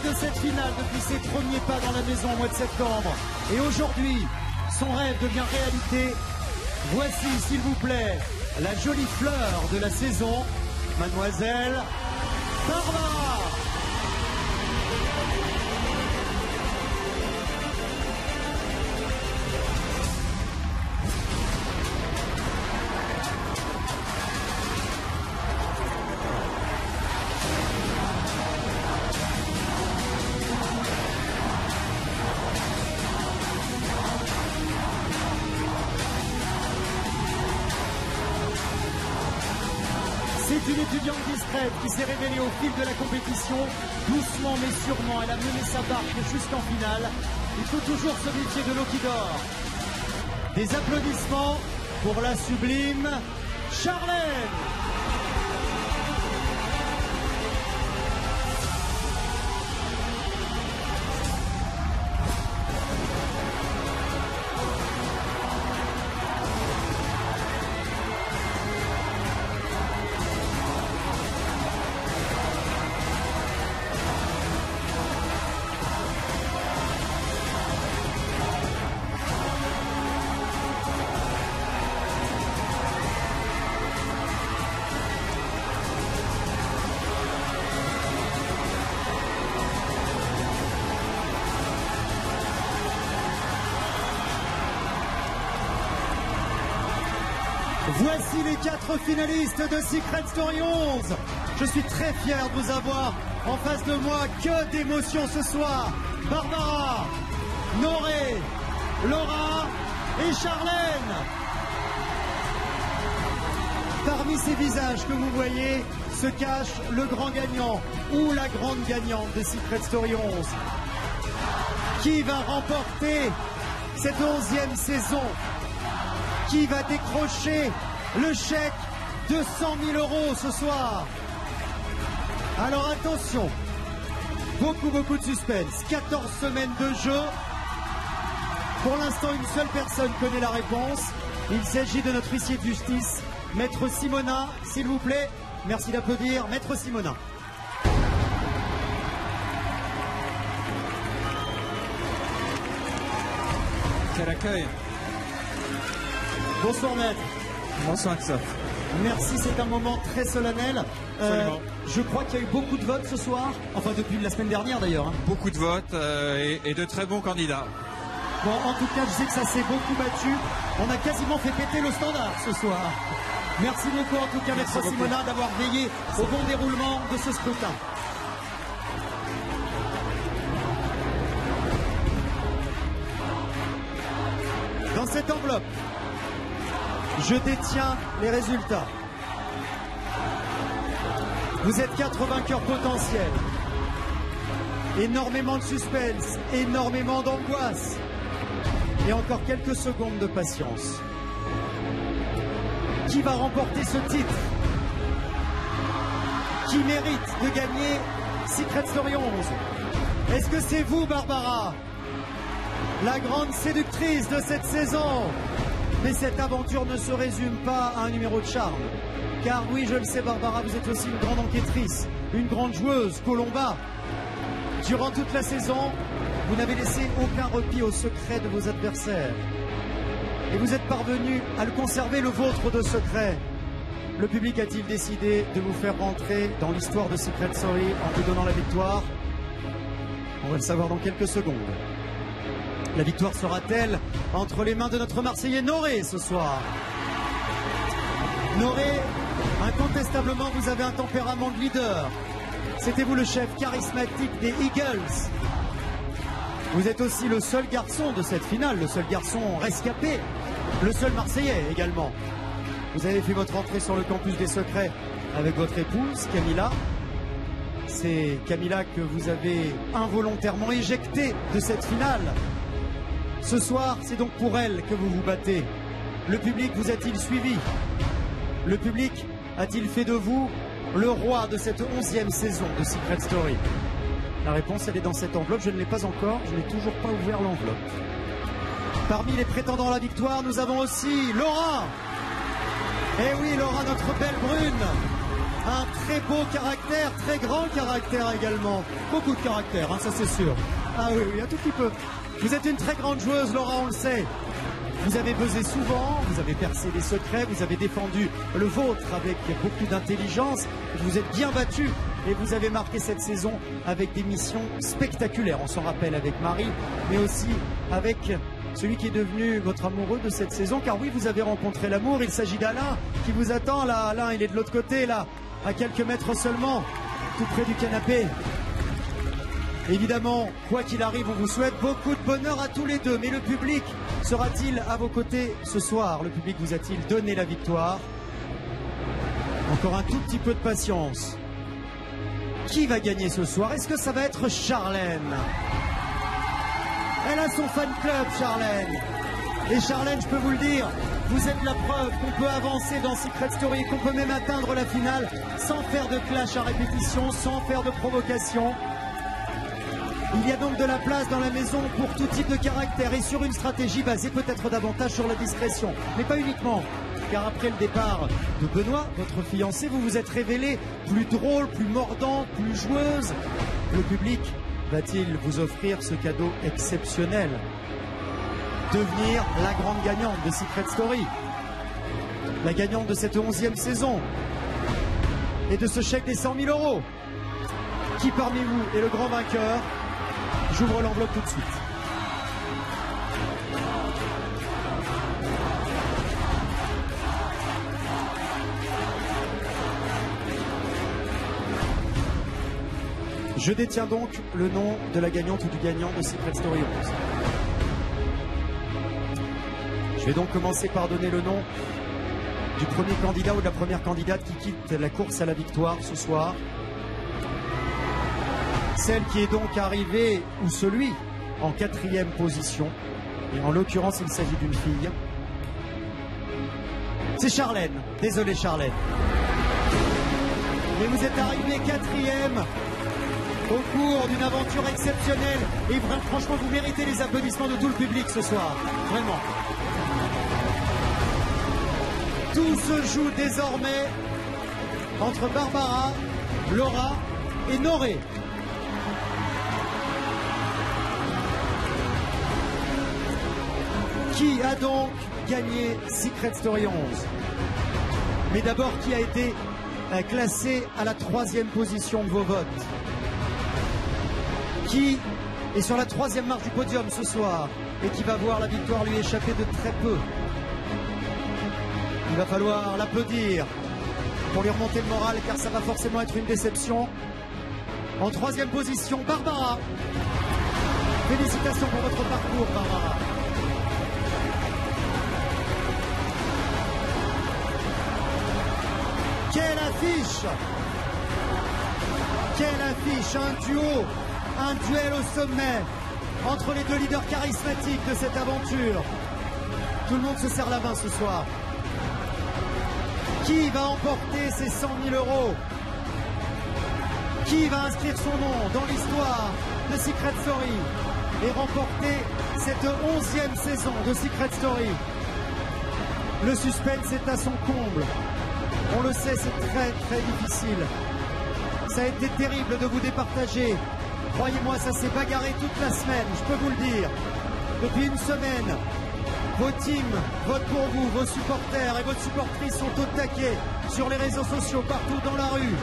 De cette finale depuis ses premiers pas dans la maison au mois de septembre. Et aujourd'hui, son rêve devient réalité. Voici, s'il vous plaît, la jolie fleur de la saison, Mademoiselle Barbara. C'est une étudiante discrète qui s'est révélée au fil de la compétition. Doucement mais sûrement, elle a mené sa barque jusqu'en finale. Il faut toujours se méfier de l'eau qui dort. Des applaudissements pour la sublime Charlène. Voici les 4 finalistes de Secret Story 11. Je suis très fier de vous avoir en face de moi. Que d'émotions ce soir. Barbara, Noré, Laura et Charlène. Parmi ces visages que vous voyez se cache le grand gagnant ou la grande gagnante de Secret Story 11. Qui va remporter cette 11e saison? Qui va décrocher le chèque de 100 000 € ce soir? Alors attention, beaucoup de suspense. 14 semaines de jeu. Pour l'instant, une seule personne connaît la réponse. Il s'agit de notre huissier de justice, Maître Simonin, s'il vous plaît. Merci d'applaudir, Maître Simonin. Quel accueil. Bonsoir maître. Bonsoir Christophe. Merci, c'est un moment très solennel. Je crois qu'il y a eu beaucoup de votes ce soir, enfin depuis la semaine dernière d'ailleurs. Hein. Beaucoup de votes et de très bons candidats. Bon, en tout cas, je sais que ça s'est beaucoup battu. On a quasiment fait péter le standard ce soir. Merci beaucoup en tout cas, maître Simonin, d'avoir veillé au bon déroulement de ce scrutin. Dans cette enveloppe, je détiens les résultats. Vous êtes 4 vainqueurs potentiels. Énormément de suspense, énormément d'angoisse. Et encore quelques secondes de patience. Qui va remporter ce titre? Qui mérite de gagner Secret Story 11? Est-ce que c'est vous, Barbara, la grande séductrice de cette saison? Mais cette aventure ne se résume pas à un numéro de charme. Car oui, je le sais, Barbara, vous êtes aussi une grande enquêtrice, une grande joueuse, Colomba. Durant toute la saison, vous n'avez laissé aucun repli au secret de vos adversaires. Et vous êtes parvenu à le conserver, le vôtre de secret. Le public a-t-il décidé de vous faire rentrer dans l'histoire de Secret Story en vous donnant la victoire? On va le savoir dans quelques secondes. La victoire sera-t-elle entre les mains de notre Marseillais Noré ce soir? Noré, incontestablement, vous avez un tempérament de leader. C'était vous le chef charismatique des Eagles. Vous êtes aussi le seul garçon de cette finale, le seul garçon rescapé, le seul Marseillais également. Vous avez fait votre entrée sur le campus des secrets avec votre épouse, Camilla. C'est Camilla que vous avez involontairement éjectée de cette finale. Ce soir, c'est donc pour elle que vous vous battez. Le public vous a-t-il suivi? Le public a-t-il fait de vous le roi de cette 11e saison de Secret Story? La réponse, elle est dans cette enveloppe. Je ne l'ai pas encore, je n'ai toujours pas ouvert l'enveloppe. Parmi les prétendants à la victoire, nous avons aussi Laura. Eh oui, Laura, notre belle brune. Un très beau caractère, très grand caractère également. Beaucoup de caractère, hein, ça c'est sûr. Ah oui, oui, un tout petit peu. Vous êtes une très grande joueuse, Laura, on le sait. Vous avez buzzé souvent, vous avez percé des secrets, vous avez défendu le vôtre avec beaucoup d'intelligence. Vous êtes bien battue et vous avez marqué cette saison avec des missions spectaculaires. On s'en rappelle avec Marie, mais aussi avec celui qui est devenu votre amoureux de cette saison. Car oui, vous avez rencontré l'amour. Il s'agit d'Alain qui vous attend là. Alain, il est de l'autre côté là, à quelques mètres seulement, tout près du canapé. Évidemment, quoi qu'il arrive, on vous souhaite beaucoup de bonheur à tous les deux. Mais le public sera-t-il à vos côtés ce soir? Le public vous a-t-il donné la victoire? Encore un tout petit peu de patience. Qui va gagner ce soir? Est-ce que ça va être Charlène? Elle a son fan club, Charlène. Et Charlène, je peux vous le dire, vous êtes la preuve qu'on peut avancer dans Secret Story, qu'on peut même atteindre la finale sans faire de clash à répétition, sans faire de provocation. Il y a donc de la place dans la maison pour tout type de caractère et sur une stratégie basée peut-être davantage sur la discrétion. Mais pas uniquement, car après le départ de Benoît, votre fiancé, vous vous êtes révélée plus drôle, plus mordante, plus joueuse. Le public va-t-il vous offrir ce cadeau exceptionnel? Devenir la grande gagnante de Secret Story, la gagnante de cette 11e saison et de ce chèque des 100 000 €. Qui parmi vous est le grand vainqueur? J'ouvre l'enveloppe tout de suite. Je détiens donc le nom de la gagnante ou du gagnant de Secret Story 11. Je vais donc commencer par donner le nom du premier candidat ou de la première candidate qui quitte la course à la victoire ce soir. Celle qui est donc arrivée, ou celui, en 4e position. Et en l'occurrence, il s'agit d'une fille. C'est Charlène. Désolé, Charlène. Mais vous êtes arrivée 4e au cours d'une aventure exceptionnelle. Et franchement, vous méritez les applaudissements de tout le public ce soir. Vraiment. Tout se joue désormais entre Barbara, Laura et Noré. Qui a donc gagné Secret Story 11? Mais d'abord, qui a été classé à la 3e position de vos votes? Qui est sur la 3e marche du podium ce soir et qui va voir la victoire lui échapper de très peu? Il va falloir l'applaudir pour lui remonter le moral, car ça va forcément être une déception. En 3e position, Barbara. Félicitations pour votre parcours, Barbara. Quelle affiche! Quelle affiche! Un duo, un duel au sommet entre les deux leaders charismatiques de cette aventure. Tout le monde se serre la main ce soir. Qui va emporter ces 100 000 €? Qui va inscrire son nom dans l'histoire de Secret Story et remporter cette 11e saison de Secret Story? Le suspense est à son comble. On le sait, c'est très très difficile. Ça a été terrible de vous départager. Croyez-moi, ça s'est bagarré toute la semaine, je peux vous le dire. Depuis une semaine, vos teams votent pour vous, vos supporters et vos supportrices sont au taquet sur les réseaux sociaux, partout dans la rue.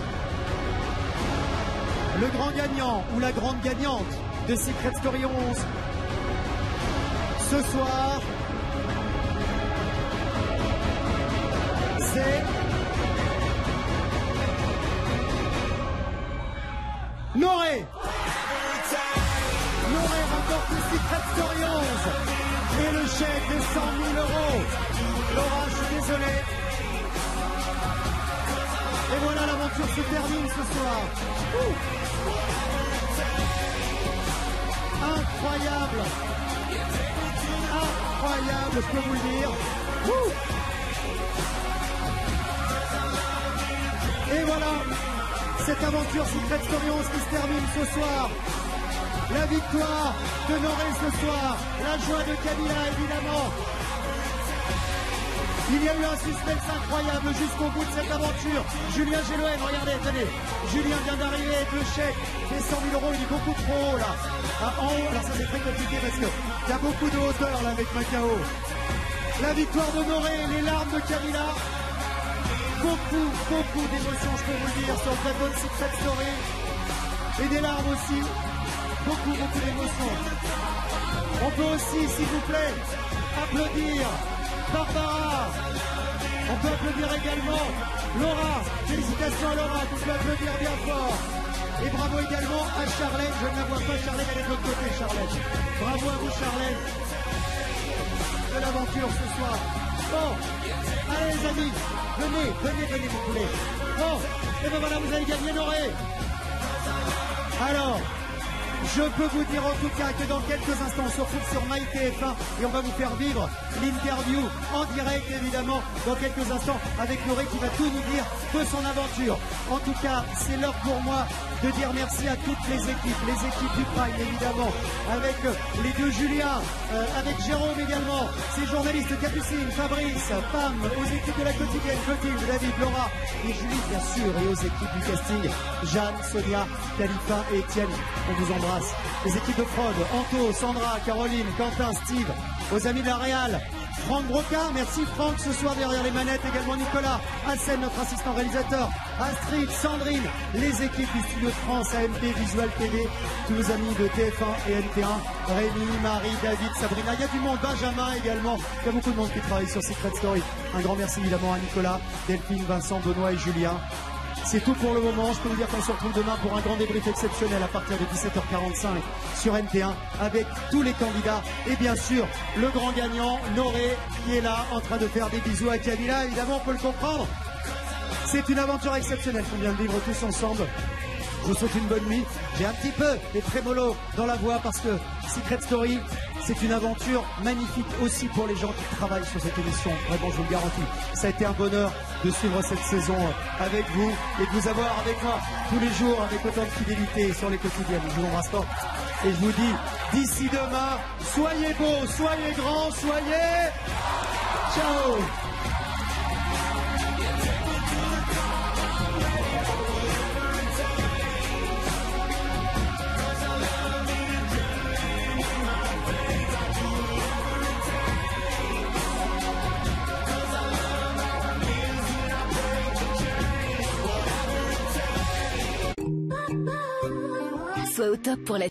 Le grand gagnant ou la grande gagnante de Secret Story 11, ce soir, c'est Noré. Noré remporte le Secret Story 11 et le chèque de 100 000 €. Laura, je suis désolé, Et voilà, l'aventure se termine ce soir. Incroyable. Incroyable, je peux vous le dire. Et voilà, cette aventure Secret Story 11 qui se termine ce soir. La victoire de Noré ce soir, la joie de Camilla évidemment. Il y a eu un suspense incroyable jusqu'au bout de cette aventure. Julien Géloën, regardez, tenez. Julien vient d'arriver avec le chèque des 100 000 €, il est beaucoup trop haut là. En haut, alors ça c'est très compliqué parce qu'il y a beaucoup de hauteur là avec Macao. La victoire de Noré, les larmes de Camilla. Beaucoup d'émotions, je peux vous le dire, sur le plateau de Secret Story. Et des larmes aussi. Beaucoup d'émotions. On peut aussi, s'il vous plaît, applaudir Barbara. On peut applaudir également Laura. Félicitations à Laura, on peut applaudir bien fort. Et bravo également à Charlène. Je ne la vois pas, Charlène, elle est de l'autre côté, Charlène. Bravo à vous, Charlène, de l'aventure ce soir. Bon, allez les amis, venez, vous voulez. Bon, et ben voilà, vous avez gagné Noré. Alors, je peux vous dire en tout cas que dans quelques instants, on se retrouve sur MyTF1 et on va vous faire vivre l'interview en direct, évidemment, dans quelques instants, avec Noré qui va tout nous dire de son aventure. En tout cas, c'est l'heure pour moi de dire merci à toutes les équipes du Prime, évidemment, avec les deux Julien, avec Jérôme également, ces journalistes Capucine, Fabrice, Pam, aux équipes de la quotidienne, Clotilde, David, Laura et Julie, bien sûr, et aux équipes du casting, Jeanne, Sonia, Khalifa et Étienne. On vous embrasse. Les équipes de prod, Anto, Sandra, Caroline, Quentin, Steve, aux amis de la Réal, Franck Brocard, merci Franck ce soir derrière les manettes, également Nicolas, Hassen, notre assistant réalisateur, Astrid, Sandrine, les équipes du Studio de France, AMP, Visual TV, tous nos amis de TF1 et NT1, Rémi, Marie, David, Sabrina, il y a du monde, Benjamin également, il y a beaucoup de monde qui travaille sur Secret Story. Un grand merci évidemment à Nicolas, Delphine, Vincent, Benoît et Julien. C'est tout pour le moment. Je peux vous dire qu'on se retrouve demain pour un grand débrief exceptionnel à partir de 17h45 sur NT1 avec tous les candidats et bien sûr le grand gagnant, Noré, qui est là en train de faire des bisous à Camilla. Évidemment, on peut le comprendre. C'est une aventure exceptionnelle qu'on vient de vivre tous ensemble. Je vous souhaite une bonne nuit. J'ai un petit peu des trémolos dans la voix parce que Secret Story, c'est une aventure magnifique aussi pour les gens qui travaillent sur cette émission. Vraiment, je vous le garantis. Ça a été un bonheur de suivre cette saison avec vous et de vous avoir avec moi tous les jours avec autant de fidélité sur les quotidiennes. Je vous embrasse fort et je vous dis d'ici demain, soyez beaux, soyez grands, soyez... Ciao. Sois au top pour la